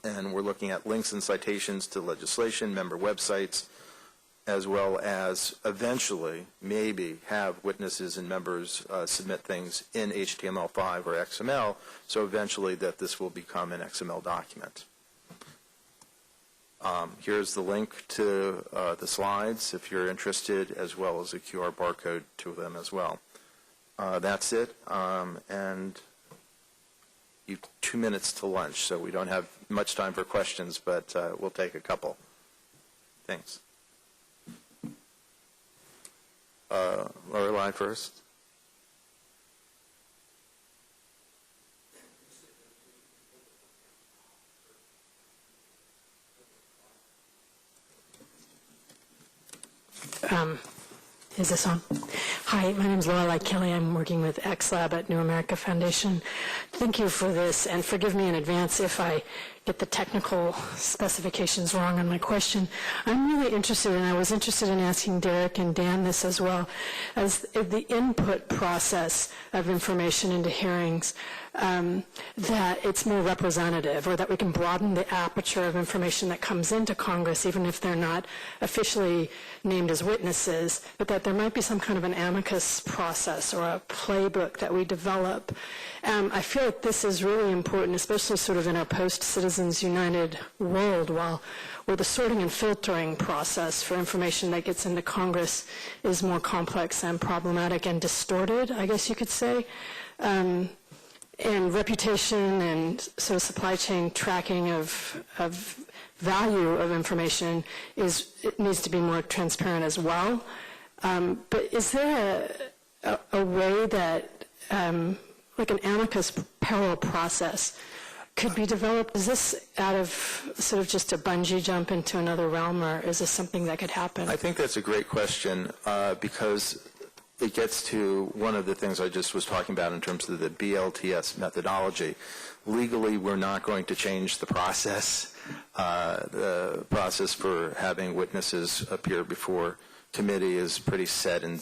And we're looking at links and citations to legislation, member websites, as well as eventually maybe have witnesses and members submit things in HTML5 or XML, so eventually that this will become an XML document. Here's the link to the slides if you're interested, as well as a QR barcode to them as well. That's it, and you have 2 minutes to lunch, so we don't have much time for questions, but we'll take a couple. Thanks. Lorelei first. Is this on? Hi, my name is Lorelei Kelly. I'm working with XLab at New America Foundation. Thank you for this, and forgive me in advance if I get the technical specifications wrong on my question. I'm really interested, and I was interested in asking Derek and Dan this as well, as the input process of information into hearings, that it's more representative, or that we can broaden the aperture of information that comes into Congress, even if they're not officially named as witnesses, but that there might be some kind of an amicus process or a playbook that we develop. I feel like this is really important, especially sort of in our post-Citizens United world, where the sorting and filtering process for information that gets into Congress is more complex and problematic and distorted, I guess you could say. And reputation and sort of supply chain tracking of value of information it needs to be more transparent as well. But is there a way that, like an amicus parallel process, could be developed? Is this out of sort of just a bungee jump into another realm, or is this something that could happen? I think that's a great question because it gets to one of the things I just was talking about in terms of the BLTS methodology. Legally, we're not going to change the process. The process for having witnesses appear before committee is pretty set in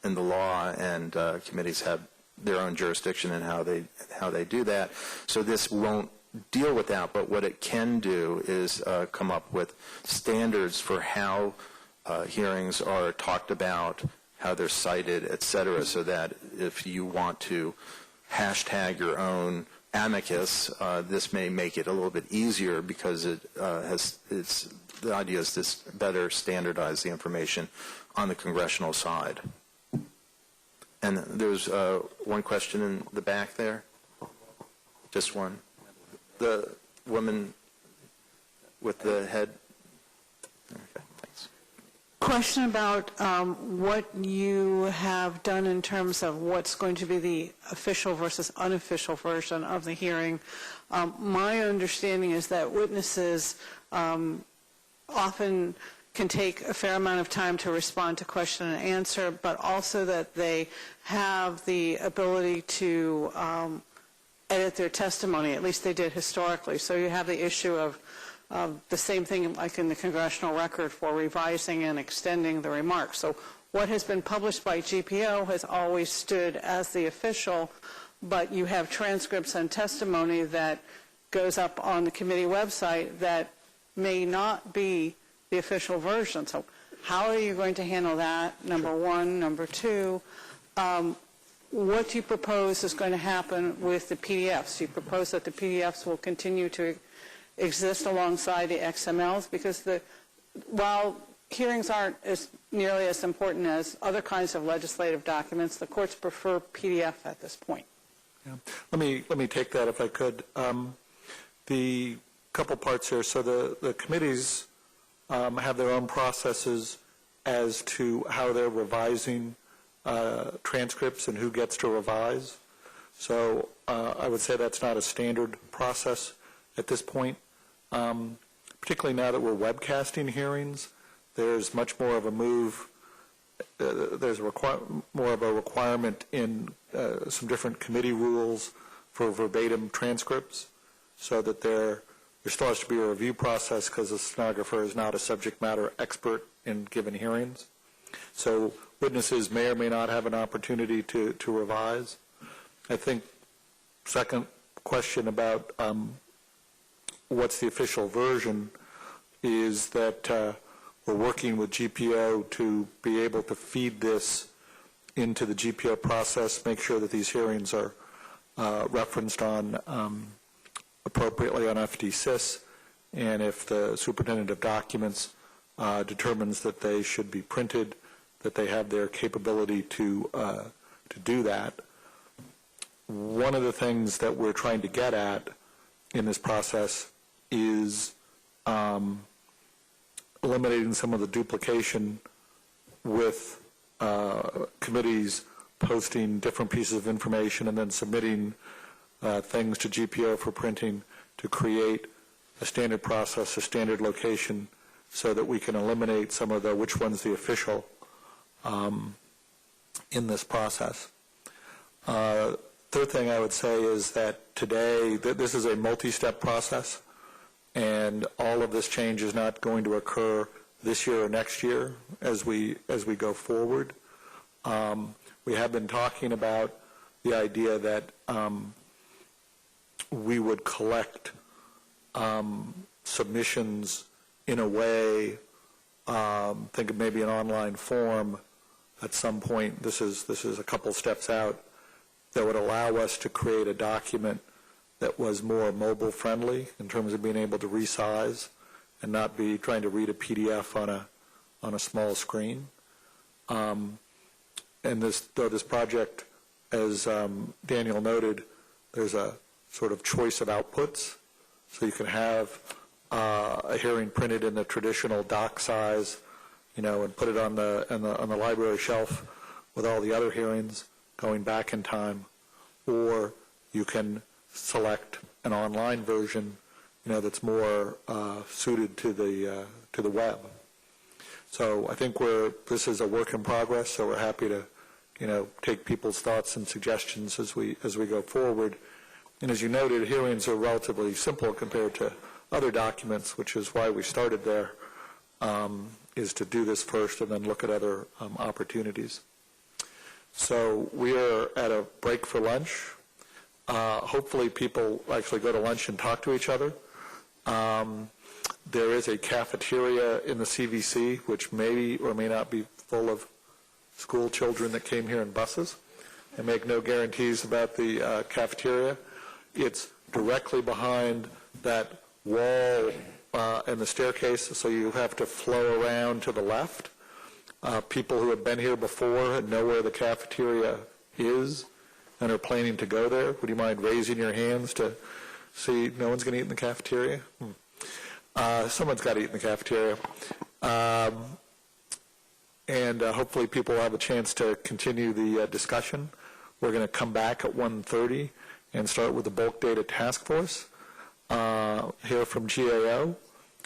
the law, and committees have their own jurisdiction in how they do that. So this won't deal with that, but what it can do is come up with standards for how hearings are talked about, how they're cited, et cetera, so that if you want to hashtag your own amicus, this may make it a little bit easier because the idea is to better standardize the information on the congressional side. And there's one question in the back there. Just one. The woman with the head. Okay, thanks. Question about what you have done in terms of what's going to be the official versus unofficial version of the hearing. My understanding is that witnesses often can take a fair amount of time to respond to question and answer, but also that they have the ability to edit their testimony. At least they did historically. So you have the issue of the same thing like in the congressional record for revising and extending the remarks. So what has been published by GPO has always stood as the official, but you have transcripts and testimony that goes up on the committee website that may not be the official version. So how are you going to handle that, number one? Number two, what do you propose is going to happen with the PDFs? Do you propose that the PDFs will continue to exist alongside the XMLs? Because while hearings aren't nearly as important as other kinds of legislative documents, the courts prefer PDF at this point. Yeah. Let me take that if I could. The couple parts here. So the committees have their own processes as to how they're revising transcripts and who gets to revise. So I would say that's not a standard process at this point. Particularly now that we're webcasting hearings, there's much more of a move. There's more of a requirement in some different committee rules for verbatim transcripts, so that there still has to be a review process because the stenographer is not a subject matter expert in given hearings. So witnesses may or may not have an opportunity to revise. I think second question about what's the official version is that we're working with GPO to be able to feed this into the GPO process, make sure that these hearings are referenced on appropriately on FDSys, and if the superintendent of documents determines that they should be printed, that they have their capability to do that. One of the things that we're trying to get at in this process is eliminating some of the duplication with committees posting different pieces of information and then submitting things to GPO for printing, to create a standard process, a standard location, so that we can eliminate some of the which one's the official in this process. Third thing I would say is that today this is a multi-step process, and all of this change is not going to occur this year or next year as we go forward. We have been talking about the idea that we would collect submissions in a way, think of maybe an online form at some point. This is a couple steps out, that would allow us to create a document that was more mobile friendly in terms of being able to resize and not be trying to read a PDF on a small screen. And this project, as Daniel noted, there's a sort of choice of outputs. So you can have a hearing printed in the traditional doc size, and put it on the library shelf with all the other hearings going back in time, or you can select an online version, that's more suited to the web. So I think this is a work in progress. So we're happy to, take people's thoughts and suggestions as we go forward. And as you noted, hearings are relatively simple compared to other documents, which is why we started there, is to do this first and then look at other opportunities. So we are at a break for lunch. Hopefully people actually go to lunch and talk to each other. There is a cafeteria in the CVC, which may or may not be full of school children that came here in buses. I make no guarantees about the cafeteria. It's directly behind that wall and the staircase, so you have to flow around to the left. People who have been here before and know where the cafeteria is and are planning to go there, would you mind raising your hands to see? No one's going to eat in the cafeteria? Someone's got to eat in the cafeteria. And hopefully people will have a chance to continue the discussion. We're going to come back at 1:30 and start with the bulk data task force, hear from GAO,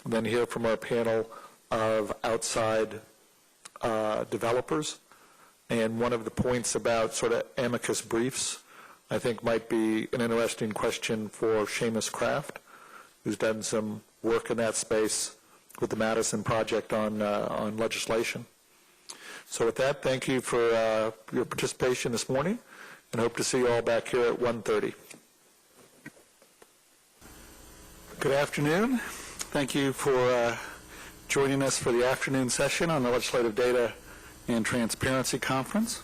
and then hear from our panel of outside developers. And one of the points about sort of amicus briefs I think might be an interesting question for Seamus Kraft, who's done some work in that space with the Madison Project on legislation. So with that, thank you for your participation this morning, and hope to see you all back here at 1:30. Good afternoon. Thank you for joining us for the afternoon session on the Legislative Data and Transparency Conference.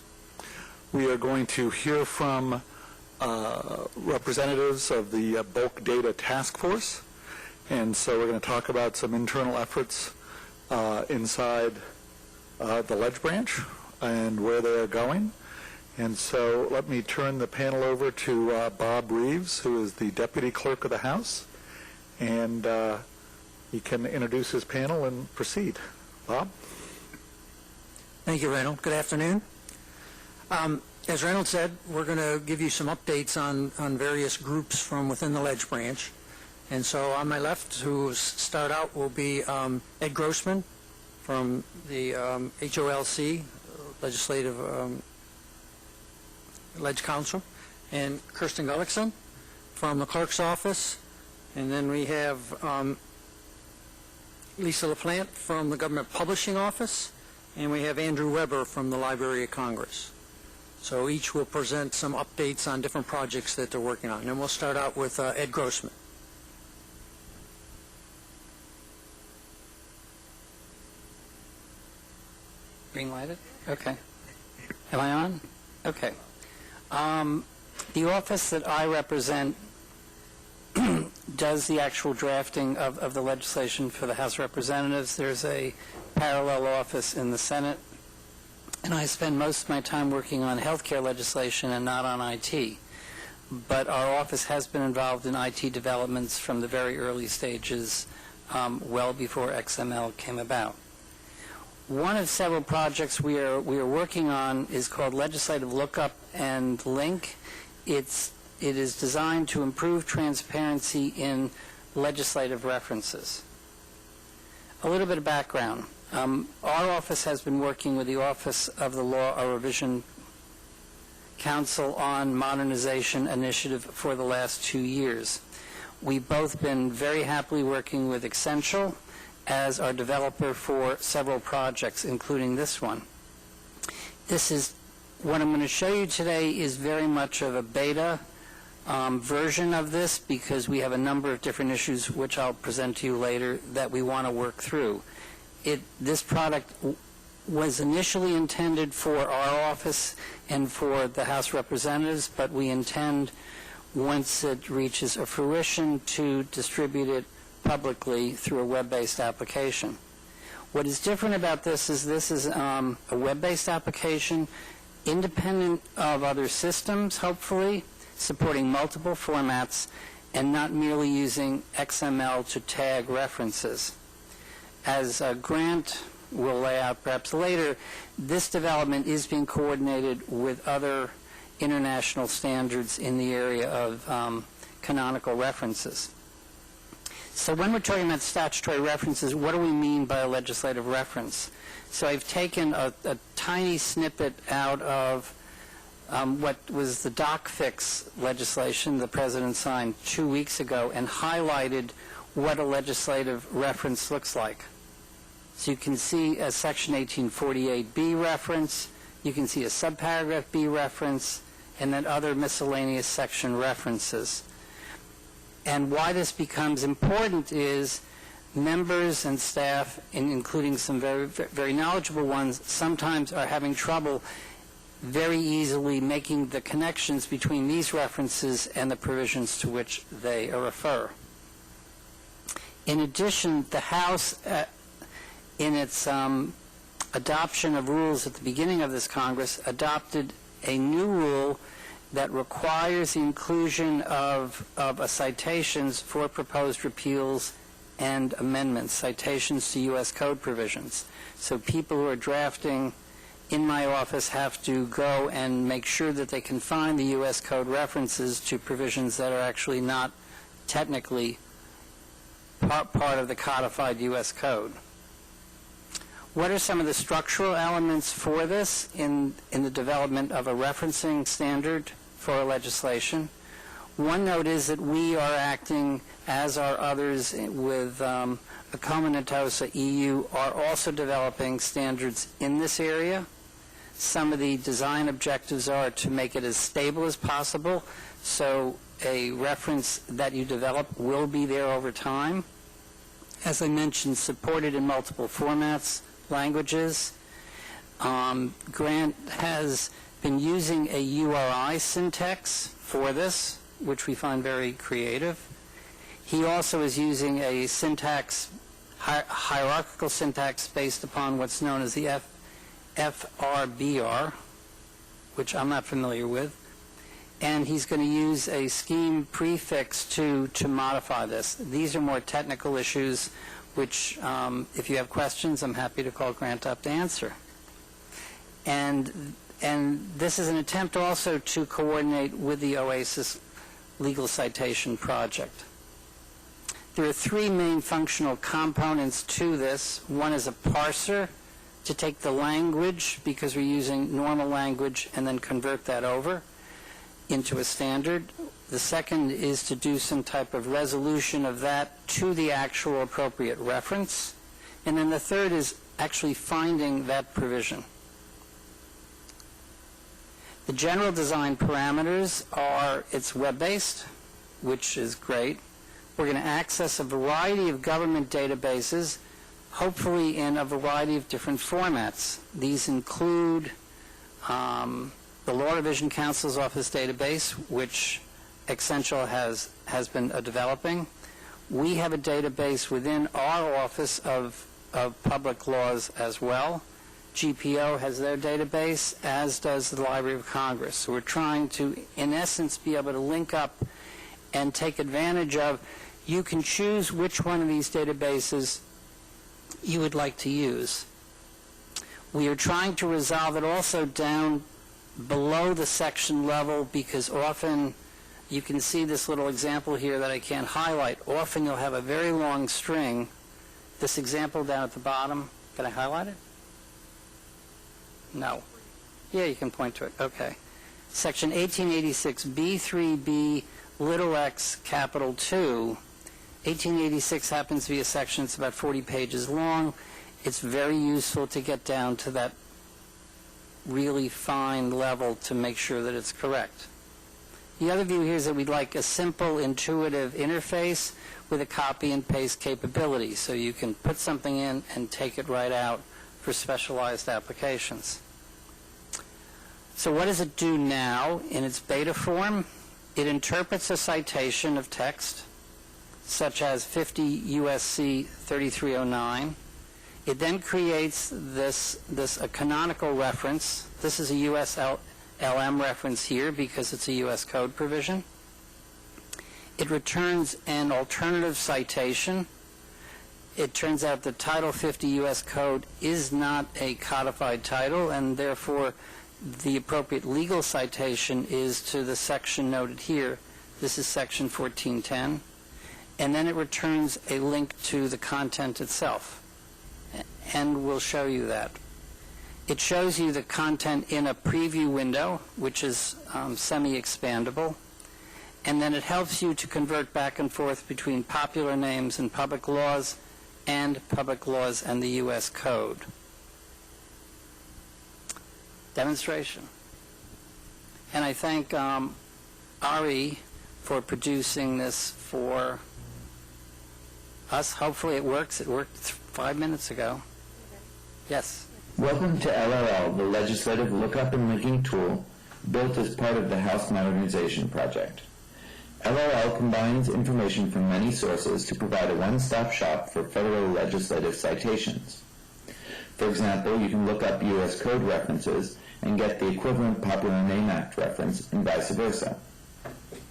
We are going to hear from representatives of the Bulk Data Task Force, and so we're going to talk about some internal efforts inside the Ledge Branch and where they are going. And so let me turn the panel over to Bob Reeves, who is the Deputy Clerk of the House, and he can introduce his panel and proceed. Bob? Thank you, Reynold. Good afternoon. As Reynold said, we're going to give you some updates on various groups from within the Ledge Branch. And so on my left, who start out, will be Ed Grossman from the HOLC, Legislative Ledge Council, and Kirsten Gullickson from the Clerk's Office. And then we have Lisa LaPlante from the Government Publishing Office, and we have Andrew Weber from the Library of Congress. So each will present some updates on different projects that they're working on. And we'll start out with Ed Grossman. Green lighted? Okay. Am I on? Okay. The office that I represent does the actual drafting of the legislation for the House of Representatives. There's a parallel office in the Senate, and I spend most of my time working on healthcare legislation and not on IT. But our office has been involved in IT developments from the very early stages, well before XML came about. One of several projects we are working on is called Legislative Lookup and Link. It is designed to improve transparency in legislative references. A little bit of background. Our office has been working with the Office of the Law Revision Council on Modernization Initiative for the last 2 years. We've both been very happily working with Essential as our developer for several projects, including this one. What I'm going to show you today is very much of a beta version of this, because we have a number of different issues, which I'll present to you later, that we want to work through. This product was initially intended for our office and for the House of Representatives, but we intend, once it reaches a fruition, to distribute it publicly through a web-based application. What is different about this is a web-based application, independent of other systems, hopefully, supporting multiple formats, and not merely using XML to tag references. As Grant will lay out perhaps later, this development is being coordinated with other international standards in the area of canonical references. So when we're talking about statutory references, what do we mean by a legislative reference? So I've taken a tiny snippet out of what was the DocFix legislation the President signed 2 weeks ago, and highlighted what a legislative reference looks like. So you can see a Section 1848B reference, you can see a subparagraph B reference, and then other miscellaneous section references. And why this becomes important is members and staff, including some very, very knowledgeable ones, sometimes are having trouble very easily making the connections between these references and the provisions to which they refer. In addition, the House, in its adoption of rules at the beginning of this Congress, adopted a new rule that requires the inclusion of citations for proposed repeals and amendments, citations to U.S. Code provisions. So people who are drafting in my office have to go and make sure that they can find the U.S. Code references to provisions that are actually not technically part of the codified U.S. Code. What are some of the structural elements for this in the development of a referencing standard for our legislation. One note is that we are acting, as are others with Acoma Nentosa EU, are also developing standards in this area. Some of the design objectives are to make it as stable as possible, so a reference that you develop will be there over time. As I mentioned, supported in multiple formats, languages. Grant has been using a URI syntax for this, which we find very creative. He also is using a syntax, hierarchical syntax based upon what's known as the FRBR, which I'm not familiar with. And he's going to use a scheme prefix to modify this. These are more technical issues, which if you have questions, I'm happy to call Grant up to answer. And this is an attempt also to coordinate with the OASIS legal citation project. There are three main functional components to this. One is a parser to take the language, because we're using normal language, and then convert that over into a standard. The second is to do some type of resolution of that to the actual appropriate reference. And then the third is actually finding that provision. The general design parameters are, it's web-based, which is great. We're going to access a variety of government databases, hopefully in a variety of different formats. These include the Law Revision Council's Office database, which Essential has been developing. We have a database within our Office of Public Laws as well. GPO has their database, as does the Library of Congress. So we're trying to, in essence, be able to link up and take advantage of, you can choose which one of these databases you would like to use. We are trying to resolve it also down below the section level, because often you can see this little example here that I can't highlight. Often you'll have a very long string. This example down at the bottom, can I highlight it? No. Yeah, you can point to it. Okay. Section 1886 B3B little x capital 2. 1886 happens to be a section that's about 40 pages long. It's very useful to get down to that really fine level to make sure that it's correct. The other view here is that we'd like a simple, intuitive interface with a copy and paste capability, so you can put something in and take it right out for specialized applications. So what does it do now in its beta form? It interprets a citation of text, such as 50 U.S.C. 3309. It then creates a canonical reference. This is a USLM reference here because it's a U.S. code provision. It returns an alternative citation. It turns out that Title 50 U.S. Code is not a codified title, and therefore the appropriate legal citation is to the section noted here. This is Section 1410. And then it returns a link to the content itself. And we'll show you that. It shows you the content in a preview window, which is semi-expandable. And then it helps you to convert back and forth between popular names and public laws and the U.S. Code. Demonstration. And I thank Ari for producing this for us. Hopefully it works. It worked 5 minutes ago. Yes. Welcome to LLL, the legislative lookup and linking tool built as part of the House Modernization Project. LLL combines information from many sources to provide a one-stop shop for federal legislative citations. For example, you can look up U.S. Code references and get the equivalent Popular Name Act reference and vice versa.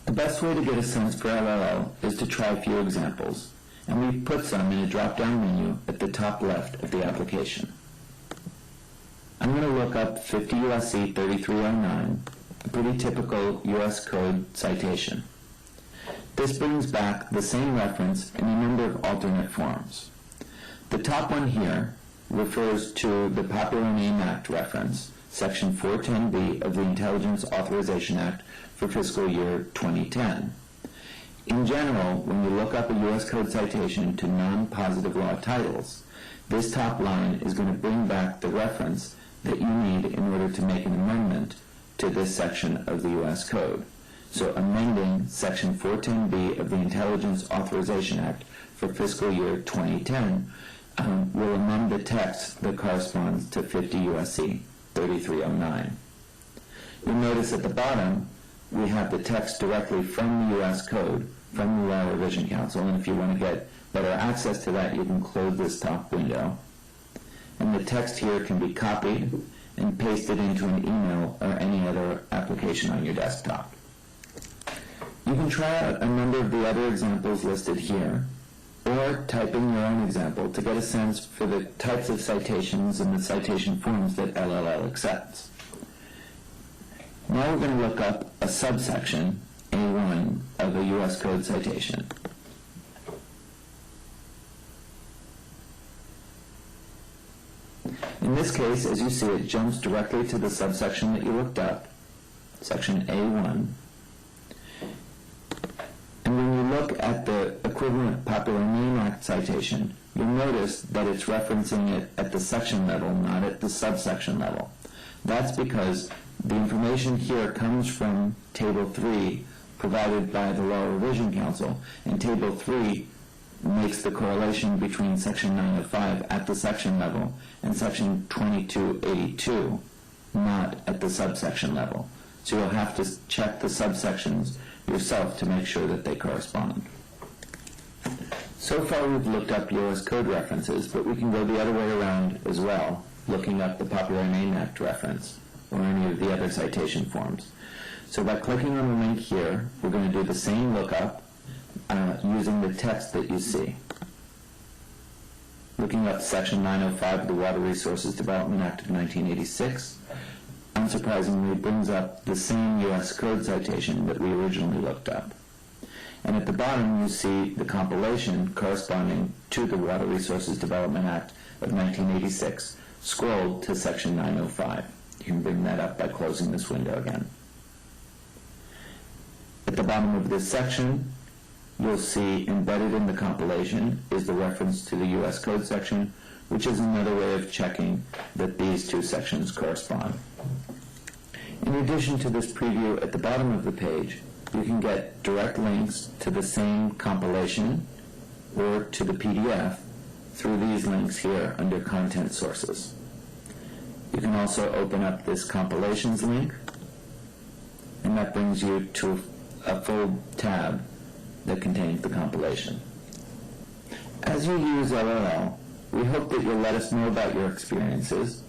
The best way to get a sense for LLL is to try a few examples, and we've put some in a drop-down menu at the top left of the application. I'm going to look up 50 U.S.C. 3309, a pretty typical U.S. Code citation. This brings back the same reference in a number of alternate forms. The top one here refers to the Popular Name Act reference, Section 410B of the Intelligence Authorization Act for fiscal year 2010. In general, when you look up a U.S. Code citation to non-positive law titles, this top line is going to bring back the reference that you need in order to make an amendment to this section of the U.S. Code. So amending Section 410B of the Intelligence Authorization Act for fiscal year 2010 will amend the text that corresponds to 50 U.S.C. 3309. You'll notice at the bottom we have the text directly from the U.S. Code, from the Law Revision Council, and if you want to get better access to that, you can close this top window. And the text here can be copied and pasted into an email or any other application on your desktop. You can try out a number of the other examples listed here, or type in your own example to get a sense for the types of citations and the citation forms that LLL accepts. Now we're going to look up a subsection, A1, of a U.S. Code citation. In this case, as you see, it jumps directly to the subsection that you looked up, section A1. And when you look at the equivalent Popular Name Act citation, you'll notice that it's referencing it at the section level, not at the subsection level. That's because the information here comes from Table 3 provided by the Law Revision Council, and Table 3 makes the correlation between Section 905 at the section level and Section 2282 not at the subsection level. So you'll have to check the subsections yourself to make sure that they correspond. So far we've looked up U.S. Code references, but we can go the other way around as well, looking up the Popular Name Act reference or any of the other citation forms. So by clicking on the link here, we're going to do the same lookup using the text that you see. Looking up Section 905 of the Water Resources Development Act of 1986, unsurprisingly brings up the same U.S. Code citation that we originally looked up. And at the bottom you see the compilation corresponding to the Water Resources Development Act of 1986 scrolled to Section 905. You can bring that up by closing this window again. At the bottom of this section, you'll see embedded in the compilation is the reference to the U.S. Code section, which is another way of checking that these two sections correspond. In addition to this preview at the bottom of the page, you can get direct links to the same compilation or to the PDF through these links here under Content Sources. You can also open up this compilations link, and that brings you to a full tab that contains the compilation. As you use LLL, we hope that you'll let us know about your experiences.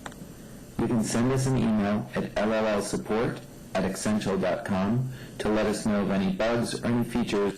You can send us an email at llsupport@accential.com to let us know of any bugs or any features.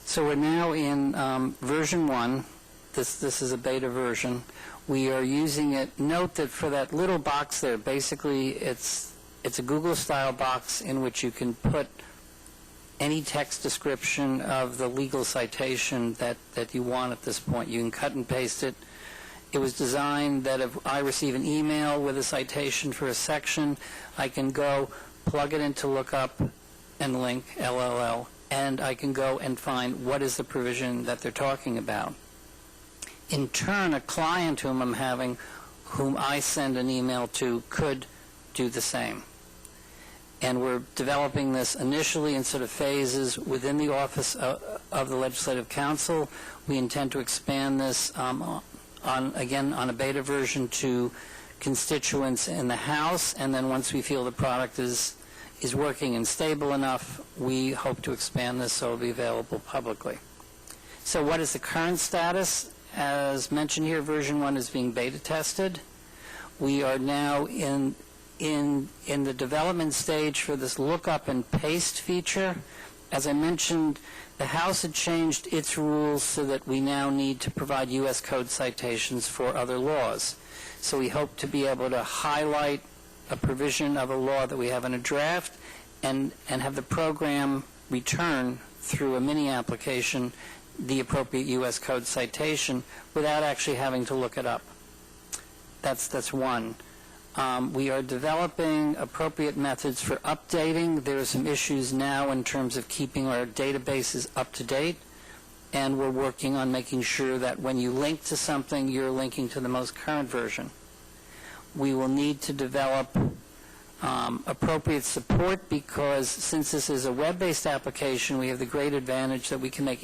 So we're now in version 1. This is a beta version. We are using it. Note that for that little box there, basically it's a Google-style box in which you can put any text description of the legal citation that you want at this point. You can cut and paste it. It was designed that if I receive an email with a citation for a section, I can go plug it into lookup and link LLL, and I can go and find what is the provision that they're talking about. In turn, a client whom I send an email to could do the same. And we're developing this initially in sort of phases within the Office of the Legislative Counsel. We intend to expand this on a beta version to constituents in the House, and then once we feel the product is working and stable enough, we hope to expand this so it'll be available publicly. So what is the current status? As mentioned here, version 1 is being beta tested. We are now in the development stage for this lookup and paste feature. As I mentioned, The House had changed its rules so that we now need to provide U.S. Code citations for other laws. So we hope to be able to highlight a provision of a law that we have in a draft and have the program return through a mini application the appropriate U.S. Code citation without actually having to look it up. That's one. We are developing appropriate methods for updating. There are some issues now in terms of keeping our databases up to date, and we're working on making sure that when you link to something, you're linking to the most current version. We will need to develop appropriate support because since this is a web-based application, we have the great advantage that we can make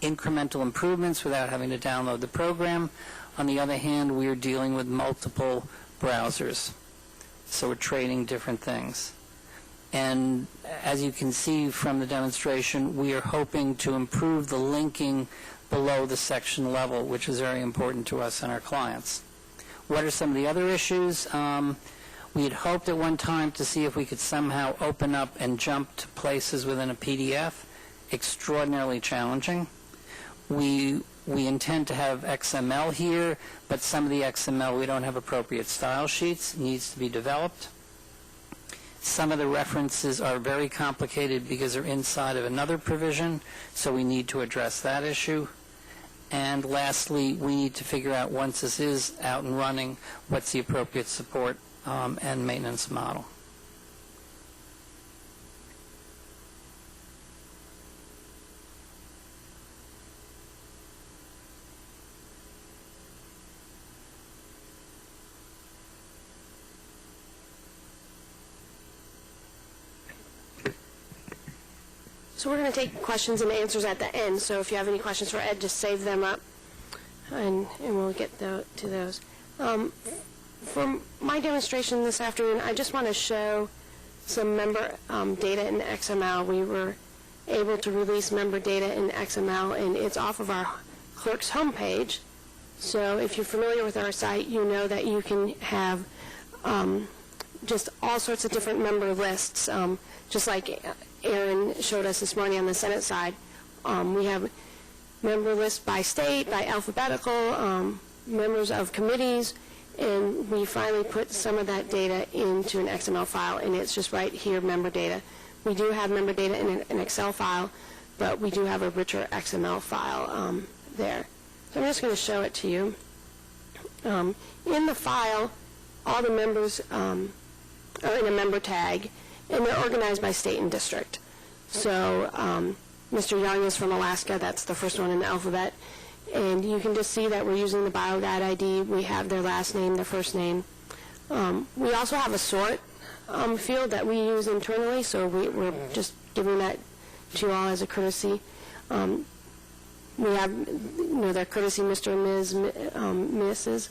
incremental improvements without having to download the program. On the other hand, we are dealing with multiple browsers, so we're trading different things. And as you can see from the demonstration, we are hoping to improve the linking below the section level, which is very important to us and our clients. What are some of the other issues? We had hoped at one time to see if we could somehow open up and jump to places within a PDF. Extraordinarily challenging. We intend to have XML here, but some of the XML we don't have appropriate style sheets. It needs to be developed. Some of the references are very complicated because they're inside of another provision, so we need to address that issue. And lastly, we need to figure out, once this is out and running, what's the appropriate support and maintenance model. So we're going to take questions and answers at the end, so if you have any questions for Ed, just save them up, and we'll get to those. For my demonstration this afternoon, I just want to show some member data in XML. We were able to release member data in XML, and it's off of our clerk's homepage. So if you're familiar with our site, you know that you can have just all sorts of different member lists, just like Aaron showed us this morning on the Senate side. We have member lists by state, by alphabetical, members of committees, and we finally put some of that data into an XML file, and it's just right here, member data. We do have member data in an Excel file, but we do have a richer XML file there. So I'm just going to show it to you. In the file, all the members are in a member tag, and they're organized by state and district. So Mr. Young is from Alaska. That's the first one in the alphabet. And you can just see that we're using the BioData ID. We have their last name, their first name. We also have a sort field that we use internally, so we're just giving that to you all as a courtesy. We have, their courtesy, Mr. and Ms., Mrs.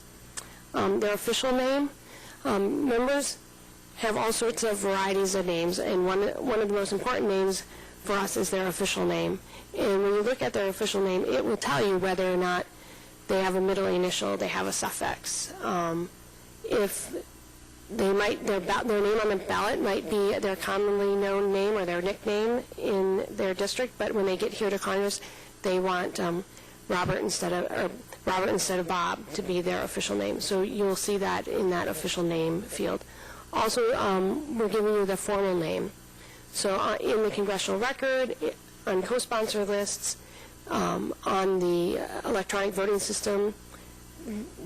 Their official name. Members have all sorts of varieties of names, and one of the most important names for us is their official name. And when you look at their official name, it will tell you whether or not they have a middle initial, they have a suffix. If they might, their name on the ballot might be their commonly known name or their nickname in their district, but when they get here to Congress, they want Robert instead of Bob to be their official name. So you'll see that in that official name field. Also, we're giving you the formal name. So in the congressional record, on co-sponsor lists, on the electronic voting system,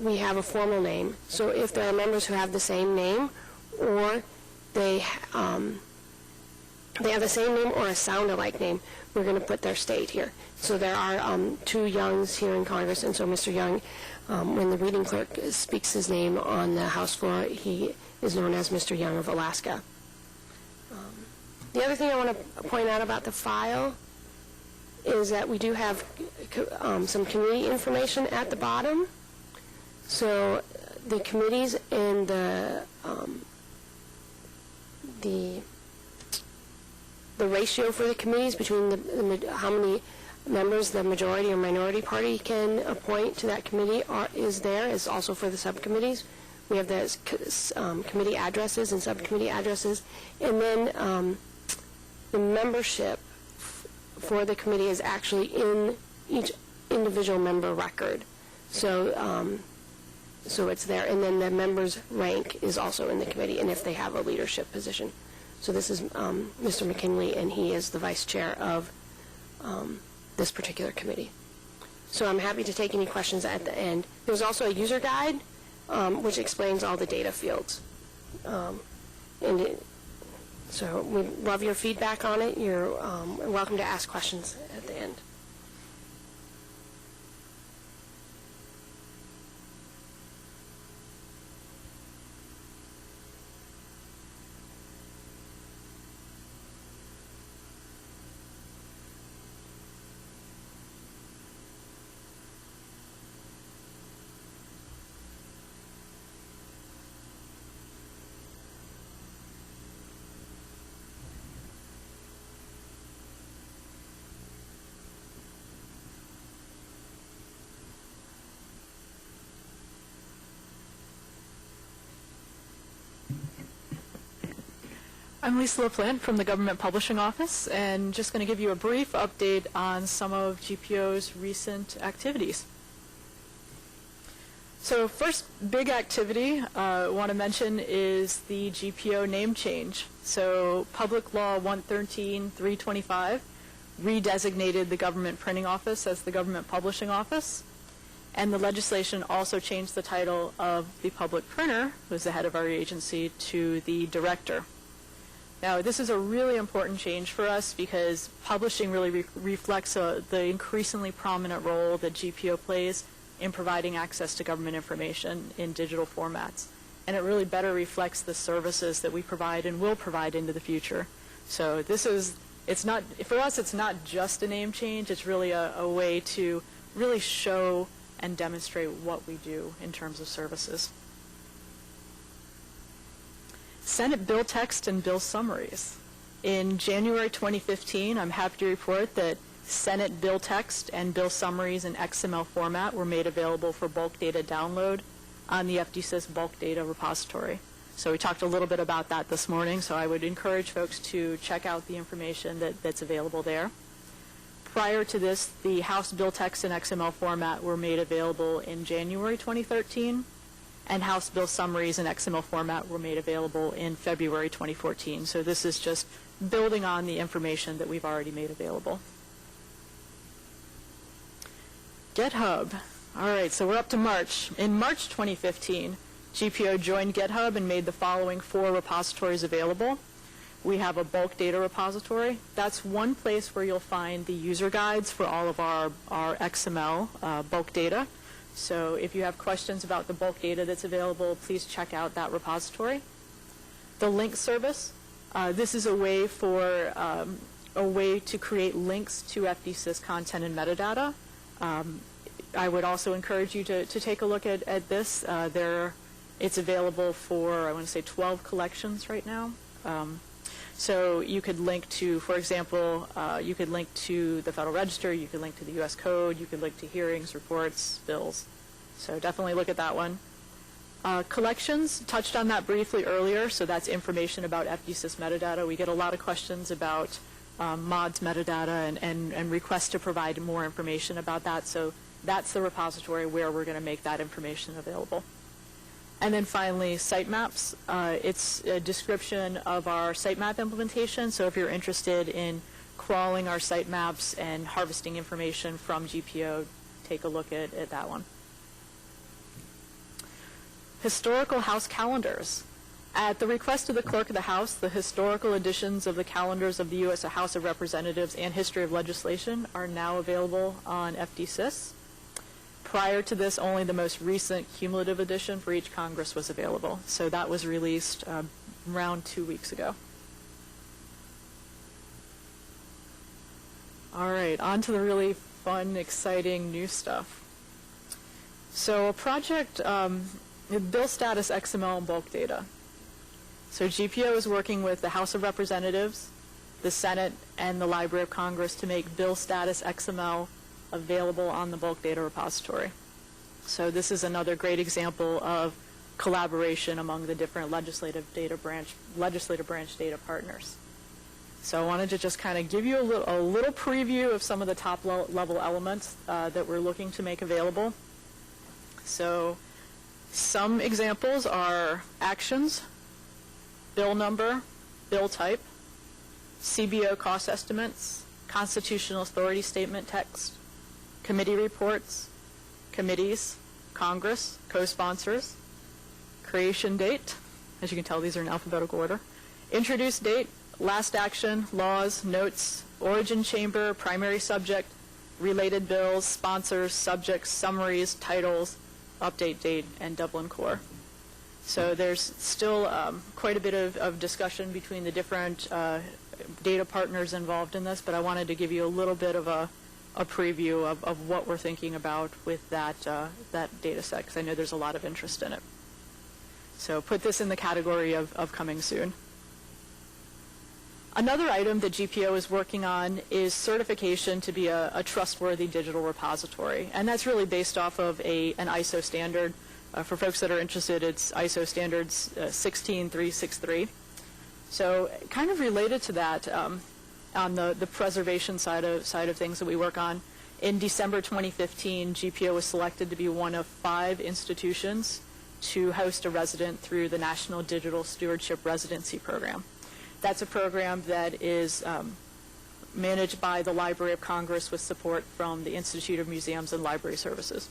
we have a formal name. So if there are members who have the same name, or they have the same name or a sound-alike name, we're going to put their state here. So there are two Youngs here in Congress, and so Mr. Young, when the reading clerk speaks his name on the House floor, he is known as Mr. Young of Alaska. The other thing I want to point out about the file is that we do have some committee information at the bottom. So the committees and the ratio for the committees between how many members the majority or minority party can appoint to that committee is also for the subcommittees. We have the committee addresses and subcommittee addresses, and then the membership for the committee is actually in each individual member record. So, so it's there. And then the member's rank is also in the committee, and if they have a leadership position. So this is Mr. McKinley, and he is the vice chair of this particular committee. So I'm happy to take any questions at the end. There's also a user guide, which explains all the data fields. So we love your feedback on it. You're welcome to ask questions at the end. I'm Lisa LaPlante from the Government Publishing Office, and just going to give you a brief update on some of GPO's recent activities. So first big activity I want to mention is the GPO name change. So Public Law 113-325 redesignated the Government Printing Office as the Government Publishing Office, and the legislation also changed the title of the public printer, who is the head of our agency, to the director. Now, this is a really important change for us because publishing really reflects the increasingly prominent role that GPO plays in providing access to government information in digital formats. And it really better reflects the services that we provide and will provide into the future. So this is, it's not, for us, it's not just a name change. It's really a way to really show and demonstrate what we do in terms of services. Senate bill text and bill summaries. In January 2015, I'm happy to report that Senate bill text and bill summaries in XML format were made available for bulk data download on the FDsys bulk data repository. So we talked a little bit about that this morning, so I would encourage folks to check out the information that's available there. Prior to this, the House bill text and XML format were made available in January 2013, and House bill summaries in XML format were made available in February 2014. So this is just building on the information that we've already made available. GitHub. All right, so we're up to March. In March 2015, GPO joined GitHub and made the following 4 repositories available. We have a bulk data repository. That's one place where you'll find the user guides for all of our XML bulk data. So if you have questions about the bulk data that's available, please check out that repository. The link service. This is a way to create links to FDsys content and metadata. I would also encourage you to take a look at this. It's available for, I want to say, 12 collections right now. So you could link to, for example, you could link to the Federal Register, you could link to the U.S. Code, you could link to hearings, reports, bills. So definitely look at that one. Collections, touched on that briefly earlier, so that's information about FDsys metadata. We get a lot of questions about MODS metadata and requests to provide more information about that. So that's the repository where we're going to make that information available. And then finally, sitemaps. It's a description of our sitemap implementation. So if you're interested in crawling our sitemaps and harvesting information from GPO, take a look at that one. Historical House calendars. At the request of the Clerk of the House, the historical editions of the calendars of the U.S. House of Representatives and History of Legislation are now available on FDsys. Prior to this, only the most recent cumulative edition for each Congress was available. So that was released around 2 weeks ago. All right, on to the really fun, exciting new stuff. So a project, Bill Status XML and bulk data. So GPO is working with the House of Representatives, the Senate, and the Library of Congress to make Bill Status XML available on the bulk data repository. So this is another great example of collaboration among the different legislative branch data partners. So I wanted to just kind of give you a little preview of some of the top level elements that we're looking to make available. So some examples are actions, bill number, bill type, CBO cost estimates, constitutional authority statement text, committee reports, committees, Congress, co-sponsors, creation date, as you can tell these are in alphabetical order, introduce date, last action, laws, notes, origin chamber, primary subject, related bills, sponsors, subjects, summaries, titles, update date, and Dublin Core. So there's still quite a bit of discussion between the different data partners involved in this, but I wanted to give you a little bit of a preview of what we're thinking about with that data set, because I know there's a lot of interest in it. So put this in the category of coming soon. Another item that GPO is working on is certification to be a trustworthy digital repository, and that's really based off of an ISO standard. For folks that are interested, it's ISO standards 16363. So kind of related to that, on the preservation side of things that we work on, in December 2015, GPO was selected to be one of 5 institutions to host a resident through the National Digital Stewardship Residency Program. That's a program that is managed by the Library of Congress with support from the Institute of Museums and Library Services.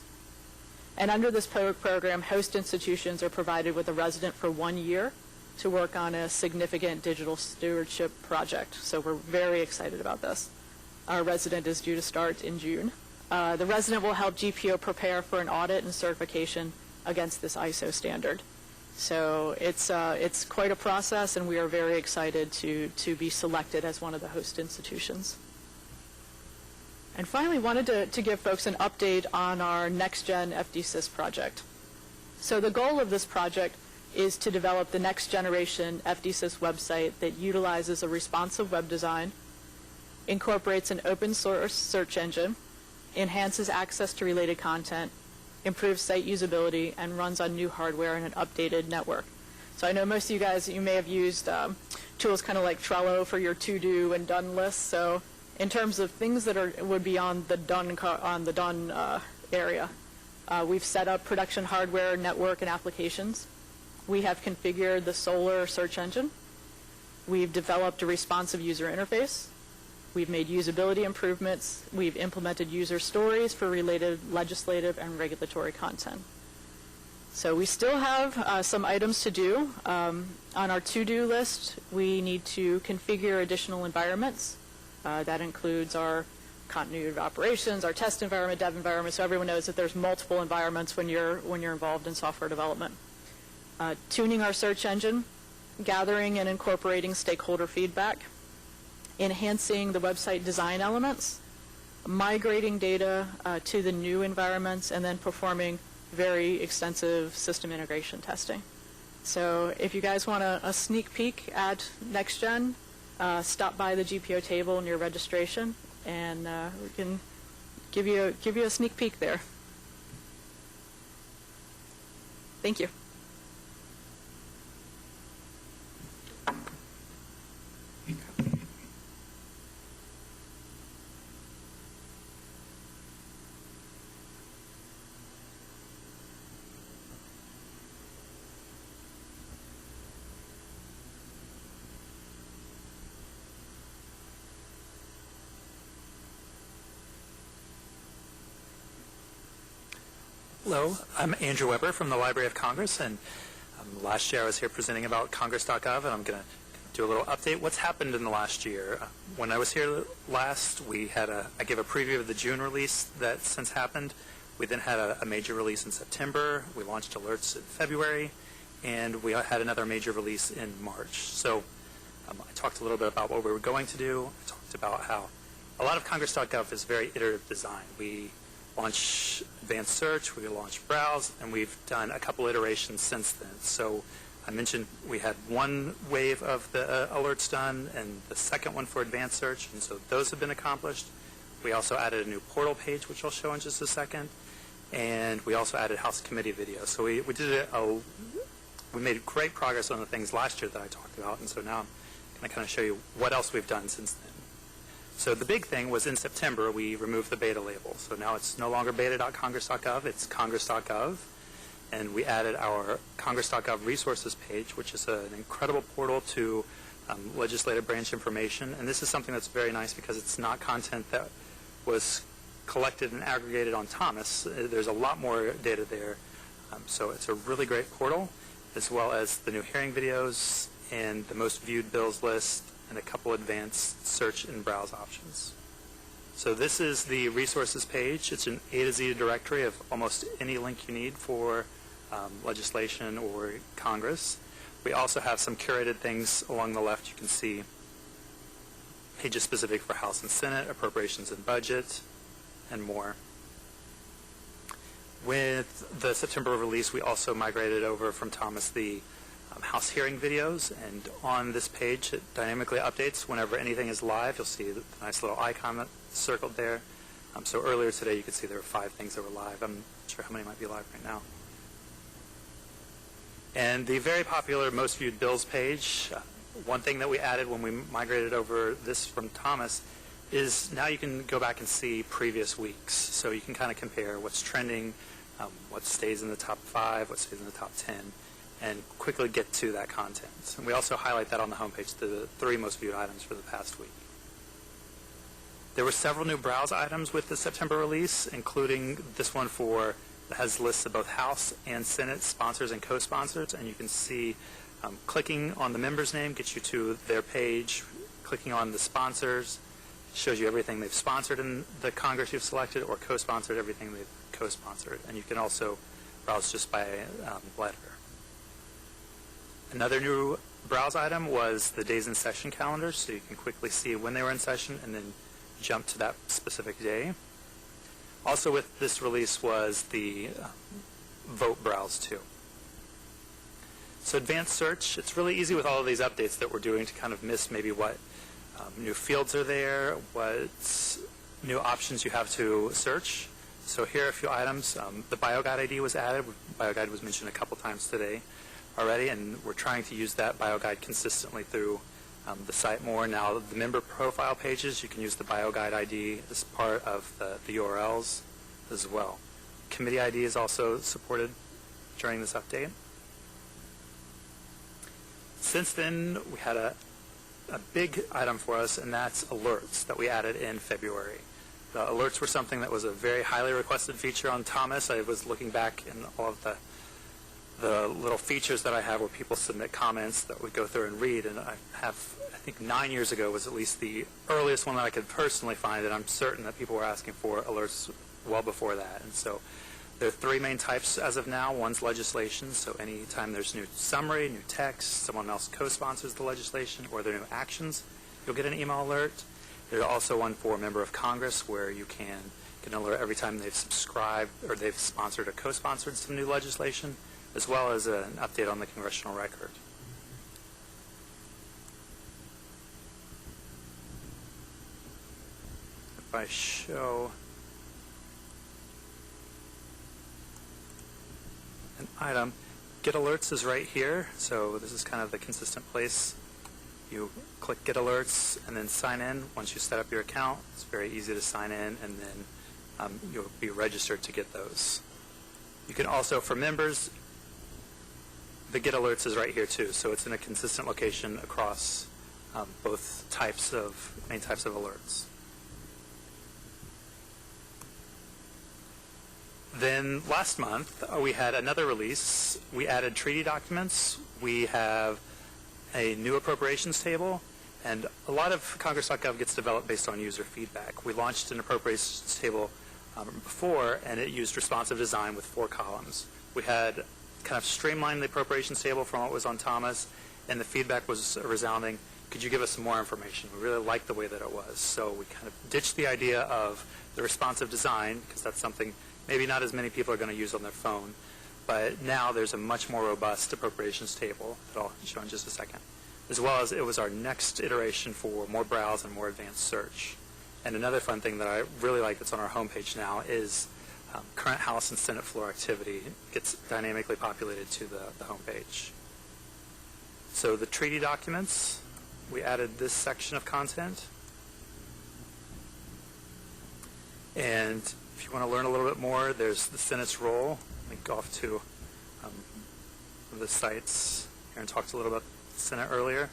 And under this program, host institutions are provided with a resident for 1 year to work on a significant digital stewardship project. So we're very excited about this. Our resident is due to start in June. The resident will help GPO prepare for an audit and certification against this ISO standard. So it's quite a process, and we are very excited to be selected as one of the host institutions. And finally, wanted to give folks an update on our next-gen FDSys project. So the goal of this project is to develop the next-generation FDSys website that utilizes a responsive web design, incorporates an open-source search engine, enhances access to related content, improves site usability, and runs on new hardware and an updated network. So I know most of you guys, you may have used tools kind of like Trello for your to-do and done lists. So in terms of things that would be on the done area, we've set up production hardware, network, and applications. We have configured the Solr search engine. We've developed a responsive user interface. We've made usability improvements. We've implemented user stories for related legislative and regulatory content. So we still have some items to do. On our to-do list, we need to configure additional environments. That includes our continuity of operations, our test environment, dev environment, so everyone knows that there's multiple environments when you're involved in software development. Tuning our search engine, gathering and incorporating stakeholder feedback, enhancing the website design elements, migrating data to the new environments, and then performing very extensive system integration testing. So if you guys want a sneak peek at NextGen, stop by the GPO table in your registration, and we can give you a sneak peek there. Thank you. Hello, I'm Andrew Weber from the Library of Congress, and last year I was here presenting about Congress.gov, and I'm going to do a little update. What's happened in the last year? When I was here last, I gave a preview of the June release that since happened. We then had a major release in September. We launched alerts in February, and we had another major release in March. So I talked a little bit about what we were going to do. I talked about how a lot of Congress.gov is very iterative design. We launch advanced search, we launched browse, and we've done a couple iterations since then. So I mentioned we had one wave of the alerts done and the second one for advanced search, and so those have been accomplished. We also added a new portal page, which I'll show in just a second, and we also added House Committee videos. So we made great progress on the things last year that I talked about, and so now I'm and I kind of show you what else we've done since then. So the big thing was in September, we removed the beta label. So now it's no longer beta.congress.gov, it's congress.gov. And we added our congress.gov resources page, which is an incredible portal to legislative branch information. And this is something that's very nice because it's not content that was collected and aggregated on Thomas. There's a lot more data there. So it's a really great portal, as well as the new hearing videos and the most viewed bills list and a couple advanced search and browse options. So this is the resources page. It's an A to Z directory of almost any link you need for legislation or Congress. We also have some curated things along the left. You can see pages specific for House and Senate, appropriations and budget, and more. With the September release, we also migrated over from Thomas the House hearing videos, and on this page it dynamically updates whenever anything is live. You'll see the nice little icon that's circled there. So earlier today you could see there were 5 things that were live. I'm not sure how many might be live right now. And the very popular most viewed bills page, one thing that we added when we migrated over this from Thomas is now you can go back and see previous weeks. So you can kind of compare what's trending, what stays in the top 5, what stays in the top 10, and quickly get to that content. And we also highlight that on the homepage, the 3 most viewed items for the past week. There were several new browse items with the September release, including this one that has lists of both House and Senate sponsors and co-sponsors, and you can see clicking on the member's name gets you to their page. Clicking on the sponsors shows you everything they've sponsored in the Congress you've selected or co-sponsored everything they've co-sponsored. And you can also browse just by letter. Another new browse item was the days in session calendar, so you can quickly see when they were in session and then jump to that specific day. Also with this release was the vote browse too. So advanced search, it's really easy with all of these updates that we're doing to kind of miss maybe what new fields are there, what new options you have to search. So here are a few items. The BioGuide ID was added. BioGuide was mentioned a couple times today already, and we're trying to use that BioGuide consistently through the site more. Now, the member profile pages, you can use the BioGuide ID as part of the URLs as well. Committee ID is also supported during this update. Since then, we had a big item for us, and that's alerts that we added in February. The alerts were something that was a very highly requested feature on Thomas. I was looking back in all of the little features that I have where people submit comments that we go through and read, and I think 9 years ago was at least the earliest one that I could personally find, and I'm certain that people were asking for alerts well before that. And so there are 3 main types as of now. One's legislation, so anytime there's new summary, new text, someone else co-sponsors the legislation, or there are new actions, you'll get an email alert. There's also one for a member of Congress where you can get an alert every time they've subscribed or they've sponsored or co-sponsored some new legislation, as well as an update on the congressional record. If I show an item, Get Alerts is right here, so this is kind of the consistent place. You click Get Alerts and then sign in. Once you set up your account, it's very easy to sign in, and then you'll be registered to get those. You can also, for members, the Get Alerts is right here too, so it's in a consistent location across both main types of alerts. Then last month, we had another release. We added treaty documents. We have a new appropriations table, and a lot of Congress.gov gets developed based on user feedback. We launched an appropriations table before, and it used responsive design with 4 columns. We had kind of streamlined the appropriations table from what was on Thomas, and the feedback was resounding. Could you give us some more information? We really liked the way that it was. So we kind of ditched the idea of the responsive design, because that's something maybe not as many people are going to use on their phone. But now there's a much more robust appropriations table that I'll show in just a second, as well as it was our next iteration for more browse and more advanced search. And another fun thing that I really like that's on our homepage now is current House and Senate floor activity gets dynamically populated to the homepage. So the treaty documents, we added this section of content. And if you want to learn a little bit more, there's the Senate's role. Link off to the sites. Aaron talked a little about the Senate earlier.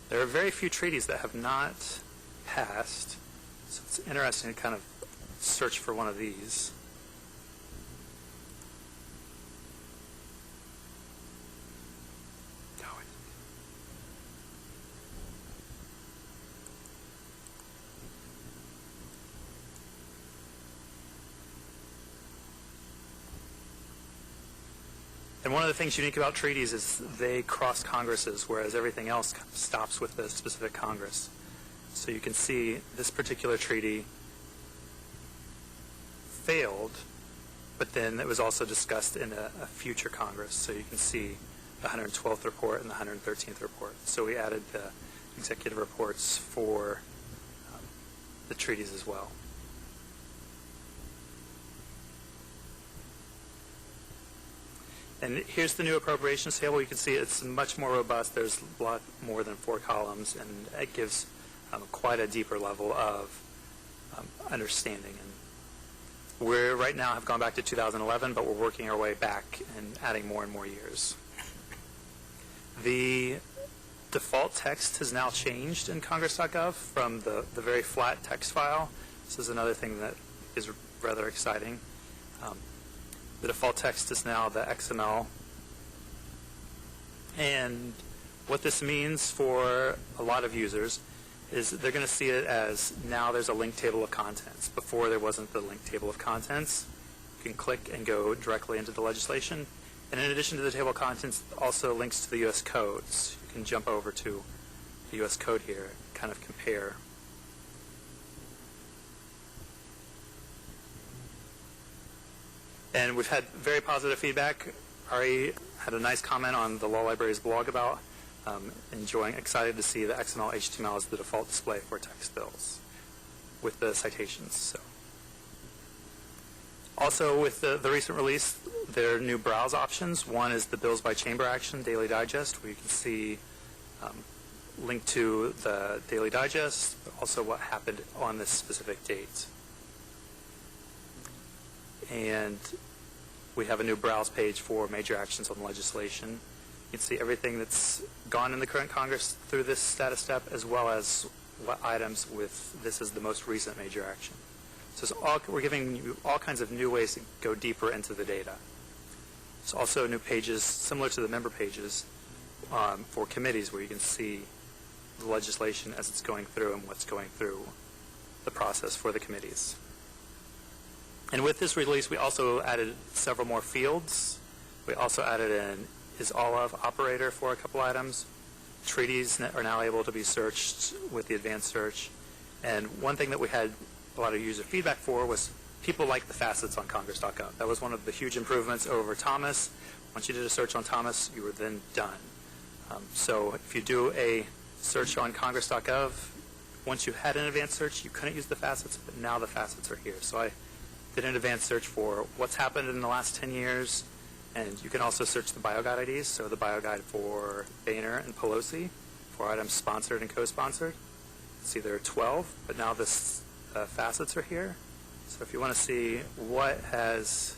There are very few treaties that have not passed, so it's interesting to kind of search for one of these. And one of the things unique about treaties is they cross Congresses, whereas everything else kind of stops with the specific Congress. So you can see this particular treaty failed, but then it was also discussed in a future Congress. So you can see the 112th report and the 113th report. So we added the executive reports for the treaties as well. And here's the new appropriations table. You can see it's much more robust. There's a lot more than 4 columns, and it gives quite a deeper level of understanding. And we're right now have gone back to 2011, but we're working our way back and adding more and more years. The default text has now changed in Congress.gov from the very flat text file. This is another thing that is rather exciting. The default text is now the XML. And what this means for a lot of users is they're going to see it as now there's a link table of contents. Before there wasn't the link table of contents. You can click and go directly into the legislation. And in addition to the table of contents, also links to the U.S. codes. You can jump over to the U.S. code here and kind of compare. And we've had very positive feedback. Ari had a nice comment on the Law Library's blog about excited to see the XML HTML as the default display for text bills with the citations. So, also with the recent release, there are new browse options. One is the Bills by Chamber Action Daily Digest, where you can see link to the Daily Digest, but also what happened on this specific date. And we have a new browse page for major actions on legislation. You can see everything that's gone in the current Congress through this status step, as well as what items with this is the most recent major action. So we're giving you all kinds of new ways to go deeper into the data. There's also new pages similar to the member pages for committees, where you can see the legislation as it's going through and what's going through the process for the committees. And with this release, we also added several more fields. We also added an is all of operator for a couple items. Treaties are now able to be searched with the advanced search. And one thing that we had a lot of user feedback for was people like the facets on Congress.gov. That was one of the huge improvements over Thomas. Once you did a search on Thomas, you were then done. So if you do a search on Congress.gov, once you had an advanced search, you couldn't use the facets, but now the facets are here. So I did an advanced search for what's happened in the last 10 years, and you can also search the BioGuide IDs, so the BioGuide for Boehner and Pelosi, for items sponsored and co-sponsored. See, there are 12, but now the facets are here. So if you want to see what has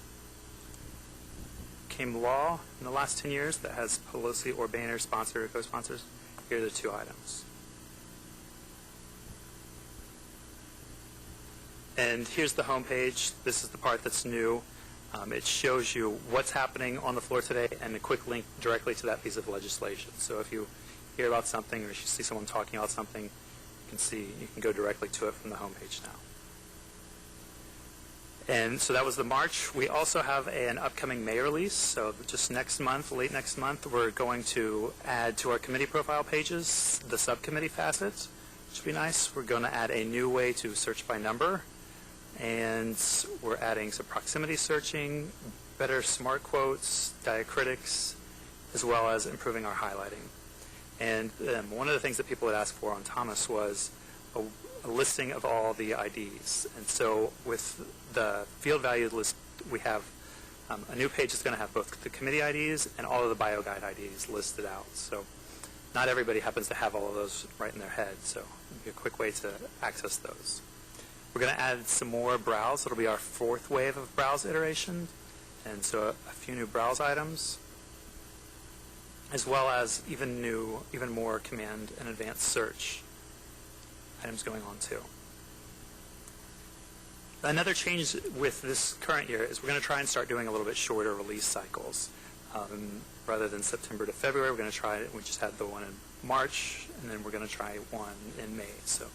became law in the last 10 years that has Pelosi or Boehner sponsored or co-sponsors, here are the 2 items. And here's the home page. This is the part that's new. It shows you what's happening on the floor today and a quick link directly to that piece of legislation. So if you hear about something or if you see someone talking about something, you can go directly to it from the home page now. And so that was the March. We also have an upcoming May release. So just next month, late next month, we're going to add to our committee profile pages the subcommittee facets, which would be nice. We're going to add a new way to search by number. And we're adding some proximity searching, better smart quotes, diacritics, as well as improving our highlighting. And one of the things that people had asked for on Thomas was a listing of all the IDs. And so with the field value list, we have a new page that's going to have both the committee IDs and all of the BioGuide IDs listed out. So not everybody happens to have all of those right in their head, so it'll be a quick way to access those. We're going to add some more browse. It'll be our fourth wave of browse iteration, and so a few new browse items, as well as even more command and advanced search items going on too. Another change with this current year is we're going to try and start doing a little bit shorter release cycles. Rather than September to February, we're going to try it. We just had the one in March, and then we're going to try one in May. So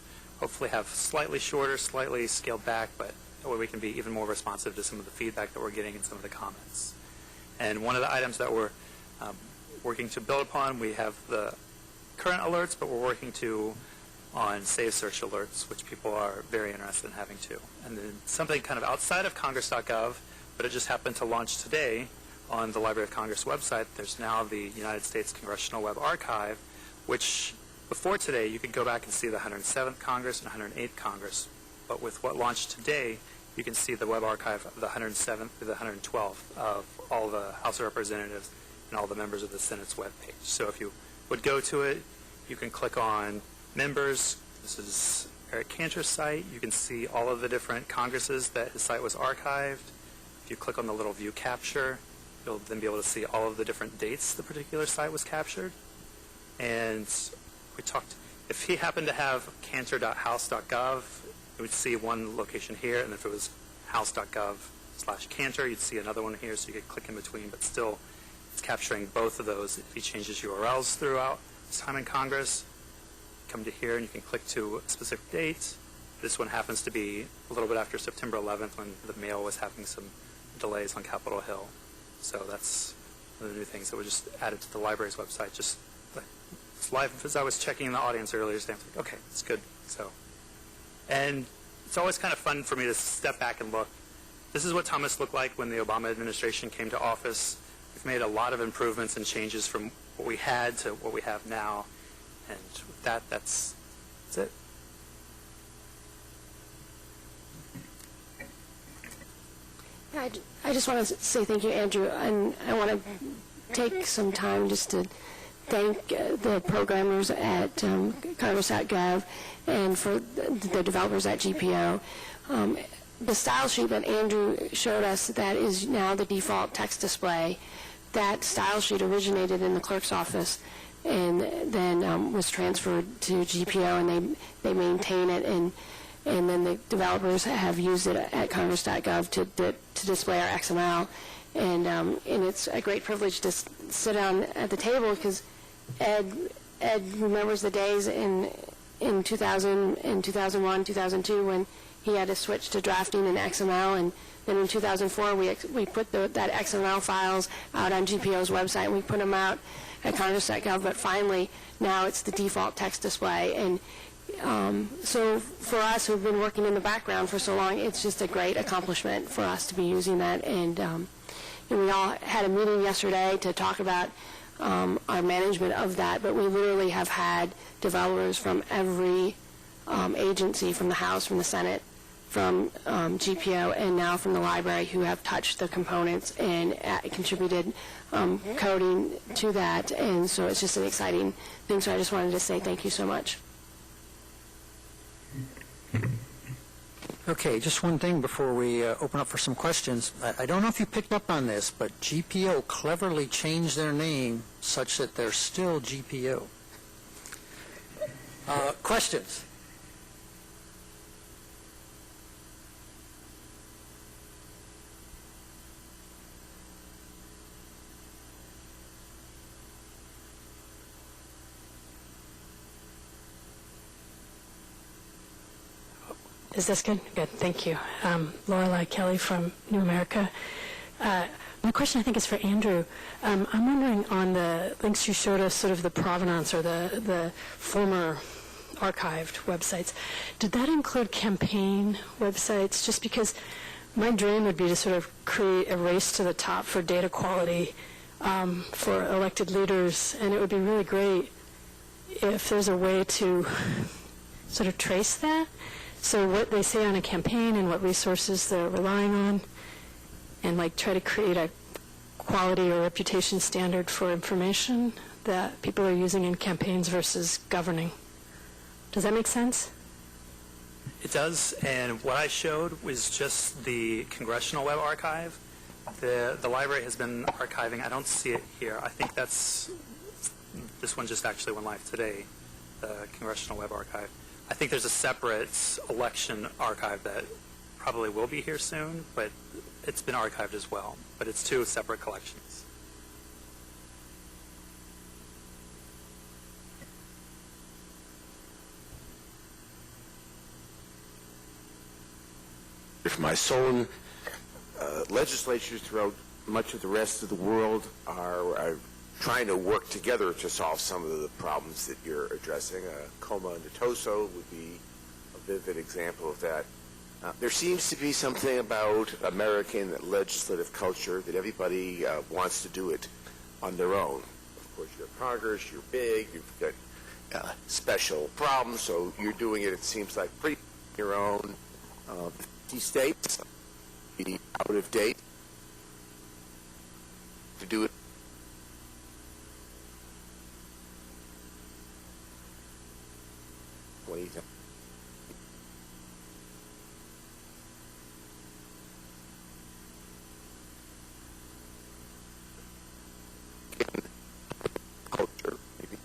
hopefully have slightly shorter, slightly scaled back, but that way we can be even more responsive to some of the feedback that we're getting in some of the comments. And one of the items that we're working to build upon, we have the current alerts, but we're working on Save Search alerts, which people are very interested in having too. And then something kind of outside of Congress.gov, but it just happened to launch today on the Library of Congress website. There's now the United States Congressional Web Archive, which before today you could go back and see the 107th Congress and 108th Congress. But with what launched today, you can see the web archive of the 107th through the 112th of all the House of Representatives and all the members of the Senate's webpage. So if you would go to it, you can click on members. This is Eric Cantor's site. You can see all of the different Congresses that his site was archived. If you click on the little view capture, you'll then be able to see all of the different dates the particular site was captured. And we talked, if he happened to have cantor.house.gov, you would see one location here, and if it was house.gov/Cantor, you'd see another one here, so you could click in between, but still it's capturing both of those. If he changes URLs throughout his time in Congress, come to here and you can click to a specific date. This one happens to be a little bit after September 11th when the mail was having some delays on Capitol Hill. So that's one of the new things that we just added to the library's website. Just like, it's live, as I was checking the audience earlier today, I was like, okay, it's good. So, and it's always kind of fun for me to step back and look. This is what Thomas looked like when the Obama administration came to office. We've made a lot of improvements and changes from what we had to what we have now. And with that, that's it. Yeah, I just want to say thank you, Andrew, and I want to take some time just to thank the programmers at Congress.gov and for the developers at GPO. The style sheet that Andrew showed us, that is now the default text display. That style sheet originated in the clerk's office and then was transferred to GPO, and they maintain it, and then the developers have used it at Congress.gov to display our XML, and it's a great privilege to sit down at the table because Ed remembers the days in 2000, in 2001, 2002 when he had to switch to drafting in XML, and then in 2004 we put that XML files out on GPO's website, and we put them out at Congress.gov, but finally now it's the default text display. And so for us who've been working in the background for so long, it's just a great accomplishment for us to be using that. And we all had a meeting yesterday to talk about our management of that, but we literally have had developers from every agency, from the House, from the Senate, from GPO, and now from the library, who have touched the components and contributed coding to that. And so it's just an exciting thing. So I just wanted to say thank you so much. Okay, just one thing before we open up for some questions. I don't know if you picked up on this, but GPO cleverly changed their name such that they're still GPO. Questions? Is this good? Good, thank you. Lorelei Kelly from New America. My question, I think, is for Andrew. I'm wondering, on the links you showed us, sort of the provenance or the former archived websites, did that include campaign websites? Just because my dream would be to sort of create a race to the top for data quality for elected leaders, and it would be really great if there's a way to sort of trace that. So what they say on a campaign and what resources they're relying on, and like try to create a quality or reputation standard for information that people are using in campaigns versus governing. Does that make sense? It does, and what I showed was just the Congressional Web Archive. The library has been archiving. I don't see it here. I think this one just actually went live today, the Congressional Web Archive. I think there's a separate election archive that probably will be here soon, but it's been archived as well. But it's two separate collections. If my son, legislatures throughout much of the rest of the world are trying to work together to solve some of the problems that you're addressing. Coma and Toso would be a vivid example of that. There seems to be something about American legislative culture that everybody wants to do it on their own. Of course, you're Congress, you're big, you've got special problems, so you're doing it seems like pretty on your own. 50 states be out of date to do it. What do you think? Culture, maybe.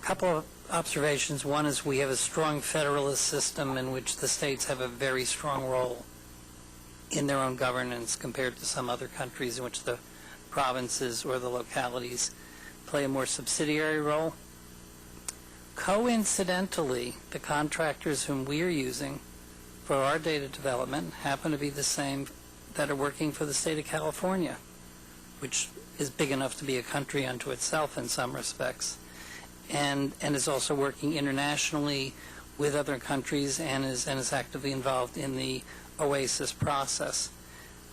Couple of observations. One is we have a strong federalist system in which the states have a very strong role in their own governance compared to some other countries in which the provinces or the localities play a more subsidiary role. Coincidentally, the contractors whom we are using for our data development happen to be the same that are working for the state of California, which is big enough to be a country unto itself in some respects, and is also working internationally with other countries and is actively involved in the OASIS process.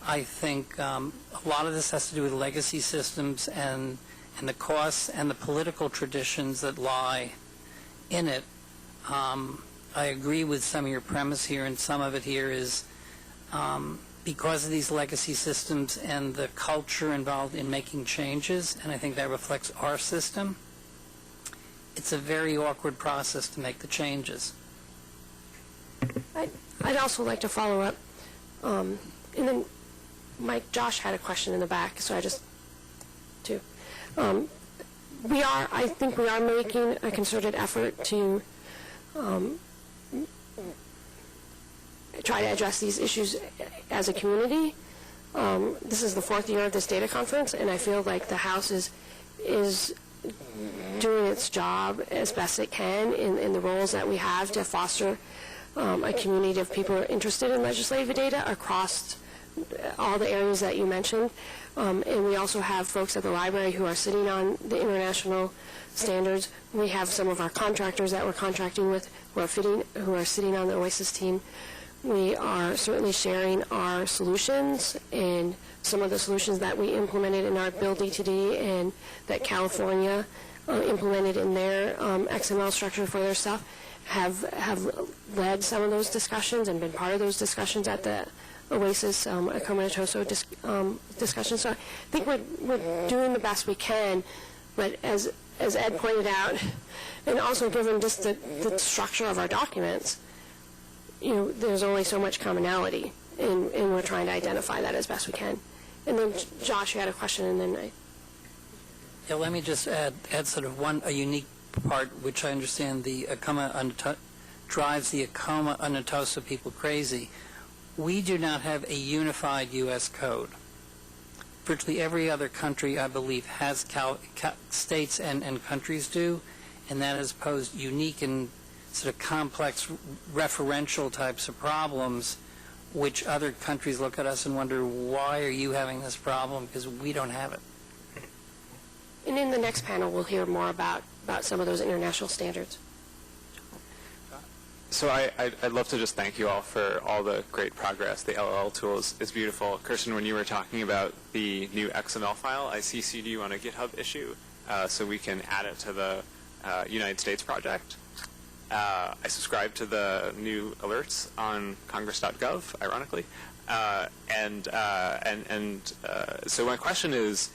I think a lot of this has to do with legacy systems and the costs and the political traditions that lie in it. I agree with some of your premise here, and some of it here is because of these legacy systems and the culture involved in making changes, and I think that reflects our system, it's a very awkward process to make the changes. I'd also like to follow up, and then Josh had a question in the back, so I just, too. I think we are making a concerted effort to try to address these issues as a community. This is the fourth year of this data conference, and I feel like the House is doing its job as best it can in the roles that we have to foster a community of people who are interested in legislative data across all the areas that you mentioned. And we also have folks at the library who are sitting on the international standards. We have some of our contractors that we're contracting with who are sitting on the OASIS team. We are certainly sharing our solutions and some of the solutions that we implemented in our Build DTD and that California implemented in their XML structure for their stuff have led some of those discussions and been part of those discussions at the OASIS Coma and Toso discussion. So I think we're doing the best we can, but as Ed pointed out, and also given just the structure of our documents, there's only so much commonality, and we're trying to identify that as best we can. And then, Josh, you had a question, and then Yeah, let me just add sort of a unique part, which I understand the drives the Acoma Unatosa people crazy. We do not have a unified U.S. code. Virtually every other country, I believe, has states and countries do, and that has posed unique and sort of complex referential types of problems, which other countries look at us and wonder, why are you having this problem? Because we don't have it. And in the next panel, we'll hear more about some of those international standards. So I'd love to just thank you all for all the great progress. The LLL tool is beautiful. Kirsten, when you were talking about the new XML file, I CC'd you on a GitHub issue so we can add it to the United States project. I subscribe to the new alerts on congress.gov, ironically. So my question is,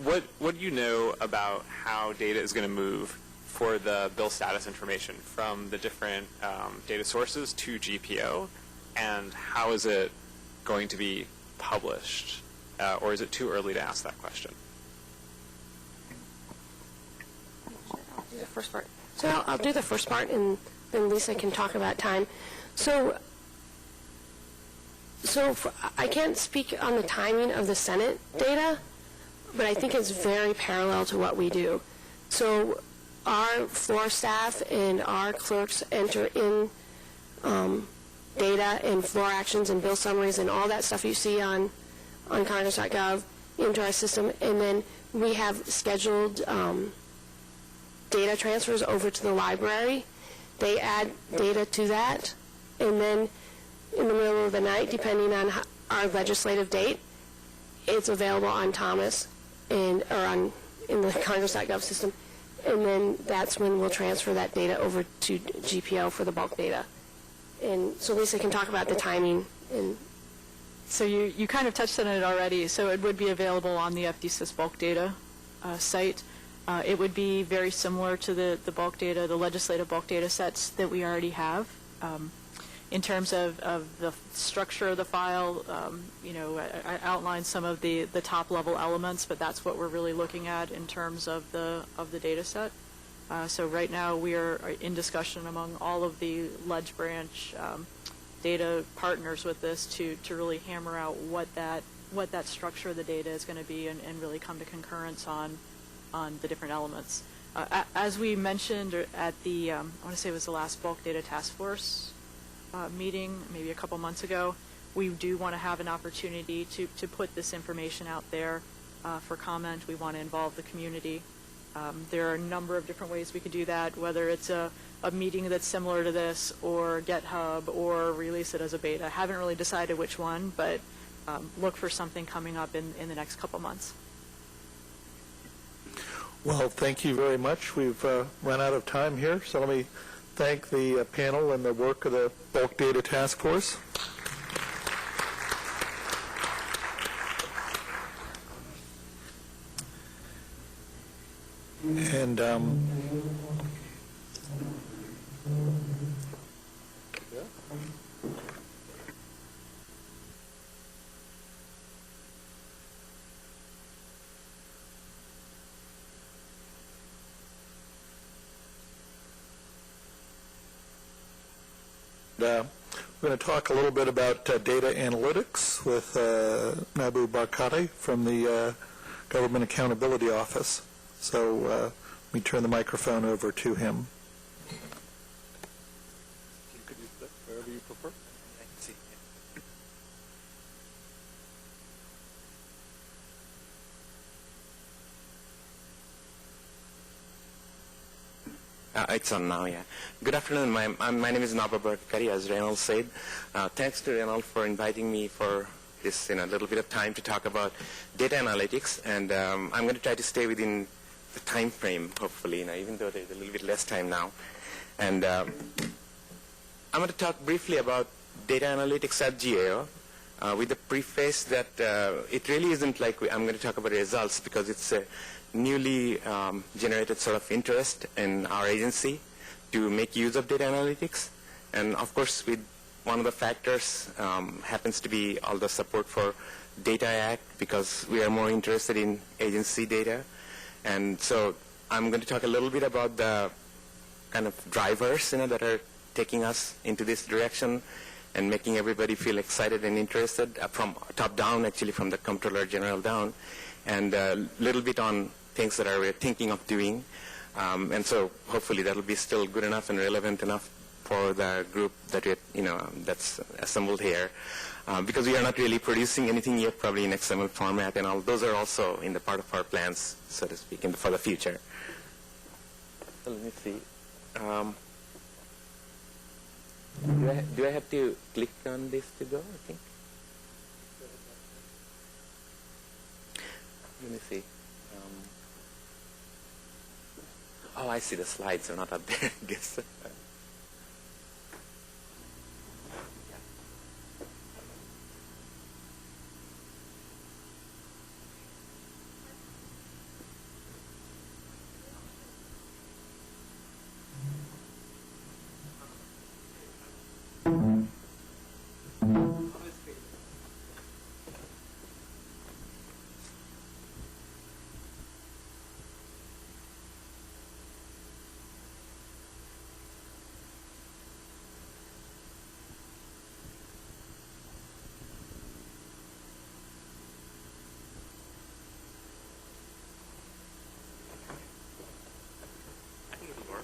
what do you know about how data is going to move for the bill status information from the different data sources to GPO, and how is it going to be published? Or is it too early to ask that question? I'll do the first part. So I'll do the first part, and then Lisa can talk about time. So I can't speak on the timing of the Senate data, but I think it's very parallel to what we do. So our floor staff and our clerks enter in data and floor actions and bill summaries and all that stuff you see on congress.gov into our system, and then we have scheduled data transfers over to the library. They add data to that, and then in the middle of the night, depending on our legislative date, it's available on Thomas in the congress.gov system. And then that's when we'll transfer that data over to GPO for the bulk data. And so Lisa can talk about the timing. So you kind of touched on it already. So it would be available on the FDSys bulk data site. It would be very similar to the bulk data, the legislative bulk data sets that we already have. In terms of the structure of the file, I outlined some of the top level elements, but that's what we're really looking at in terms of the data set. So right now we are in discussion among all of the Ledge Branch data partners with this to really hammer out what that structure of the data is going to be and really come to concurrence on the different elements. As we mentioned at the, I want to say it was the last bulk data task force meeting, maybe a couple months ago, we do want to have an opportunity to put this information out there for comment. We want to involve the community. There are a number of different ways we could do that, whether it's a meeting that's similar to this, or GitHub, or release it as a beta. I haven't really decided which one, but look for something coming up in the next couple months. Well, thank you very much. We've run out of time here, so let me thank the panel and the work of the Bulk Data Task Force. And we're going to talk a little bit about data analytics with Nabu Barkade from the Government Accountability Office. So let me turn the microphone over to him. Could you sit wherever you prefer? I can see. It's on now, yeah. Good afternoon. My name is Naba Barkari, as Reynolds said. Thanks to Reynolds for inviting me for this little bit of time to talk about data analytics. And I'm going to try to stay within the time frame, hopefully, even though there's a little bit less time now. And I'm going to talk briefly about data analytics at GAO with the preface that it really isn't like I'm going to talk about results, because it's a newly generated sort of interest in our agency to make use of data analytics. And of course, with one of the factors happens to be all the support for Data Act, because we are more interested in agency data. And so I'm going to talk a little bit about the kind of drivers that are taking us into this direction and making everybody feel excited and interested from top down, actually from the Comptroller General down, and a little bit on things that we're thinking of doing. And so hopefully that will be still good enough and relevant enough for the group that that's assembled here. Because we are not really producing anything yet, probably in XML format, and all those are also in the part of our plans, so to speak, for the future. So let me see. Do I have to click on this to go, I think? Let me see. Oh, I see the slides are not up there, I guess.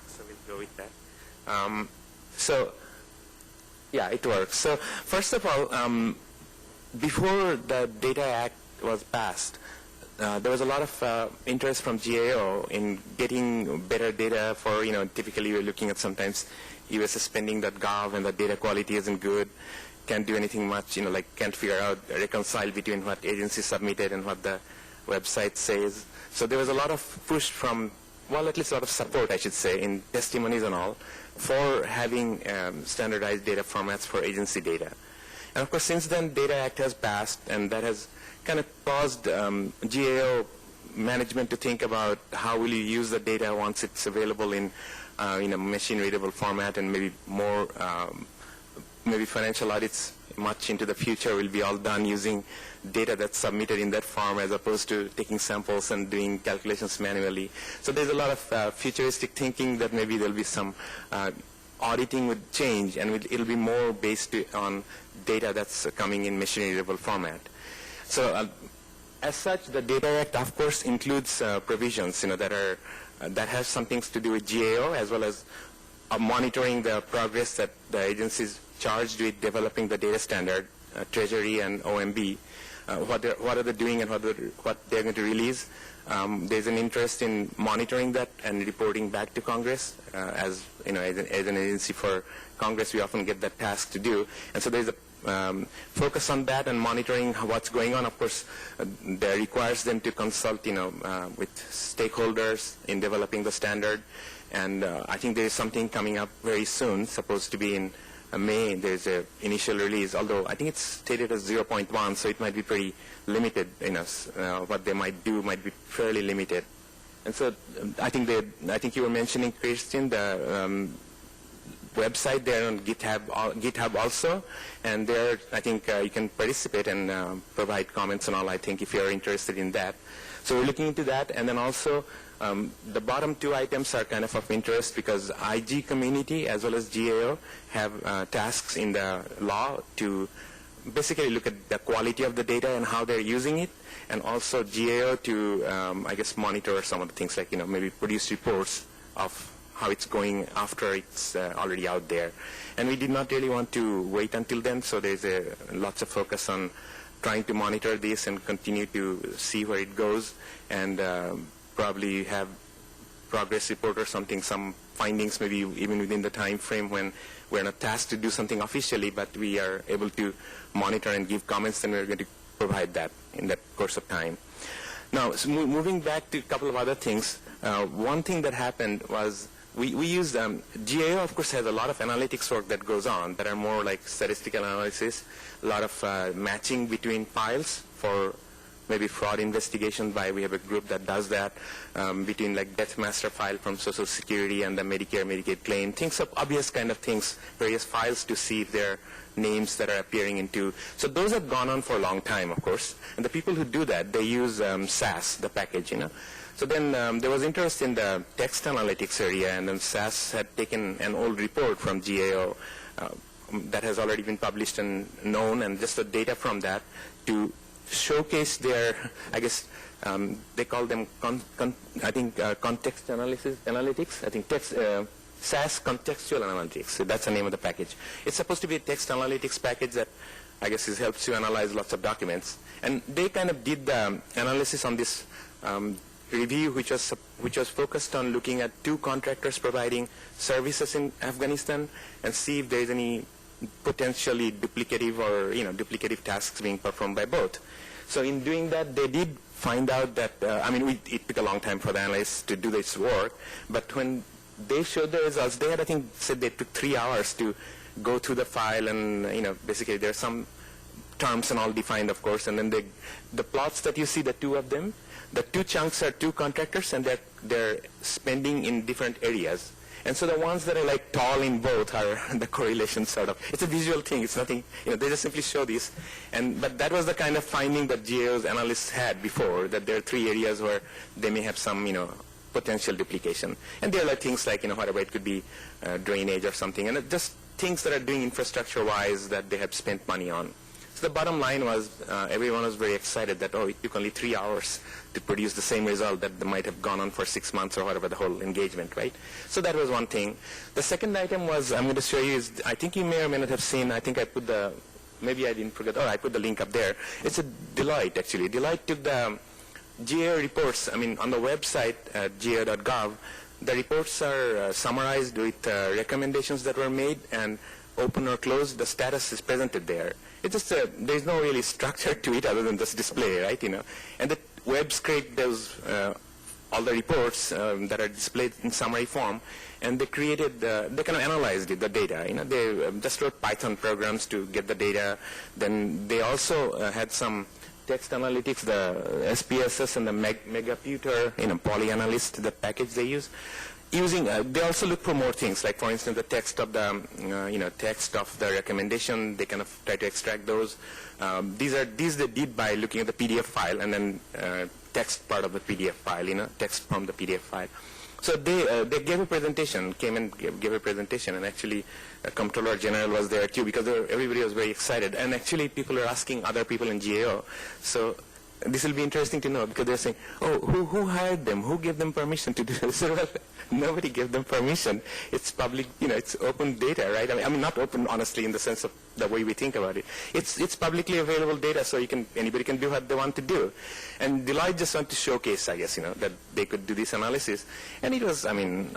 So we'll go with that. Yeah, it works. So first of all, before the Data Act was passed, there was a lot of interest from GAO in getting better data for, typically we're looking at sometimes USSpending.gov and the data quality isn't good, can't do anything much, can't figure out, reconcile between what agency submitted and what the website says. So there was a lot of push from, well, at least a lot of support, I should say, in testimonies and all, for having standardized data formats for agency data. And of course, since then, Data Act has passed, and that has kind of caused GAO management to think about how will you use the data once it's available in machine-readable format, and maybe more, maybe financial audits much into the future will be all done using data that's submitted in that form as opposed to taking samples and doing calculations manually. So there's a lot of futuristic thinking that maybe there'll be some auditing would change, and it'll be more based on data that's coming in machine-readable format. So as such, the Data Act, of course, includes provisions that have some things to do with GAO, as well as monitoring the progress that the agencies charged with developing the data standard, Treasury and OMB, what are they doing and what they're going to release. There's an interest in monitoring that and reporting back to Congress. As an agency for Congress, we often get that task to do. And so there's a focus on that and monitoring what's going on. Of course, that requires them to consult, with stakeholders in developing the standard. And I think there is something coming up very soon, supposed to be in May. There's an initial release, although I think it's stated as 0.1, so it might be pretty limited. What they might do might be fairly limited. And so I think you were mentioning, Christian, the website there on GitHub also, and there I think you can participate and provide comments and all, I think, if you're interested in that. So we're looking into that, and then also the bottom two items are kind of interest because IG community as well as GAO have tasks in the law to basically look at the quality of the data and how they're using it, and also GAO to, I guess, monitor some of the things like, maybe produce reports of how it's going after it's already out there. And we did not really want to wait until then, so there's lots of focus on trying to monitor this and continue to see where it goes, and probably have progress report or something, some findings maybe even within the time frame when we're not tasked to do something officially, but we are able to monitor and give comments, then we're going to provide that in that course of time. Now, so moving back to a couple of other things, one thing that happened was we used, GAO of course has a lot of analytics work that goes on that are more like statistical analysis, a lot of matching between files for maybe fraud investigation we have a group that does that, between like death master file from Social Security and the Medicare, Medicaid claim, things of obvious kind of things, various files to see if there are names that are appearing into. So those have gone on for a long time, of course, and the people who do that, they use SAS, the package, So then there was interest in the text analytics area, and then SAS had taken an old report from GAO that has already been published and known, and just the data from that to showcase their, I guess, they call them, context analytics. I think SAS contextual analytics. So that's the name of the package. It's supposed to be a text analytics package that I guess helps you analyze lots of documents. And they kind of did the analysis on this review, which was focused on looking at 2 contractors providing services in Afghanistan and see if there is any potentially duplicative or duplicative tasks being performed by both. So in doing that, they did find out that it took a long time for the analysts to do this work, but when they showed the results, they had, I think, said they took 3 hours to go through the file, and basically there are some terms and all defined, of course, and then the plots that you see, the 2 of them, the 2 chunks are 2 contractors, and they're spending in different areas. And so the ones that are like tall in both are the correlation sort of. It's a visual thing. It's nothing, they just simply show this. But that was the kind of finding that GAO's analysts had before, that there are 3 areas where they may have some, potential duplication. And there are things like, whatever, it could be drainage or something, and just things that are doing infrastructure-wise that they have spent money on. So the bottom line was everyone was very excited that, it took only 3 hours to produce the same result that might have gone on for 6 months or whatever, the whole engagement, right? So that was one thing. The second item was, I'm going to show you, is I think you may or may not have seen, I think I put maybe I didn't forget, I put the link up there. It's a Deloitte, actually. Deloitte took the GAO reports, on the website at gao.gov, the reports are summarized with recommendations that were made, and open or closed, the status is presented there. It's just there's no really structure to it other than just display, right? And the web scrape does all the reports that are displayed in summary form, and they created, they kind of analyzed the data. They just wrote Python programs to get the data. Then they also had some text analytics, the SPSS and the Megaputer, PolyAnalyst, the package they use. They also look for more things, like for instance the text of the text of the recommendation. They kind of try to extract those. These they did by looking at the PDF file and then text part of the PDF file, text from the PDF file. So they gave a presentation, came and gave a presentation, and actually Comptroller General was there too, because everybody was very excited. And actually people are asking other people in GAO. So this will be interesting to know, because they're saying, who hired them? Who gave them permission to do this? So, well, nobody gave them permission. It's public, it's open data, right? I mean, not open, honestly, in the sense of the way we think about it. It's publicly available data, so anybody can do what they want to do. And Deloitte just wanted to showcase, I guess, that they could do this analysis. And it was,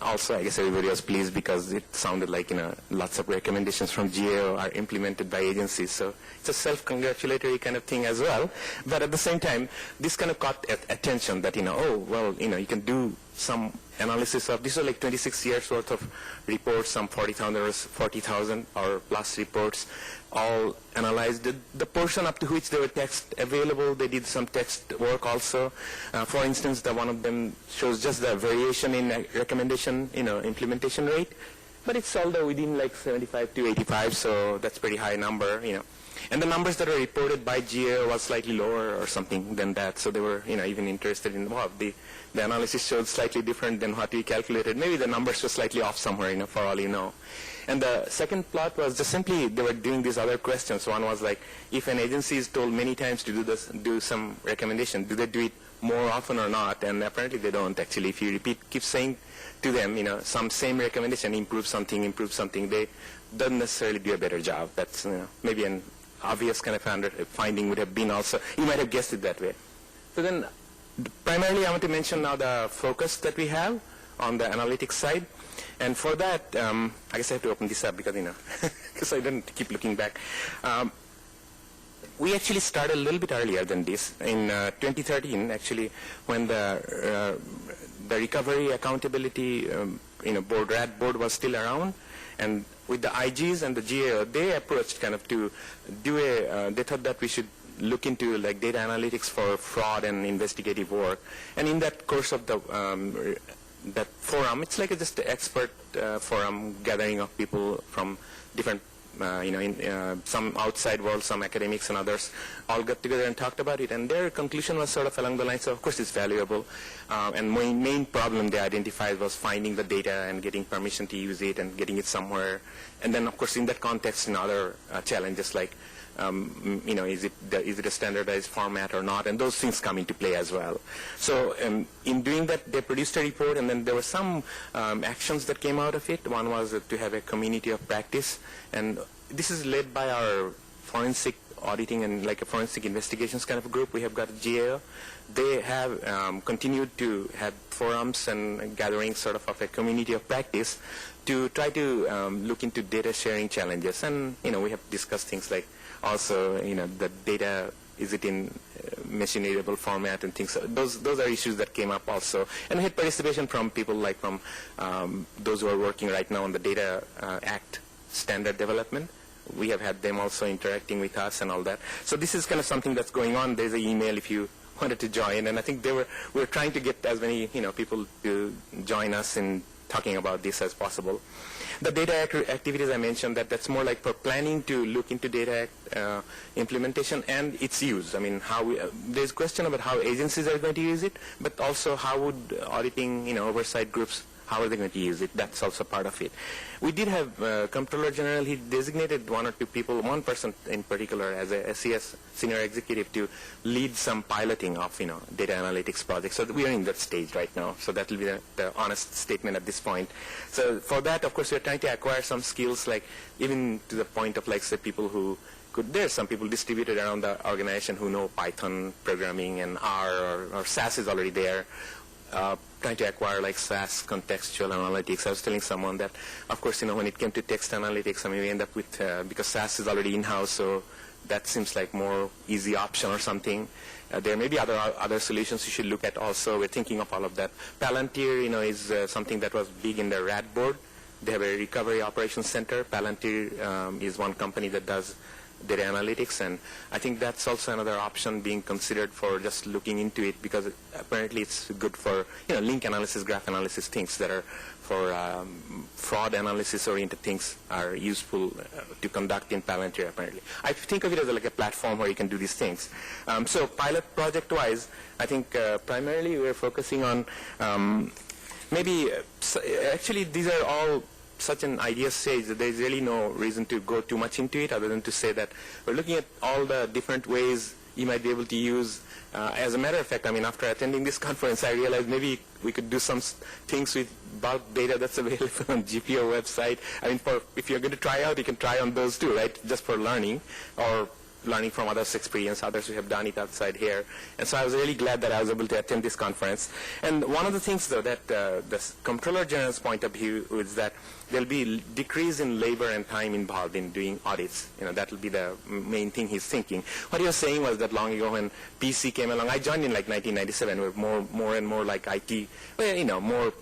also, I guess everybody was pleased because it sounded like, lots of recommendations from GAO are implemented by agencies. So it's a self-congratulatory kind of thing as well. But at the same time, this kind of caught attention that, you can do some analysis of, these are like 26 years worth of reports, some 40,000 or plus reports, all analyzed. The portion up to which there were text available, they did some text work also. For instance, one of them shows just the variation in recommendation, implementation rate, but it's although within like 75 to 85, so that's pretty high number, And the numbers that are reported by GAO was slightly lower or something than that, so they were, even interested in, the analysis showed slightly different than what we calculated. Maybe the numbers were slightly off somewhere, for all you know. And the second plot was just simply they were doing these other questions. One was like, if an agency is told many times to do some recommendation, do they do it more often or not? And apparently they don't, actually. If you keep saying to them, some same recommendation, improve something, they don't necessarily do a better job. That's, maybe an obvious kind of finding would have been also, you might have guessed it that way. So then, primarily I want to mention now the focus that we have on the analytics side. And for that, I guess I have to open this up because, because I don't keep looking back. We actually started a little bit earlier than this. In 2013, actually, when the Recovery Accountability board, RAD board, was still around, and with the IGs and the GAO, they approached kind of to do they thought that we should look into like data analytics for fraud and investigative work. And in that course of that forum, it's like just an expert forum gathering of people from different, some outside world, some academics and others, all got together and talked about it. And their conclusion was sort of along the lines of course, it's valuable. And main problem they identified was finding the data and getting permission to use it and getting it somewhere. And then, of course, in that context, other challenges like is it a standardized format or not, and those things come into play as well. So in doing that, they produced a report, and then there were some actions that came out of it. One was to have a community of practice, and this is led by our forensic auditing and like a forensic investigations kind of a group. We have got a GAO. They have continued to have forums and gatherings sort of a community of practice to try to look into data sharing challenges. And, we have discussed things like also, the data, is it in machine-readable format and things. Those are issues that came up also. And we had participation from people like from those who are working right now on the Data Act standard development. We have had them also interacting with us and all that. So this is kind of something that's going on. There's an email if you wanted to join. And I think we were trying to get as many people to join us in talking about this as possible. The data activities I mentioned, that's more like for planning to look into data implementation and its use. I mean, there's a question about how agencies are going to use it, but also how would auditing, oversight groups, how are they going to use it? That's also part of it. We did have Comptroller General. He designated one or two people, one person in particular, as a SES senior executive to lead some piloting of, data analytics projects. So we are in that stage right now. So that will be the honest statement at this point. So for that, of course, we're trying to acquire some skills, like even to the point of, like, say, people who there's some people distributed around the organization who know Python programming and R or SAS is already there. Trying to acquire like SAS contextual analytics. I was telling someone that, of course, when it came to text analytics, we end up with, because SAS is already in-house, so that seems like more easy option or something. There may be other solutions you should look at also. We're thinking of all of that. Palantir, is something that was big in the RAD board. They have a recovery operations center. Palantir is one company that does data analytics, and I think that's also another option being considered for just looking into it, because apparently it's good for link analysis, graph analysis, things that are for fraud analysis oriented things are useful to conduct in Palantir apparently. I think of it as like a platform where you can do these things. So pilot project wise, I think primarily we're focusing on actually these are all such an idea stage that there's really no reason to go too much into it other than to say that we're looking at all the different ways you might be able to use. As a matter of fact, after attending this conference, I realized maybe we could do some things with bulk data that's available on GPO website. If you're going to try out, you can try on those too, right? Just for learning or learning from others' experience, others who have done it outside here. And so I was really glad that I was able to attend this conference. And one of the things, though, that the Comptroller General's point of view is that there'll be decrease in labor and time involved in doing audits. That will be the main thing he's thinking. What he was saying was that long ago when PC came along, I joined in like 1997, where more and more like IT, more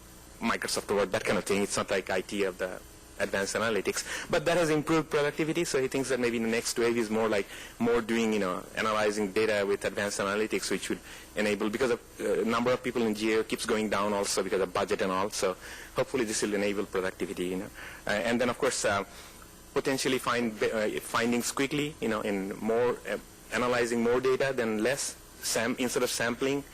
Microsoft Word, that kind of thing. It's not like IT of the advanced analytics, but that has improved productivity. So he thinks that maybe the next wave is more doing, analyzing data with advanced analytics, which would enable, because a number of people in GAO keeps going down also because of budget and all. So hopefully this will enable productivity, and then of course potentially find findings quickly, in more analyzing more data than less, instead of sampling.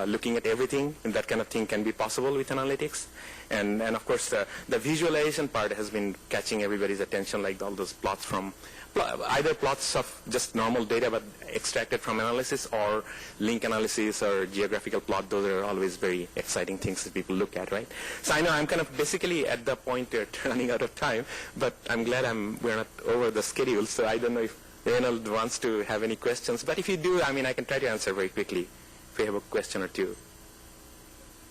Looking at everything, and that kind of thing can be possible with analytics. And of course, the visualization part has been catching everybody's attention, like all those plots from, either plots of just normal data but extracted from analysis, or link analysis or geographical plot. Those are always very exciting things that people look at, right? So I know I'm kind of basically at the point where running out of time, but I'm glad we're not over the schedule, so I don't know if Reynold wants to have any questions. But if you do, I can try to answer very quickly. If we have a question or two.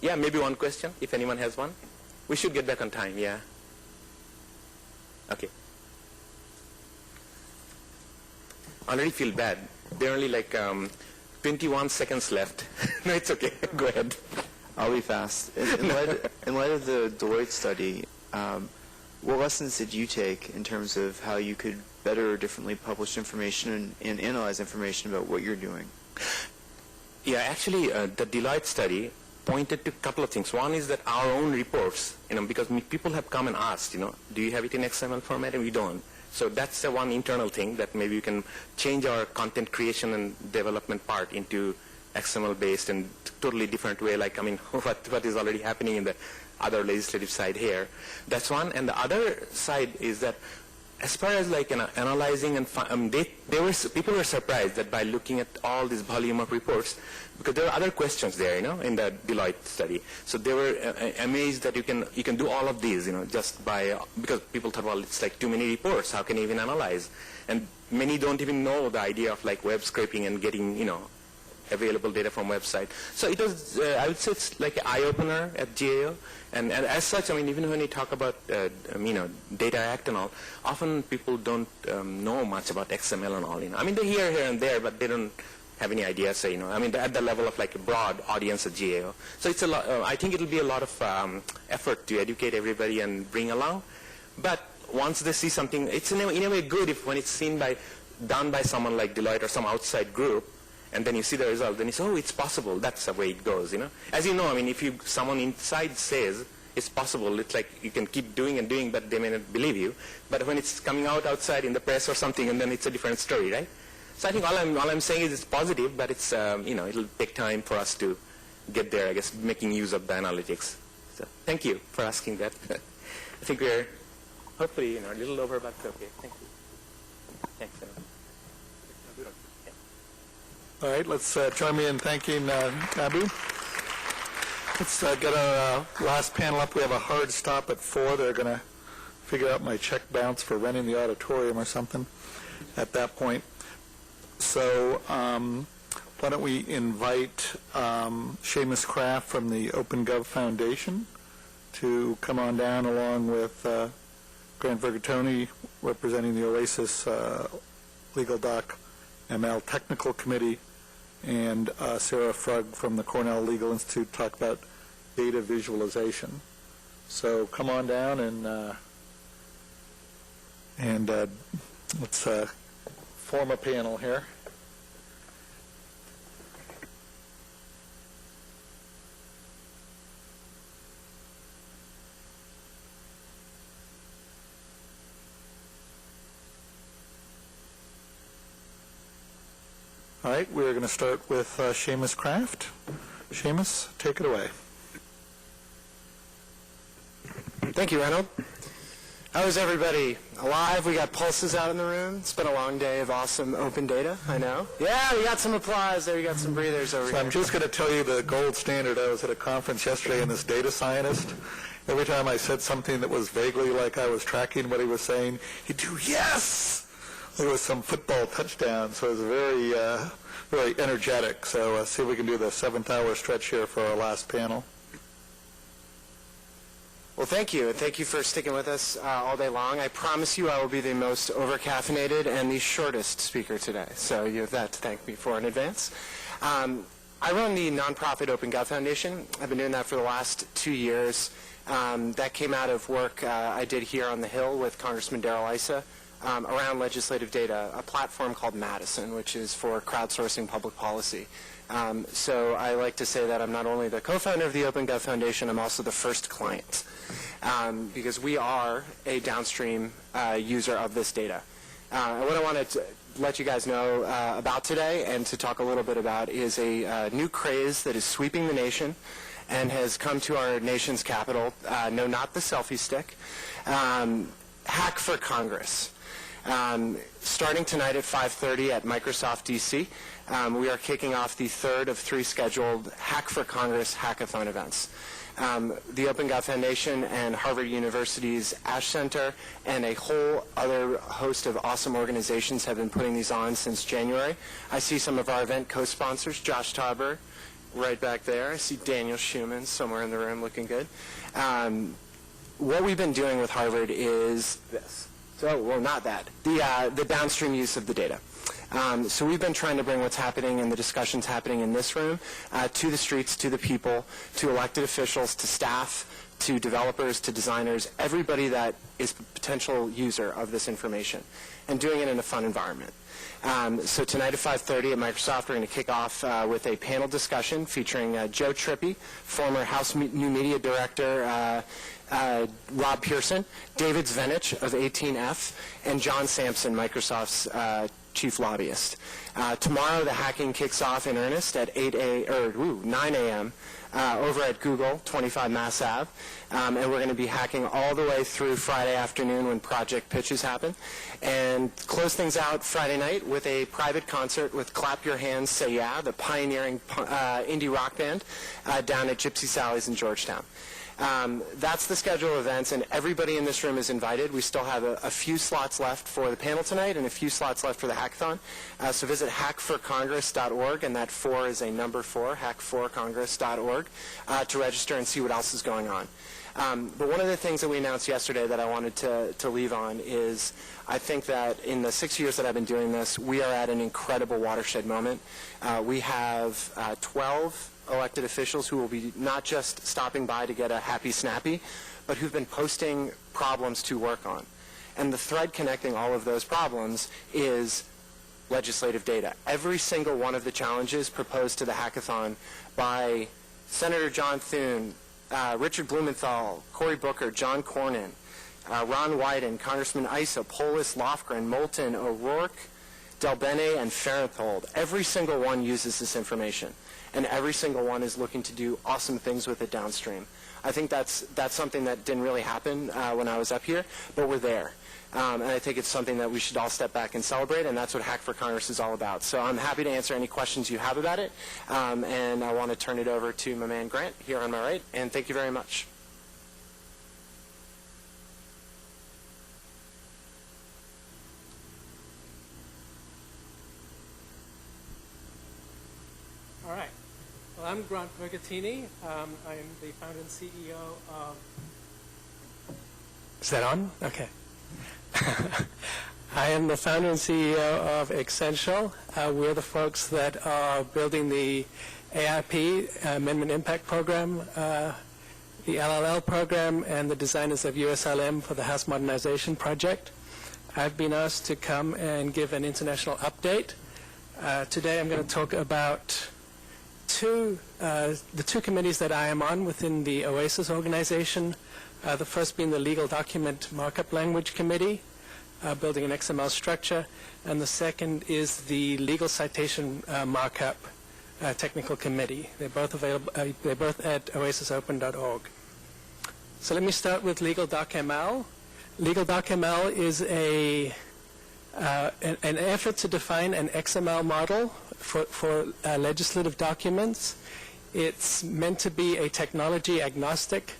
Yeah, maybe one question, if anyone has one. We should get back on time, yeah. Okay. I already feel bad. There are only like 21 seconds left. No, it's okay. Go ahead. I'll be fast. In light of the Deloitte study, what lessons did you take in terms of how you could better or differently publish information and analyze information about what you're doing? Yeah, actually, the Deloitte study pointed to a couple of things. One is that our own reports, because people have come and asked, do you have it in XML format? And we don't. So that's the one internal thing that maybe we can change our content creation and development part into XML-based and totally different way, like, what is already happening in the other legislative side here. That's one. And the other side is that as far as like analyzing and people were surprised that by looking at all this volume of reports, because there were other questions there, in the Deloitte study. So they were amazed that you can do all of these, just by, because people thought, well, it's like too many reports. How can you even analyze? And many don't even know the idea of like web scraping and getting, available data from website. So it was, I would say it's like an eye-opener at GAO. And as such, even when you talk about, Data Act and all, often people don't know much about XML and all, they hear here and there, but they don't have any idea, say, at the level of like a broad audience at GAO. So it's a lot, I think it'll be a lot of effort to educate everybody and bring along. But once they see something, it's in a way good when it's done by someone like Deloitte or some outside group, and then you see the result, then you say, oh, it's possible. That's the way it goes, As you know, if someone inside says it's possible, it's like you can keep doing and doing, but they may not believe you. But when it's coming out outside in the press or something, and then it's a different story, right? So I think all I'm saying is it's positive, but it's, it'll take time for us to get there, I guess, making use of the analytics. So thank you for asking that. I think we're hopefully, a little over, but okay. Thank you. Thanks, everyone. All right, let's join me in thanking Abu. Let's get our last panel up. We have a hard stop at 4. They're going to figure out my check bounce for renting the auditorium or something at that point. So why don't we invite Seamus Kraft from the OpenGov Foundation to come on down, along with Grant Vergatoni, representing the OASIS Legal Doc ML Technical Committee, and Sarah Frug from the Cornell Legal Institute to talk about data visualization. So come on down and let's form a panel here. All right, we're going to start with Seamus Kraft. Seamus, take it away. Thank you, Reynold. How is everybody? Alive? We got pulses out in the room. It's been a long day of awesome open data, I know. Yeah, we got some applause there. We got some breathers over here. I'm just going to tell you the gold standard. I was at a conference yesterday, and this data scientist, every time I said something that was vaguely like I was tracking what he was saying, he'd do, yes! There was some football touchdown, so it was very energetic. So see if we can do the 7th-hour stretch here for our last panel. Well, thank you, and thank you for sticking with us all day long. I promise you I will be the most over-caffeinated and the shortest speaker today, so you have that to thank me for in advance. I run the nonprofit OpenGov Foundation. I've been doing that for the last 2 years. That came out of work I did here on the Hill with Congressman Darrell Issa. Around legislative data, a platform called Madison, which is for crowdsourcing public policy. So I like to say that I'm not only the co-founder of the OpenGov Foundation, I'm also the first client, because we are a downstream user of this data. And what I wanted to let you guys know about today and to talk a little bit about is a new craze that is sweeping the nation and has come to our nation's capital. No, not the selfie stick. Hack for Congress. Starting tonight at 5:30 at Microsoft DC, we are kicking off the 3rd of 3 scheduled Hack for Congress hackathon events. The OpenGov Foundation and Harvard University's Ash Center and a whole other host of awesome organizations have been putting these on since January. I see some of our event co-sponsors, Josh Tauber, right back there. I see Daniel Schumann somewhere in the room looking good. What we've been doing with Harvard is this. So, well, not that. The downstream use of the data. So we've been trying to bring what's happening and the discussions happening in this room to the streets, to the people, to elected officials, to staff, to developers, to designers, everybody that is a potential user of this information, and doing it in a fun environment. So tonight at 5:30 at Microsoft, we're going to kick off with a panel discussion featuring Joe Trippi, former House New Media Director, Rob Pearson, David Zvenich of 18F, and John Sampson, Microsoft's chief lobbyist. Tomorrow, the hacking kicks off in earnest at 9 a.m. over at Google, 25 Mass Ave, and we're going to be hacking all the way through Friday afternoon when project pitches happen, and close things out Friday night with a private concert with Clap Your Hands, Say Yeah, the pioneering indie rock band down at Gypsy Sally's in Georgetown. That's the schedule of events, and everybody in this room is invited. We still have a few slots left for the panel tonight and a few slots left for the hackathon. So visit hackforcongress.org, and that 4 is a number 4, hackforcongress.org, to register and see what else is going on. But one of the things that we announced yesterday that I wanted to leave on is I think that in the 6 years that I've been doing this, we are at an incredible watershed moment. We have 12 elected officials who will be not just stopping by to get a happy snappy, but who've been posting problems to work on. And the thread connecting all of those problems is legislative data. Every single one of the challenges proposed to the hackathon by Senator John Thune, Richard Blumenthal, Cory Booker, John Cornyn, Ron Wyden, Congressman Issa, Polis, Lofgren, Moulton, O'Rourke, Del Bene, and Farenthold. Every single one uses this information, and every single one is looking to do awesome things with it downstream. I think that's something that didn't really happen when I was up here, but we're there. And I think it's something that we should all step back and celebrate, and that's what Hack for Congress is all about. So I'm happy to answer any questions you have about it, and I want to turn it over to my man Grant here on my right, and thank you very much. All right. Well, I'm Grant Vergatini. I'm the founder and CEO of... Is that on? Okay. I am the founder and CEO of Exential. We're the folks that are building the AIP, Amendment Impact Program, the LLL program, and the designers of USLM for the House Modernization Project. I've been asked to come and give an international update. Today I'm going to talk about the two committees that I am on within the OASIS organization. The first being the Legal Document Markup Language Committee, building an XML structure, and the second is the Legal Citation Markup Technical Committee. They're both available. They're both at oasisopen.org. So let me start with Legal DocML. Legal DocML is an effort to define an XML model for legislative documents. It's meant to be a technology agnostic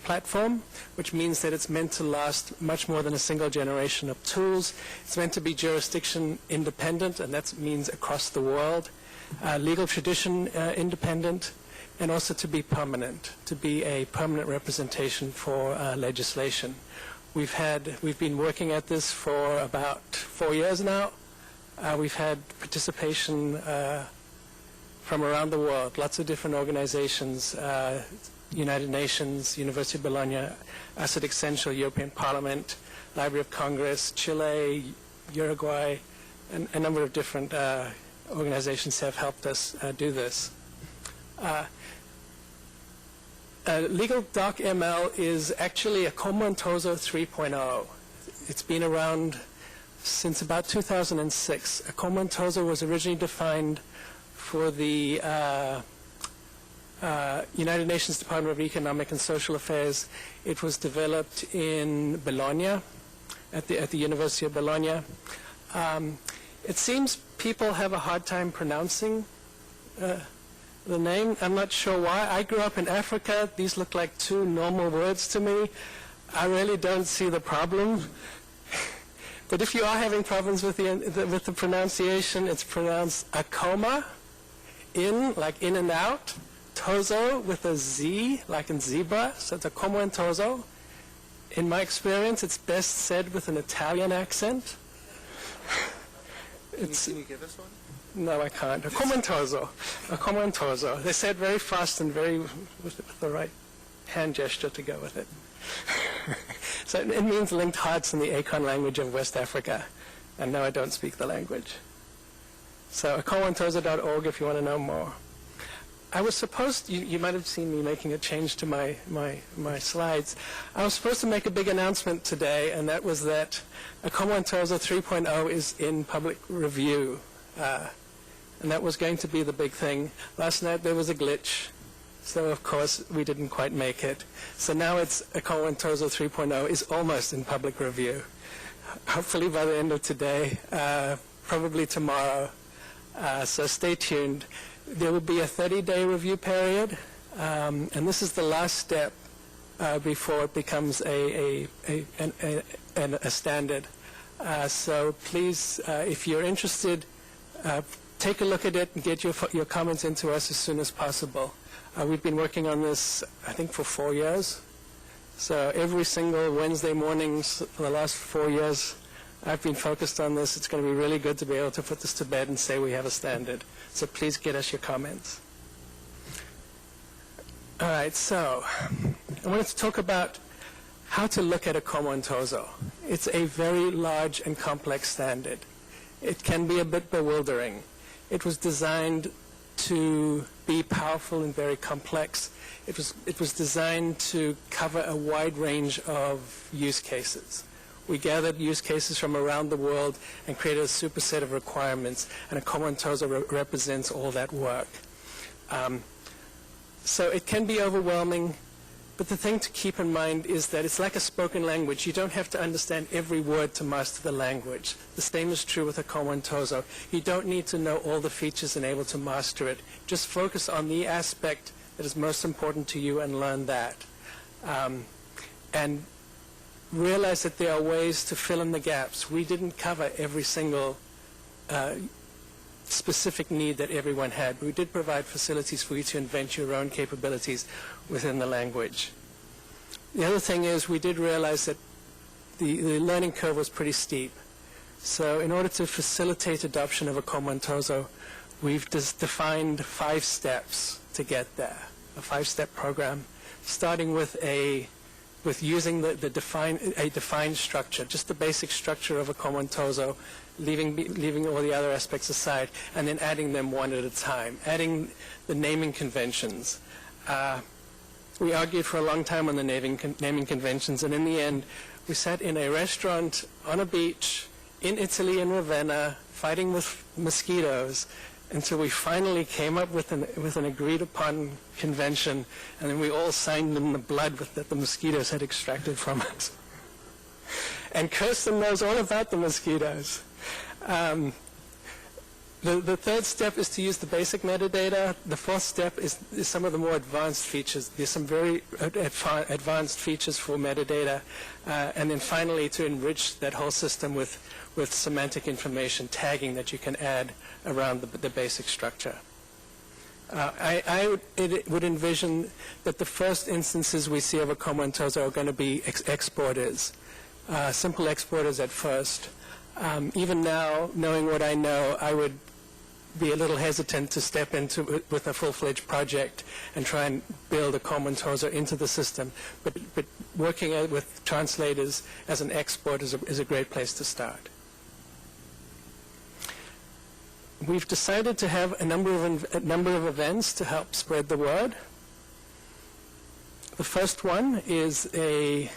platform, which means that it's meant to last much more than a single generation of tools. It's meant to be jurisdiction independent, and that means across the world, legal tradition independent, and also to be permanent, to be a permanent representation for legislation. We've been working at this for about 4 years now. We've had participation from around the world, lots of different organizations, United Nations, University of Bologna, us at Exential, European Parliament, Library of Congress, Chile, Uruguay, and a number of different organizations have helped us do this. Legal DocML is actually a Komontozo 3.0. It's been around since about 2006. A Komontozo was originally defined for the United Nations Department of Economic and Social Affairs. It was developed in Bologna, at the University of Bologna. It seems people have a hard time pronouncing the name. I'm not sure why. I grew up in Africa. These look like two normal words to me. I really don't see the problem. But if you are having problems with the pronunciation, it's pronounced akoma, in, like in and out, tozo with a Z, like in zebra, so it's a Komontozo. In my experience, it's best said with an Italian accent. Can you give us one? No, I can't. A Komontozo. A Komontozo. They say it very fast and very with the right hand gesture to go with it. So it means linked hearts in the Akan language of West Africa. And no, I don't speak the language. So komontozo.org if you want to know more. I was supposed, you might have seen me making a change to my slides. I was supposed to make a big announcement today, and that was that a Komontozo 3.0 is in public review. and that was going to be the big thing. Last night there was a glitch, so of course we didn't quite make it. So now it's Komontozo 3.0 is almost in public review. Hopefully by the end of today, probably tomorrow. So stay tuned. There will be a 30-day review period, and this is the last step before it becomes a standard. So please, if you're interested, take a look at it and get your comments into us as soon as possible. We've been working on this, I think, for 4 years. So every single Wednesday mornings for the last 4 years, I've been focused on this. It's going to be really good to be able to put this to bed and say we have a standard. So please get us your comments. All right, so I wanted to talk about how to look at a Komontozo. It's a very large and complex standard. It can be a bit bewildering. It was designed to be powerful and very complex. It was designed to cover a wide range of use cases. We gathered use cases from around the world and created a superset of requirements, and a Komontozo represents all that work. So it can be overwhelming, but the thing to keep in mind is that it's like a spoken language. You don't have to understand every word to master the language. The same is true with a Komontozo. You don't need to know all the features and able to master it. Just focus on the aspect that is most important to you and learn that. And realize that there are ways to fill in the gaps. We didn't cover every single specific need that everyone had. We did provide facilities for you to invent your own capabilities within the language. The other thing is we did realize that the learning curve was pretty steep. So in order to facilitate adoption of a Komontozo, we've defined 5 steps to get there, a 5-step program, starting with using a defined structure, just the basic structure of a Komontozo, leaving all the other aspects aside, and then adding them one at a time, adding the naming conventions. We argued for a long time on the naming conventions, and in the end, we sat in a restaurant on a beach in Italy, in Ravenna, fighting with mosquitoes, until we finally came up with an agreed-upon convention, and then we all signed in the blood that the mosquitoes had extracted from us. And Kirsten knows all about the mosquitoes. The third step is to use the basic metadata. The 4th step is some of the more advanced features. There's some very advanced features for metadata. And then finally, to enrich that whole system with semantic information, tagging that you can add around the basic structure. I would envision that the first instances we see of a Komontozo are going to be exporters, simple exporters at first. Even now, knowing what I know, I would be a little hesitant to step into it with a full-fledged project and try and build a Komontozo into the system. But working with translators as an export is a great place to start. We've decided to have a number of events to help spread the word. The first one is the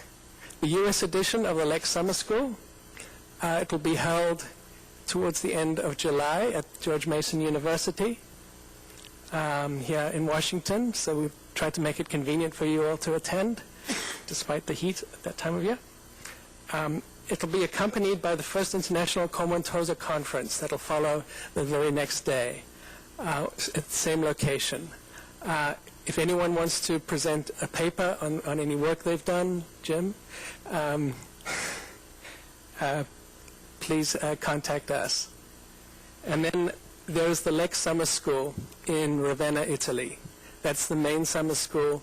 U.S. edition of the Lex Summer School. It will be held towards the end of July at George Mason University here in Washington. So we've tried to make it convenient for you all to attend, despite the heat at that time of year. It will be accompanied by the first International Komontozo Conference that will follow the very next day at the same location. If anyone wants to present a paper on any work they've done, Jim, please contact us. And then there's the Lex Summer School in Ravenna, Italy. That's the main summer school.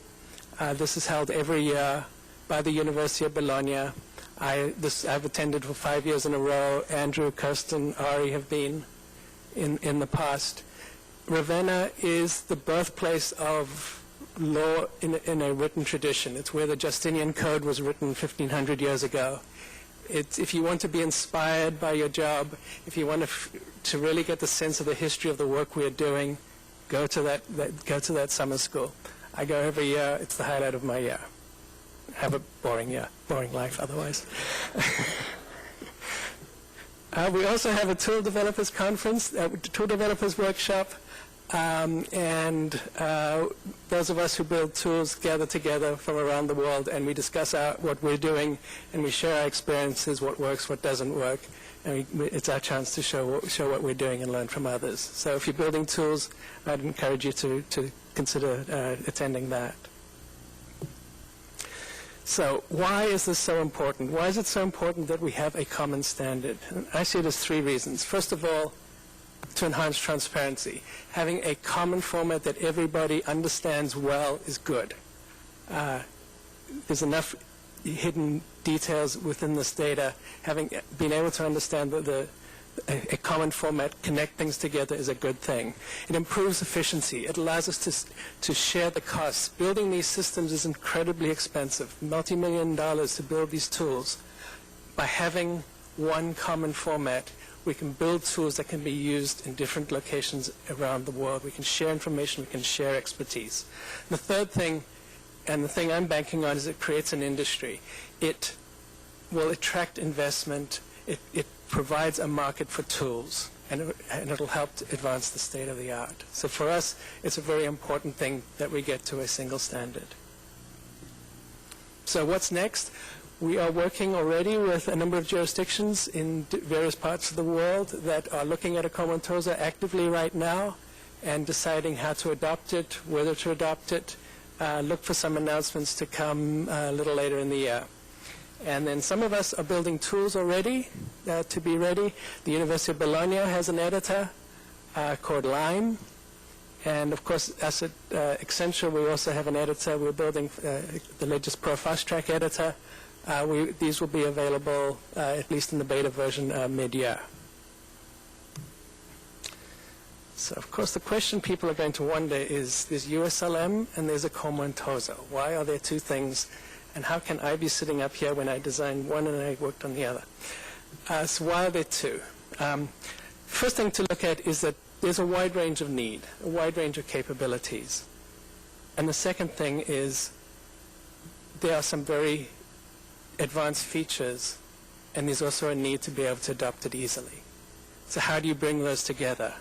This is held every year by the University of Bologna. I've attended for 5 years in a row. Andrew, Kirsten, Ari have been in the past. Ravenna is the birthplace of law in a written tradition. It's where the Justinian Code was written 1,500 years ago. If you want to be inspired by your job, if you want to really get the sense of the history of the work we are doing, go to that summer school. I go every year. It's the highlight of my year. Have a boring life otherwise. We also have a tool developers conference, tool developers workshop, and those of us who build tools gather together from around the world, and we discuss what we're doing, and we share our experiences, what works, what doesn't work, and it's our chance to show what we're doing and learn from others. So if you're building tools, I'd encourage you to consider attending that. So why is this so important? Why is it so important that we have a common standard? And I see it as 3 reasons. First of all, to enhance transparency. Having a common format that everybody understands well is good. There's enough hidden details within this data. Having been able to understand a common format, connect things together is a good thing. It improves efficiency. It allows us to share the costs. Building these systems is incredibly expensive, multi-million dollars to build these tools. By having one common format, we can build tools that can be used in different locations around the world. We can share information. We can share expertise. The third thing, and the thing I'm banking on, is it creates an industry. It will attract investment. It provides a market for tools, and it'll help to advance the state of the art. So for us, it's a very important thing that we get to a single standard. So what's next? We are working already with a number of jurisdictions in various parts of the world that are looking at a Common TOSA actively right now and deciding how to adopt it, whether to adopt it. Look for some announcements to come a little later in the year. And then some of us are building tools already to be ready. The University of Bologna has an editor called Lime. And of course, us at Accenture, we also have an editor. We're building the Legis Pro Fast Track editor. These will be available, at least in the beta version, mid-year. So, of course, the question people are going to wonder is, there's USLM and there's a Common TOSA. Why are there 2 things? And how can I be sitting up here when I designed one and I worked on the other? So why are there 2? First thing to look at is that there's a wide range of need, a wide range of capabilities. And the second thing is there are some very advanced features, and there's also a need to be able to adopt it easily. So how do you bring those together?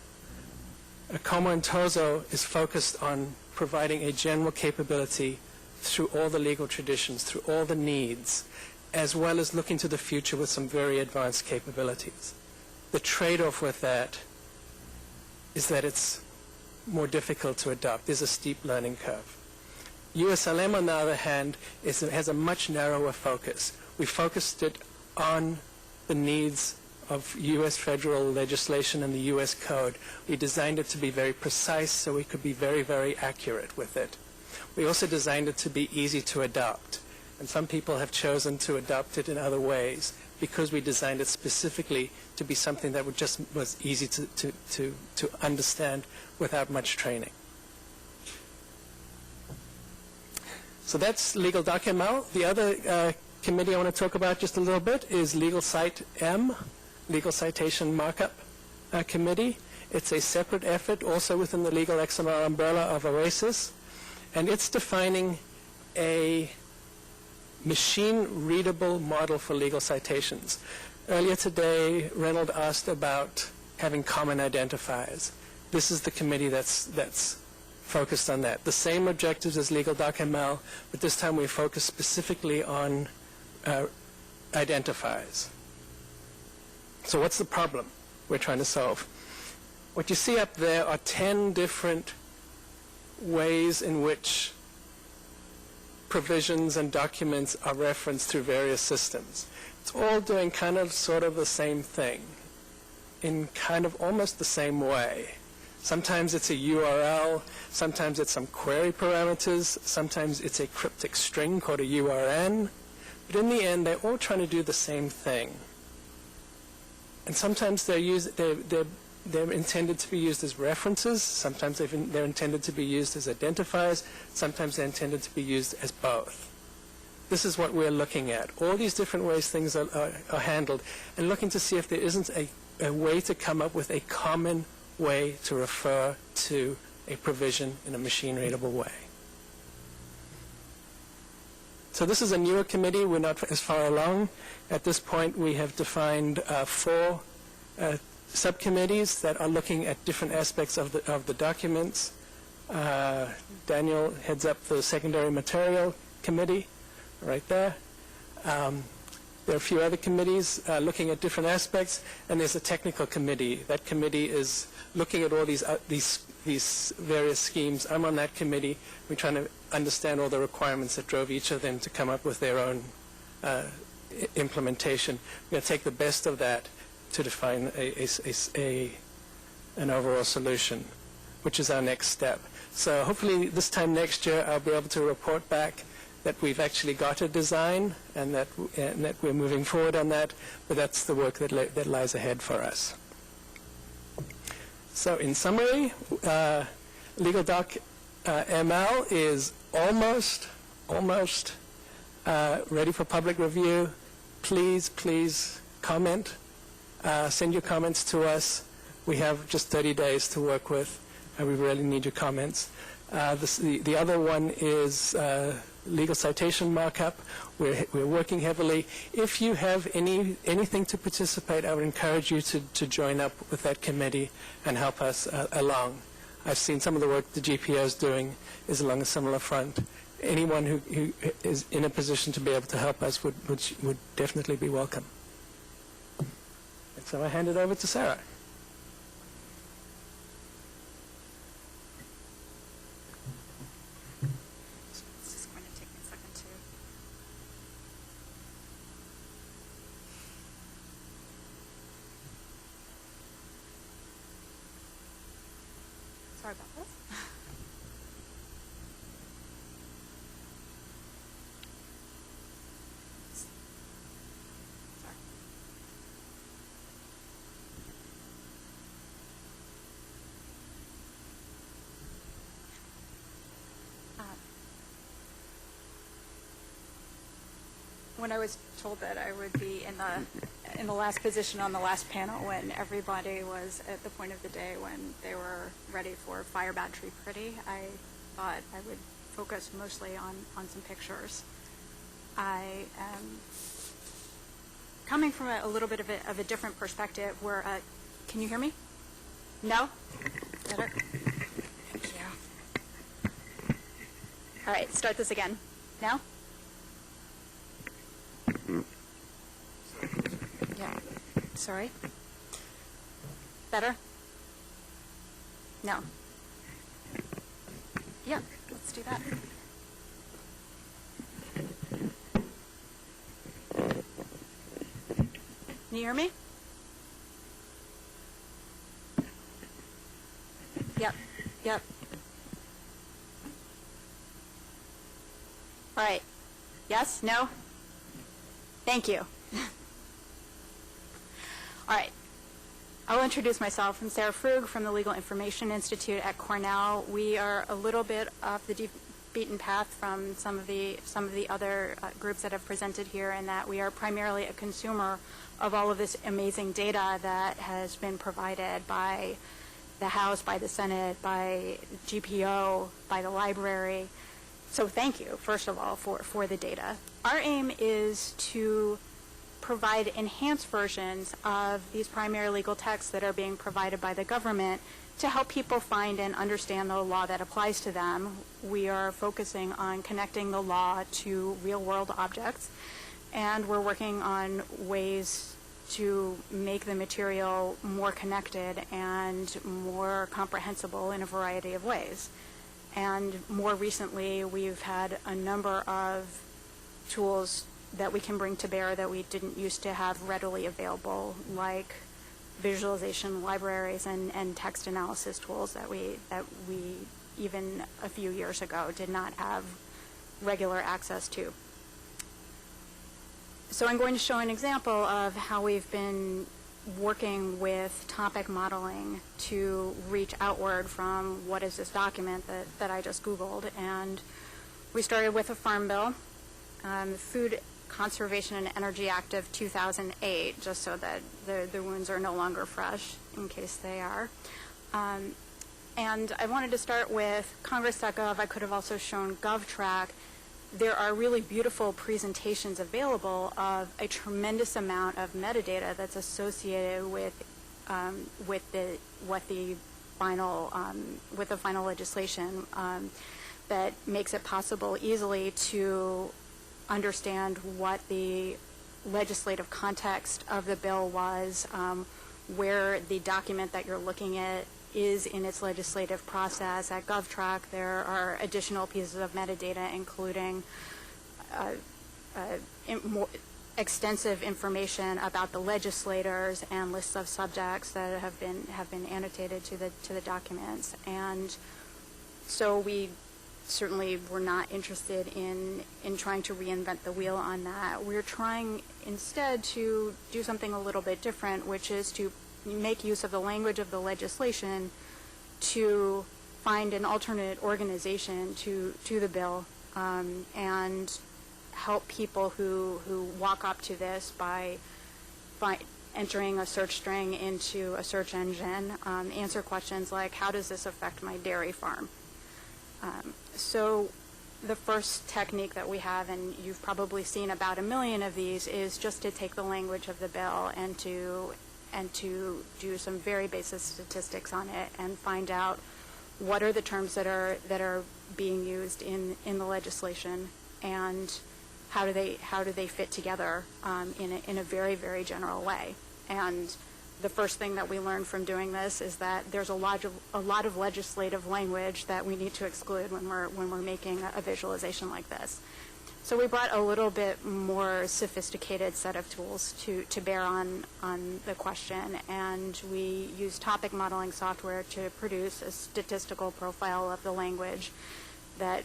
A Common TOSA is focused on providing a general capability through all the legal traditions, through all the needs, as well as looking to the future with some very advanced capabilities. The trade-off with that is that it's more difficult to adopt. There's a steep learning curve. USLM, on the other hand, has a much narrower focus. We focused it on the needs of U.S. federal legislation and the U.S. code. We designed it to be very precise so we could be very, very accurate with it. We also designed it to be easy to adopt. And some people have chosen to adopt it in other ways because we designed it specifically to be something that was easy to understand without much training. So that's Legal DocML. The other committee I want to talk about just a little bit is Legal Cite M, Legal Citation Markup Committee. It's a separate effort also within the Legal XML umbrella of OASIS, and it's defining a machine-readable model for legal citations. Earlier today, Reynold asked about having common identifiers. This is the committee that's focused on that. The same objectives as Legal DocML, but this time we focus specifically on identifiers. So what's the problem we're trying to solve? What you see up there are 10 different ways in which provisions and documents are referenced through various systems. It's all doing kind of sort of the same thing in kind of almost the same way. Sometimes it's a URL, sometimes it's some query parameters, sometimes it's a cryptic string called a URN, but in the end they're all trying to do the same thing. And sometimes they're intended to be used as references, sometimes they're intended to be used as identifiers, sometimes they're intended to be used as both. This is what we're looking at. All these different ways things are handled, and looking to see if there isn't a way to come up with a common way to refer to a provision in a machine-readable way. So this is a newer committee. We're not as far along. At this point, we have defined 4 subcommittees that are looking at different aspects of the documents. Daniel heads up the secondary material committee right there. There are a few other committees looking at different aspects, and there's a technical committee. That committee is looking at all these various schemes. I'm on that committee. We're trying to understand all the requirements that drove each of them to come up with their own implementation. We're going to take the best of that to define an overall solution, which is our next step. So hopefully this time next year I'll be able to report back that we've actually got a design and that we're moving forward on that, but that's the work that lies ahead for us. So in summary, Legal Doc ML is almost ready for public review. Please comment. Send your comments to us. We have just 30 days to work with, and we really need your comments. The other one is legal citation markup. We're working heavily. If you have anything to participate, I would encourage you to join up with that committee and help us along. I've seen some of the work the GPO is doing is along a similar front. Anyone who is in a position to be able to help us would definitely be welcome. And so I hand it over to Sarah. Sorry about this. Sorry. When I was told that I would be in the last position on the last panel, when everybody was at the point of the day when they were ready for Fire Bad Tree Pretty, I thought I would focus mostly on some pictures. I am coming from a little bit of a different perspective where, can you hear me? No? Better? Thank you. All right, start this again. Now? Yeah. Sorry. Better? No. Yeah, let's do that. Can you hear me? Yep. All right. Yes? No? Thank you. All right. I'll introduce myself. I'm Sarah Frug from the Legal Information Institute at Cornell. We are a little bit off the beaten path from some of the other groups that have presented here, in that we are primarily a consumer of all of this amazing data that has been provided by the House, by the Senate, by GPO, by the library. So thank you, first of all, for the data. Our aim is to provide enhanced versions of these primary legal texts that are being provided by the government to help people find and understand the law that applies to them. We are focusing on connecting the law to real-world objects, and we're working on ways to make the material more connected and more comprehensible in a variety of ways. And more recently, we've had a number of tools that we can bring to bear that we didn't used to have readily available, like visualization libraries and text analysis tools that we even a few years ago did not have regular access to. So I'm going to show an example of how we've been working with topic modeling to reach outward from what is this document that I just Googled. And we started with a Farm Bill, Food Conservation and Energy Act of 2008, just so that the wounds are no longer fresh, in case they are. And I wanted to start with Congress.gov. I could have also shown GovTrack. There are really beautiful presentations available of a tremendous amount of metadata that's associated with with the final legislation that makes it possible easily to understand what the legislative context of the bill was, where the document that you're looking at is in its legislative process. At GovTrack, there are additional pieces of metadata, including more extensive information about the legislators and lists of subjects that have been annotated to the documents. And so we certainly were not interested in trying to reinvent the wheel on that. We're trying instead to do something a little bit different, which is to make use of the language of the legislation to find an alternate organization to the bill, and help people who walk up to this by entering a search string into a search engine, answer questions like, how does this affect my dairy farm? So the first technique that we have, and you've probably seen about 1 million of these, is just to take the language of the bill and to do some very basic statistics on it and find out what are the terms that are being used in the legislation, and how do they fit together in a very, very general way. And the first thing that we learned from doing this is that there's a lot of legislative language that we need to exclude when we're making a visualization like this. So we brought a little bit more sophisticated set of tools to bear on the question, and we used topic modeling software to produce a statistical profile of the language that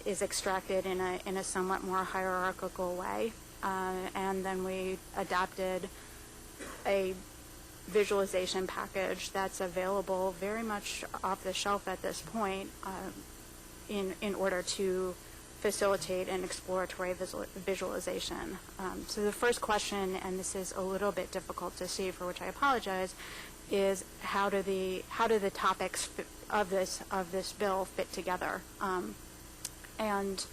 is extracted in a somewhat more hierarchical way, and then we adapted a visualization package that's available very much off the shelf at this point in order to facilitate an exploratory visualization. So the first question, and this is a little bit difficult to see, for which I apologize, is how do the topics of this bill fit together? And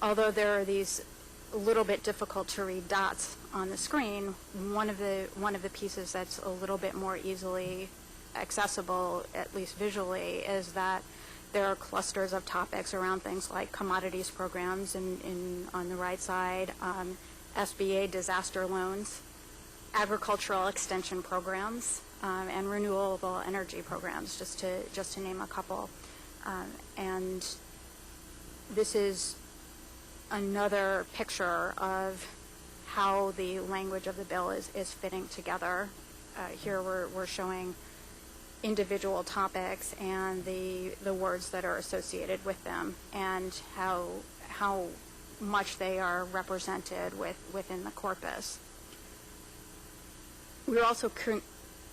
although there are these a little bit difficult to read dots on the screen, one of the pieces that's a little bit more easily accessible, at least visually, is that there are clusters of topics around things like commodities programs on the right side, SBA disaster loans, agricultural extension programs, and renewable energy programs, just to name a couple. And this is another picture of how the language of the bill is fitting together. Here we're showing individual topics and the words that are associated with them, and how much they are represented within the corpus. We're also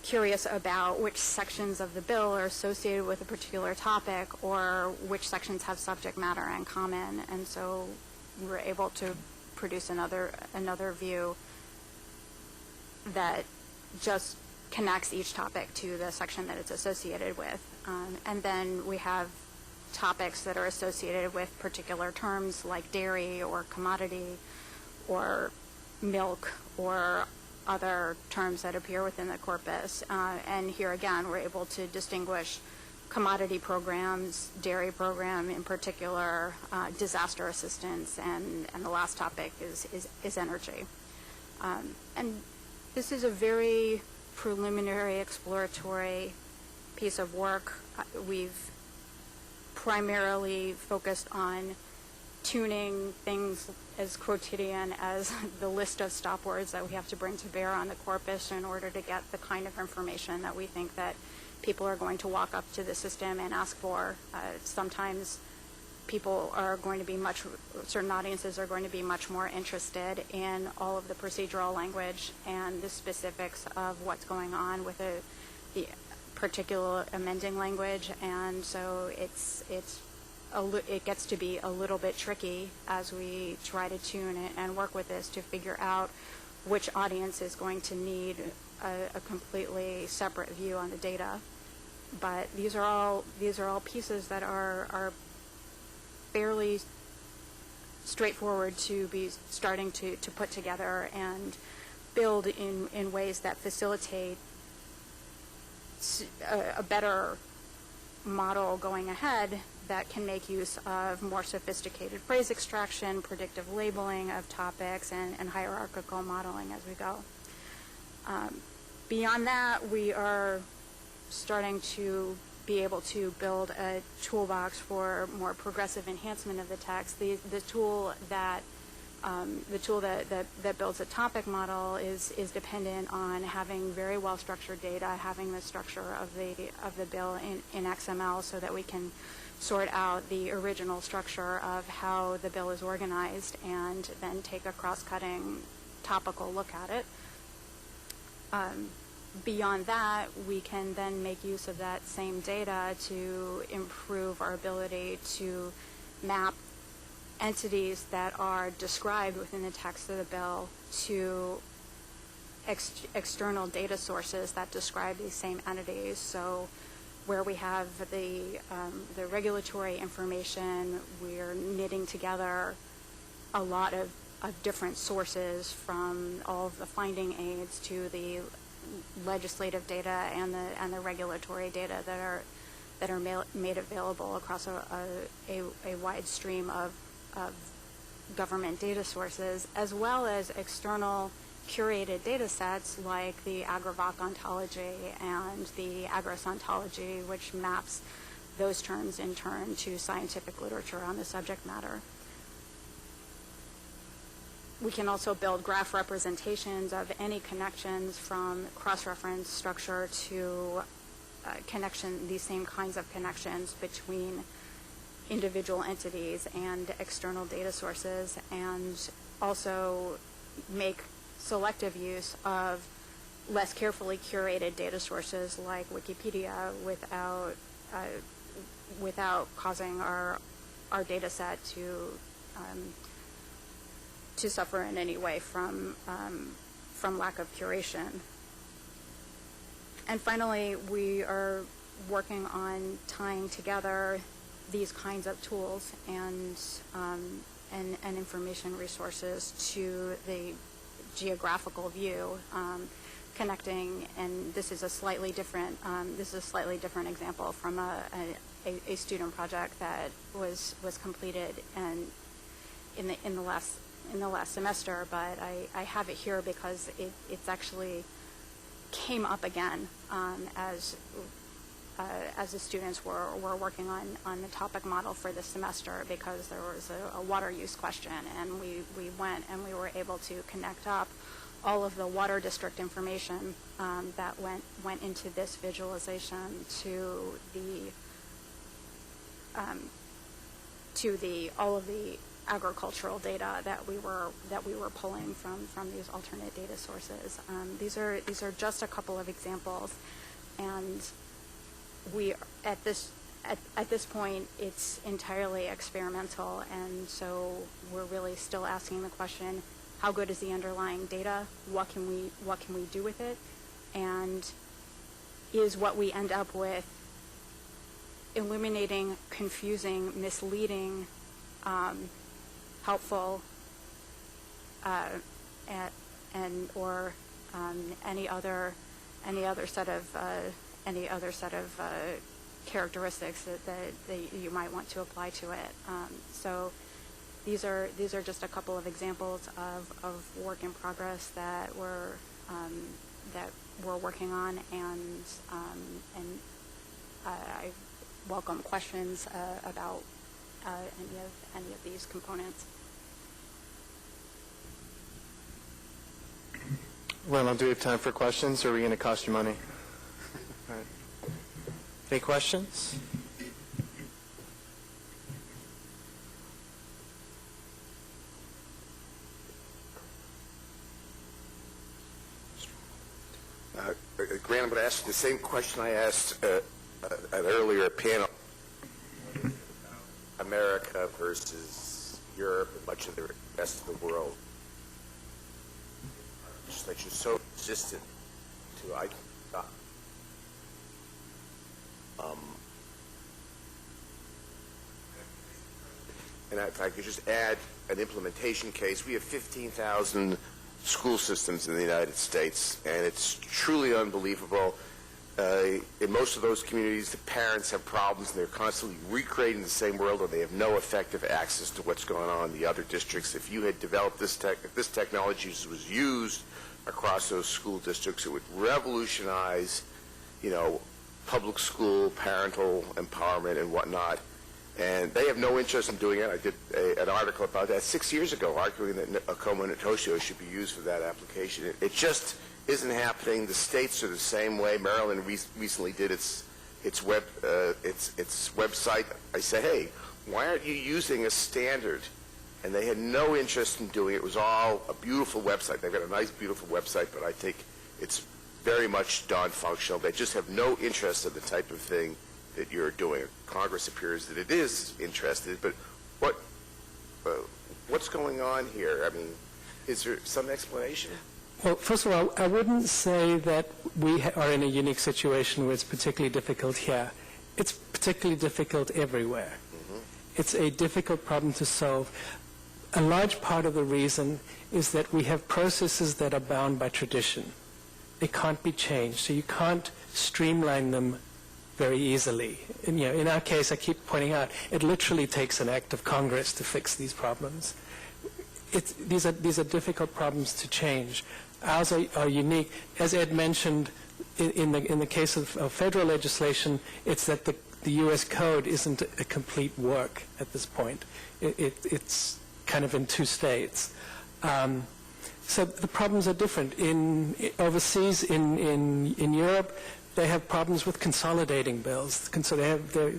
curious about which sections of the bill are associated with a particular topic, or which sections have subject matter in common, and so we're able to produce another view that just connects each topic to the section that it's associated with. And then we have topics that are associated with particular terms like dairy or commodity or milk or other terms that appear within the corpus. And here again, we're able to distinguish commodity programs, dairy program in particular, disaster assistance, and the last topic is energy. And this is a very preliminary exploratory piece of work. We've primarily focused on tuning things as quotidian as the list of stop words that we have to bring to bear on the corpus in order to get the kind of information that we think that people are going to walk up to the system and ask for. Sometimes people are going to be certain audiences are going to be much more interested in all of the procedural language and the specifics of what's going on with the particular amending language, and so it gets to be a little bit tricky as we try to tune it and work with this to figure out which audience is going to need a completely separate view on the data. But these are all pieces that are fairly straightforward to be starting to put together and build in ways that facilitate a better model going ahead that can make use of more sophisticated phrase extraction, predictive labeling of topics, and hierarchical modeling as we go. Beyond that, we are starting to be able to build a toolbox for more progressive enhancement of the text. The tool that builds a topic model is dependent on having very well structured data, having the structure of the bill in XML so that we can sort out the original structure of how the bill is organized and then take a cross-cutting topical look at it. Beyond that, we can then make use of that same data to improve our ability to map entities that are described within the text of the bill to external data sources that describe these same entities. So where we have the regulatory information, we're knitting together a lot of different sources, from all of the finding aids to the legislative data and the regulatory data that are made available across a wide stream of government data sources, as well as external curated data sets like the AgriVoc ontology and the Agros ontology, which maps those terms in turn to scientific literature on the subject matter. We can also build graph representations of any connections, from cross-reference structure to these same kinds of connections between individual entities and external data sources, and also make selective use of less carefully curated data sources like Wikipedia without causing our data set to suffer in any way from lack of curation. And finally, we are working on tying together these kinds of tools and information resources to the geographical view, connecting. And this is a slightly different example from a student project that was completed and in the last semester, but I have it here because it's actually came up again as the students were working on the topic model for this semester, because there was a water use question, and we went and we were able to connect up all of the water district information that went into this visualization to all of the agricultural data that we were pulling from these alternate data sources. These are just a couple of examples, and we at this point it's entirely experimental, and so we're really still asking the question: how good is the underlying data? What can we do with it? And is what we end up with illuminating, confusing, misleading, helpful, or any other set of characteristics that you might want to apply to it. So these are just a couple of examples of work in progress that we're working on, and I welcome questions about any of these components. Well, do we have time for questions, or are we going to cost you money? All right. Any questions? Grant, I'm going to ask you the same question I asked an earlier panel. America versus Europe and much of the rest of the world. Legislation is so resistant to and if I could just add an implementation case, we have 15,000 school systems in the United States, and it's truly unbelievable in most of those communities, the parents have problems and they're constantly recreating the same world, or they have no effective access to what's going on in the other districts. If you had developed this technology was used across those school districts, it would revolutionize, public school, parental empowerment and whatnot. And they have no interest in doing it. I did an article about that 6 years ago, arguing that Acoma and Natosio should be used for that application. It just isn't happening. The states are the same way. Maryland recently did its website. I said, hey, why aren't you using a standard? And they had no interest in doing it. It was all a beautiful website. They've got a nice, beautiful website, but I think it's very much non-functional. They just have no interest in the type of thing that you're doing. Congress appears that it is interested, but what's going on here? I mean, is there some explanation? Well, first of all, I wouldn't say that we are in a unique situation where it's particularly difficult here. It's particularly difficult everywhere. It's a difficult problem to solve. A large part of the reason is that we have processes that are bound by tradition. They can't be changed, so you can't streamline them very easily. And, in our case, I keep pointing out, it literally takes an act of Congress to fix these problems. These are difficult problems to change. Ours are unique. As Ed mentioned, in the case of federal legislation, it's that the U.S. Code isn't a complete work at this point. It's kind of in two states. So the problems are different. Overseas, in Europe, they have problems with consolidating bills. The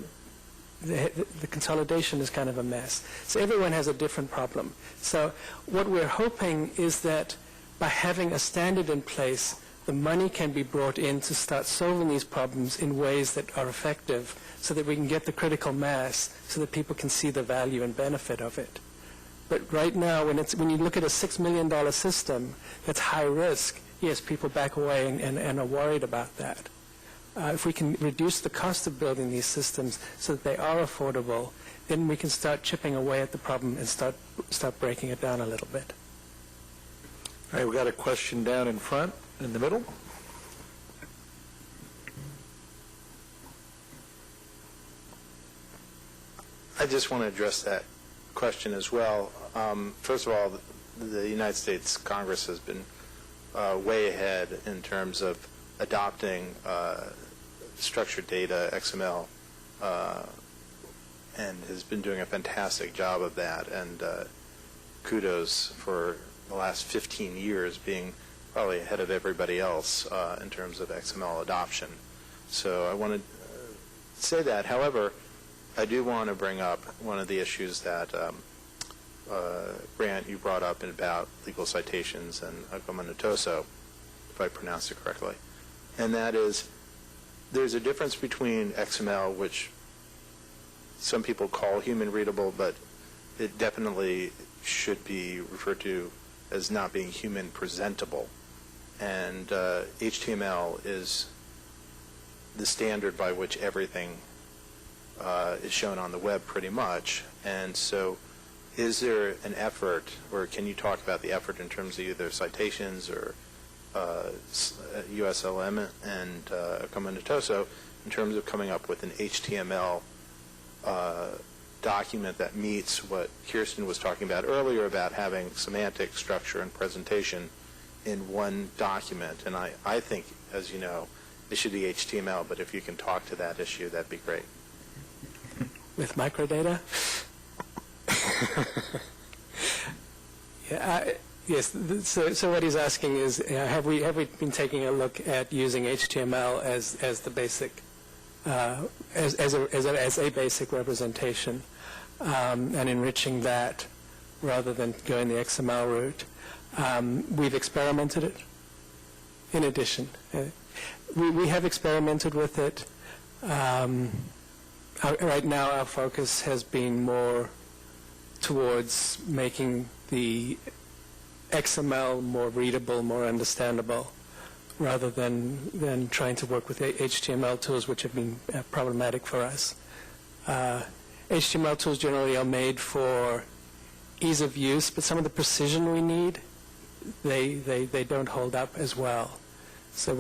consolidation is kind of a mess. So everyone has a different problem. So what we're hoping is that by having a standard in place, the money can be brought in to start solving these problems in ways that are effective so that we can get the critical mass so that people can see the value and benefit of it. But right now, when you look at a $6 million system that's high risk, yes, people back away and are worried about that. If we can reduce the cost of building these systems so that they are affordable, then we can start chipping away at the problem and start breaking it down a little bit. All right, we've got a question down in front, in the middle. I just want to address that question as well. First of all, the United States Congress has been way ahead in terms of adopting structured data, XML, and has been doing a fantastic job of that. And kudos for the last 15 years being probably ahead of everybody else in terms of XML adoption. So I want to say that. However, I do want to bring up one of the issues that Grant, you brought up about legal citations and Acoma Natosio, if I pronounced it correctly. And that is, there's a difference between XML, which some people call human readable, but it definitely should be referred to as not being human presentable. And HTML is the standard by which everything is shown on the web pretty much. And so is there an effort, or can you talk about the effort in terms of either citations or USLM and Acoma Natosio in terms of coming up with an HTML document that meets what Kirsten was talking about earlier about having semantic structure and presentation in one document? And I think, as you know, it should be HTML, but if you can talk to that issue, that'd be great. With microdata? Yes. So what he's asking is, have we been taking a look at using HTML as the basic, as a basic representation, and enriching that rather than going the XML route? We've experimented it. In addition, we have experimented with it. Right now, our focus has been more towards making the XML more readable, more understandable, rather than trying to work with HTML tools, which have been problematic for us. HTML tools generally are made for ease of use, but some of the precision we need, they don't hold up as well. So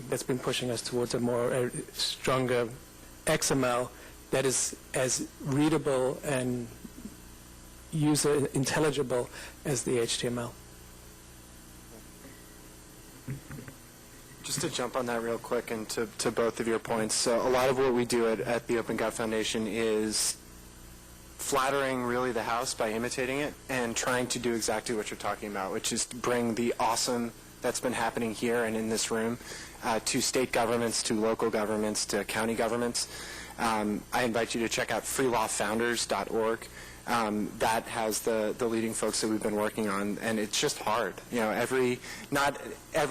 that's been pushing us towards a stronger XML that is as readable and user intelligible as the HTML. Just to jump on that real quick and to both of your points. So a lot of what we do at the Open Gov Foundation is flattering really the house by imitating it and trying to do exactly what you're talking about, which is to bring the awesome that's been happening here and in this room to state governments, to local governments, to county governments. I invite you to check out freelawfounders.org. That has the leading folks that we've been working on, and it's just hard. You know,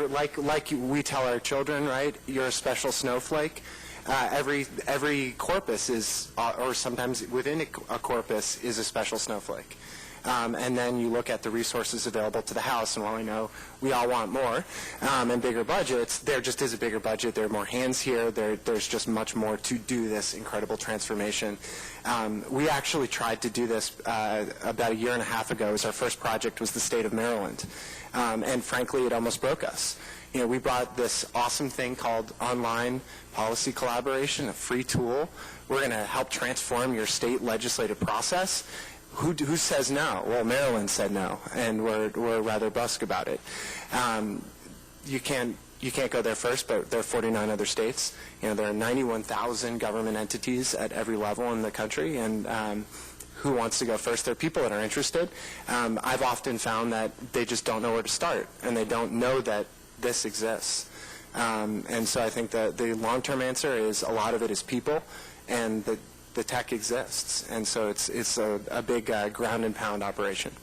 like we tell our children, right? You're a special snowflake. Every corpus is, or sometimes within a corpus, is a special snowflake. And then you look at the resources available to the House, and while I know we all want more and bigger budgets, there just is a bigger budget. There are more hands here. There's just much more to do this incredible transformation. We actually tried to do this about a year and a half ago. Our first project was the state of Maryland. And frankly, it almost broke us. You know, we brought this awesome thing called online policy collaboration, a free tool. We're going to help transform your state legislative process. Who says no? Well, Maryland said no, and we're rather brusque about it. You can't go there first, but there are 49 other states. You know, there are 91,000 government entities at every level in the country, and who wants to go first? There are people that are interested. I've often found that they just don't know where to start, and they don't know that this exists. And so I think that the long-term answer is a lot of it is people, and the tech exists, and so it's a big ground and pound operation.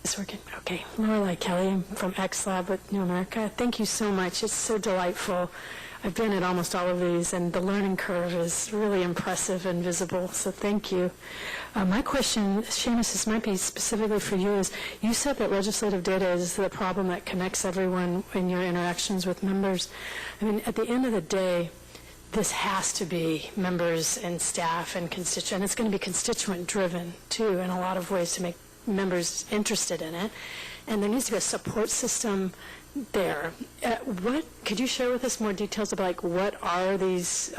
It's working. Okay. Lorelei Kelly, I'm from XLab with New America. Thank you so much. It's so delightful. I've been at almost all of these, and the learning curve is really impressive and visible, so thank you. My question, Seamus, this might be specifically for you, is you said that legislative data is the problem that connects everyone in your interactions with members. I mean, at the end of the day, this has to be members and staff and constituent, and it's going to be constituent-driven, too, in a lot of ways to make members interested in it. And there needs to be a support system there. Could you share with us more details about, like, what are these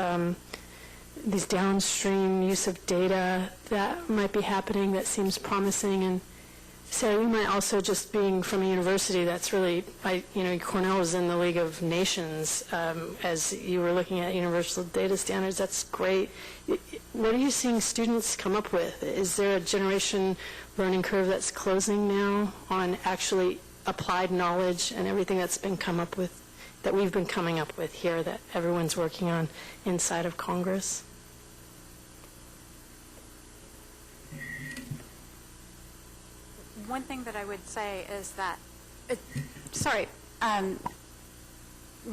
downstream use of data that might be happening that seems promising? And Sarah, you might also, just being from a university that's really, Cornell is in the League of Nations, as you were looking at universal data standards. That's great. What are you seeing students come up with? Is there a generation learning curve that's closing now on actually applied knowledge and everything that's been come up with, that we've been coming up with here, that everyone's working on inside of Congress? One thing that I would say is that,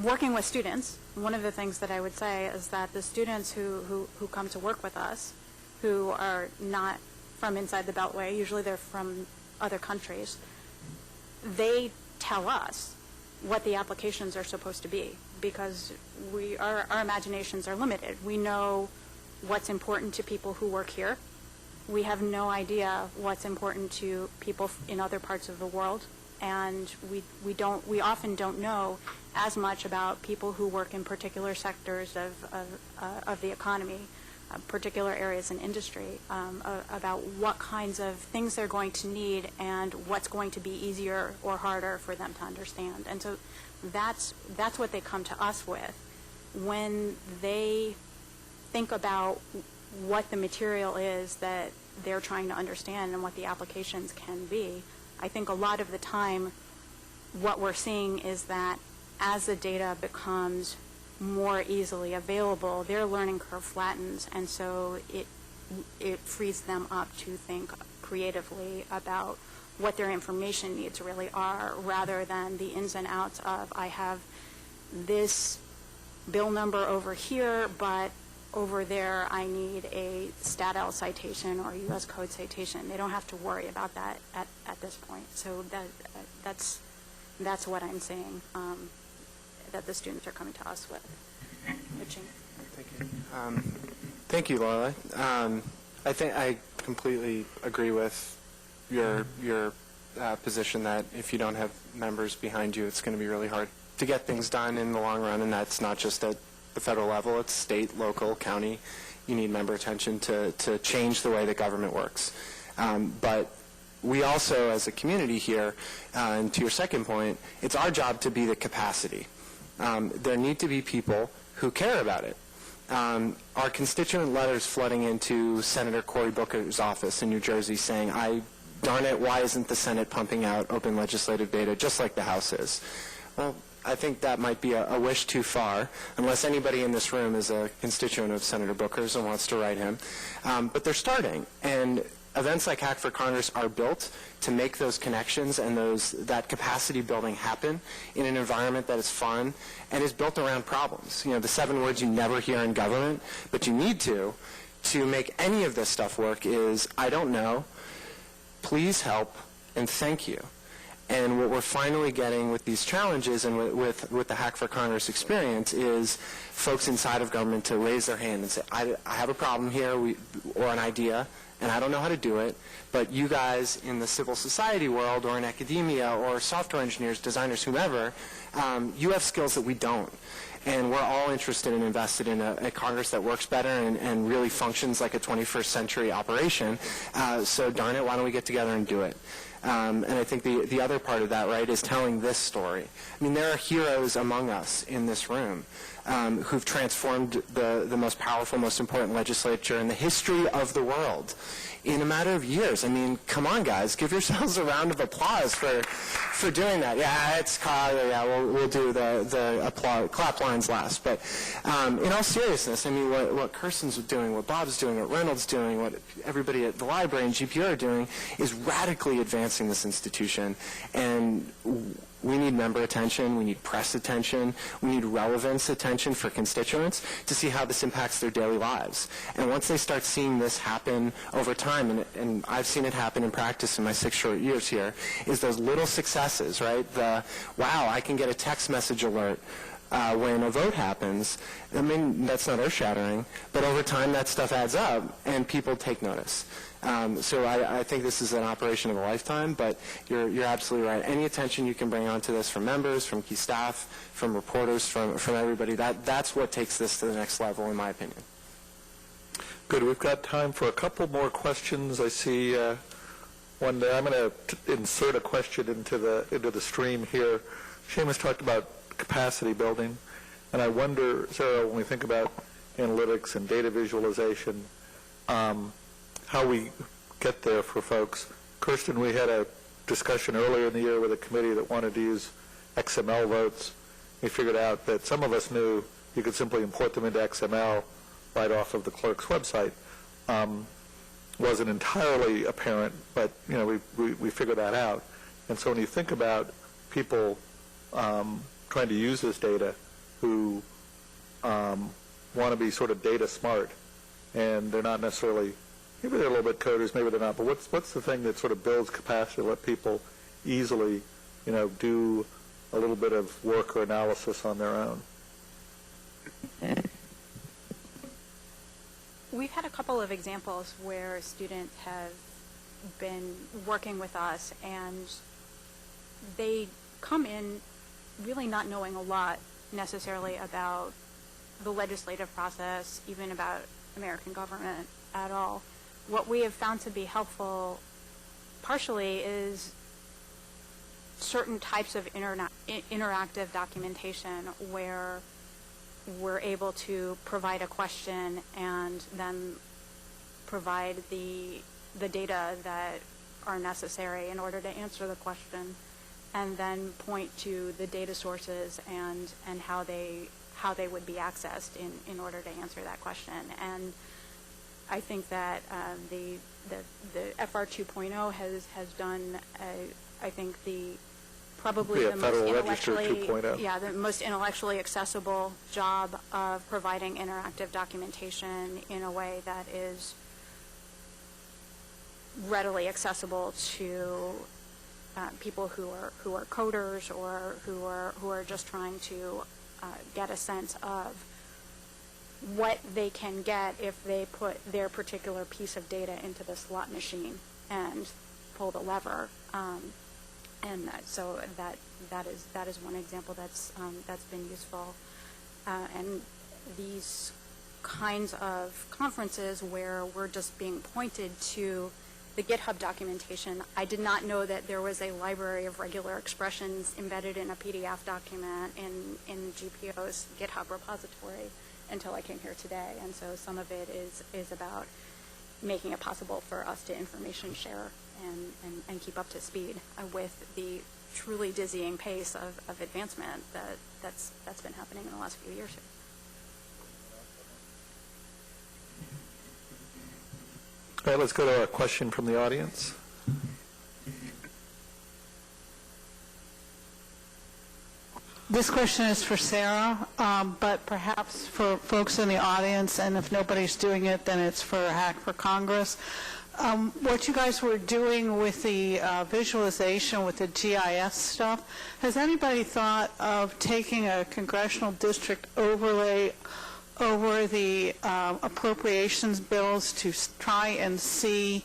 working with students, one of the things that I would say is that the students who come to work with us, who are not from inside the Beltway, usually they're from other countries, they tell us what the applications are supposed to be, because our imaginations are limited. We know what's important to people who work here. We have no idea what's important to people in other parts of the world, and we often don't know as much about people who work in particular sectors of the economy, particular areas in industry, about what kinds of things they're going to need and what's going to be easier or harder for them to understand. And so that's what they come to us with when they think about what the material is that they're trying to understand and what the applications can be. I think a lot of the time what we're seeing is that as the data becomes more easily available, their learning curve flattens, and so it frees them up to think creatively about what their information needs really are, rather than the ins and outs of, I have this bill number over here, but over there I need a StatL citation or U.S. Code citation. They don't have to worry about that at this point. So that's what I'm saying, that the students are coming to us with. Thank you. Thank you, Lorelei. I think I completely agree with your position that if you don't have members behind you, it's going to be really hard to get things done in the long run, and that's not just at the federal level, it's state, local, county. You need member attention to change the way that government works. But we also, as a community here, and to your second point, it's our job to be the capacity. There need to be people who care about it. Our constituent letters flooding into Senator Cory Booker's office in New Jersey saying, darn it, why isn't the Senate pumping out open legislative data just like the House is? Well, I think that might be a wish too far, unless anybody in this room is a constituent of Senator Booker's and wants to write him. But they're starting, and events like Hack for Congress are built to make those connections and that capacity building happen in an environment that is fun and is built around problems. You know, the 7 words you never hear in government, but you need to make any of this stuff work is, I don't know, please help, and thank you. And what we're finally getting with these challenges and with the Hack for Congress experience is folks inside of government to raise their hand and say, I have a problem here or an idea, and I don't know how to do it, but you guys in the civil society world or in academia or software engineers, designers, whomever, you have skills that we don't. And we're all interested and invested in a Congress that works better and really functions like a 21st century operation. So darn it, why don't we get together and do it? And I think the other part of that, right, is telling this story. I mean, there are heroes among us in this room who've transformed the most powerful, most important legislature in the history of the world in a matter of years. I mean, come on, guys, give yourselves a round of applause for doing that. Yeah, it's we'll do the applause, clap lines last. But in all seriousness, I mean, what Kirsten's doing, what Bob's doing, what Reynolds doing, what everybody at the library and GPR are doing is radically advancing this institution. And we need member attention, we need press attention, we need relevance attention for constituents to see how this impacts their daily lives. And once they start seeing this happen over time, and I've seen it happen in practice in my 6 short years here, is those little successes, right? Wow, I can get a text message alert when a vote happens. I mean, that's not earth-shattering, but over time that stuff adds up and people take notice. So I think this is an operation of a lifetime, but you're absolutely right. Any attention you can bring onto this from members, from key staff, from reporters, from everybody, that's what takes this to the next level, in my opinion. Good. We've got time for a couple more questions. I see one there. I'm going to insert a question into the stream here. Seamus talked about capacity building, and I wonder, Sarah, when we think about analytics and data visualization, how we get there for folks. Kirsten, we had a discussion earlier in the year with a committee that wanted to use XML votes. We figured out that some of us knew you could simply import them into XML right off of the clerk's website. Wasn't entirely apparent, but you know, we figured that out. And so when you think about people trying to use this data who want to be sort of data smart, and they're not necessarily, maybe they're a little bit coders, maybe they're not, but what's the thing that sort of builds capacity to let people easily, you know, do a little bit of work or analysis on their own? We've had a couple of examples where students have been working with us and they come in really not knowing a lot necessarily about the legislative process, even about American government at all. What we have found to be helpful partially is certain types of interactive documentation where we're able to provide a question and then provide the data that are necessary in order to answer the question, and then point to the data sources and how they would be accessed in order to answer that question. And I think that the FR 2.0 has done I think probably the most intellectually accessible job of providing interactive documentation in a way that is readily accessible to people who are coders or who are just trying to get a sense of what they can get if they put their particular piece of data into the slot machine and pull the lever. so that is one example that's been useful. And these kinds of conferences where we're just being pointed to the GitHub documentation. I did not know that there was a library of regular expressions embedded in a PDF document in GPO's GitHub repository until I came here today. And so some of it is about making it possible for us to information share and keep up to speed with the truly dizzying pace of advancement that's been happening in the last few years here. All right, let's go to a question from the audience. This question is for Sarah, but perhaps for folks in the audience, and if nobody's doing it, then it's for Hack for Congress. What you guys were doing with the visualization with the GIS stuff, has anybody thought of taking a congressional district overlay over the appropriations bills to try and see,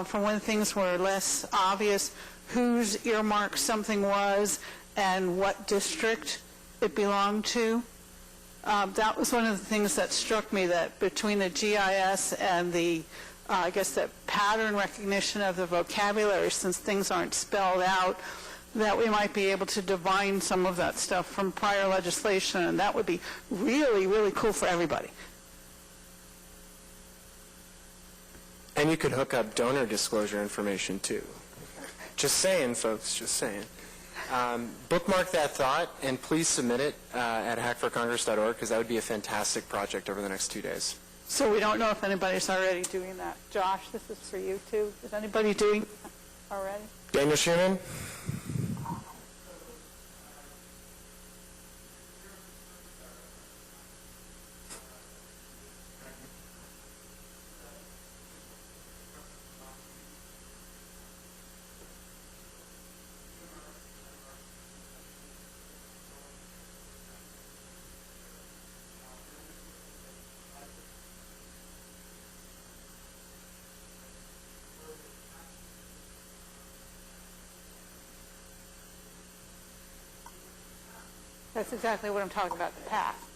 from when things were less obvious, whose earmark something was and what district it belonged to? That was one of the things that struck me, that between the GIS and the I guess the pattern recognition of the vocabulary, since things aren't spelled out, that we might be able to divine some of that stuff from prior legislation, and that would be really, really cool for everybody. And you could hook up donor disclosure information, too. Just saying, folks, just saying. Bookmark that thought, and please submit it at hackforcongress.org, because that would be a fantastic project over the next 2 days. So we don't know if anybody's already doing that. Josh, this is for you, too. Is anybody doing that already? Daniel Schumann? That's exactly what I'm talking about, the path.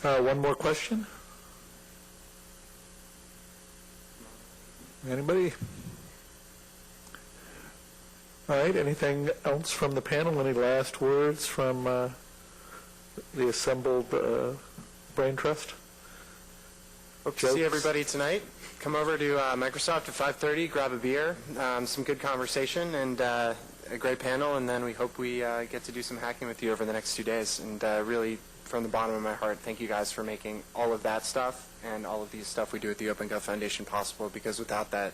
One more question? Anybody? All right, anything else from the panel? Any last words from the assembled Brain Trust? Hope to see everybody tonight. Come over to Microsoft at 5:30, grab a beer, some good conversation, and a great panel, and then we hope we get to do some hacking with you over the next 2 days. And really, from the bottom of my heart, thank you guys for making all of that stuff and all of these stuff we do at the OpenGov Foundation possible, because without that,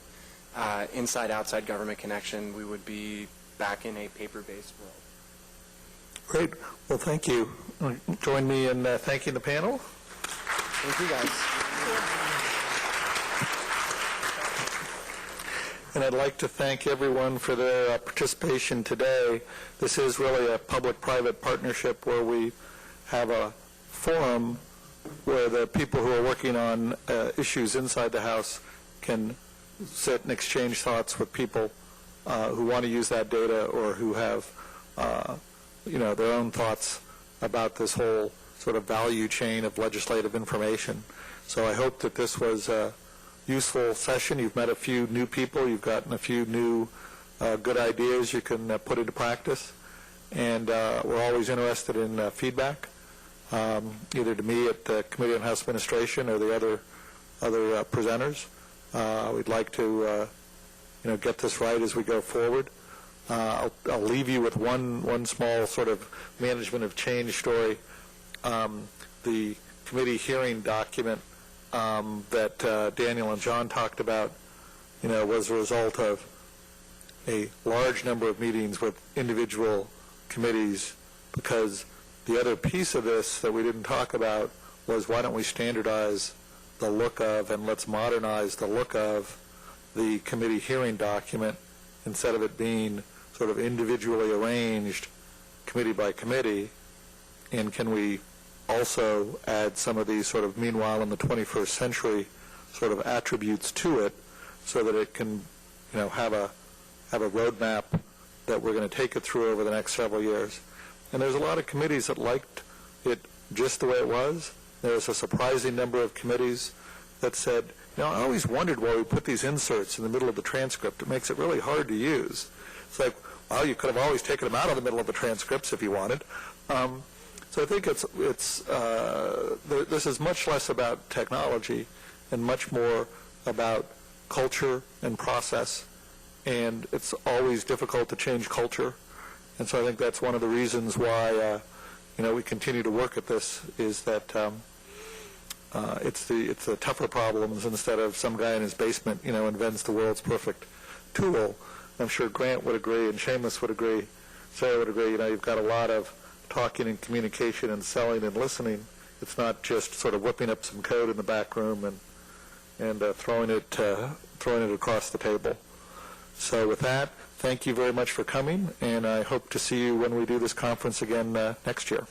inside-outside government connection, we would be back in a paper-based world. Great. Well, thank you. Join me in thanking the panel. Thank you, guys. And I'd like to thank everyone for their participation today. This is really a public-private partnership where we have a forum where the people who are working on issues inside the House can sit and exchange thoughts with people who want to use that data or who have, their own thoughts about this whole sort of value chain of legislative information. So I hope that this was a useful session. You've met a few new people. You've gotten a few new good ideas you can put into practice. And we're always interested in feedback, either to me at the Committee on House Administration or the other presenters. We'd like to, get this right as we go forward. I'll leave you with one small sort of management of change story. The committee hearing document that Daniel and John talked about, was a result of a large number of meetings with individual committees, because the other piece of this that we didn't talk about was, why don't we standardize the look of and let's modernize the look of the committee hearing document instead of it being sort of individually arranged committee by committee, and can we also add some of these sort of meanwhile in the 21st century sort of attributes to it so that it can, have a roadmap that we're going to take it through over the next several years. And there's a lot of committees that liked it just the way it was. There's a surprising number of committees that said, I always wondered why we put these inserts in the middle of the transcript. It makes it really hard to use. It's like, well, you could have always taken them out of the middle of the transcripts if you wanted. So I think this is much less about technology and much more about culture and process. And it's always difficult to change culture. And so I think that's one of the reasons why, we continue to work at this, is that it's the tougher problems instead of some guy in his basement, invents the world's perfect tool. I'm sure Grant would agree and Seamus would agree, Sarah would agree, you've got a lot of talking and communication and selling and listening. It's not just sort of whipping up some code in the back room and throwing it across the table. So with that, thank you very much for coming, and I hope to see you when we do this conference again next year.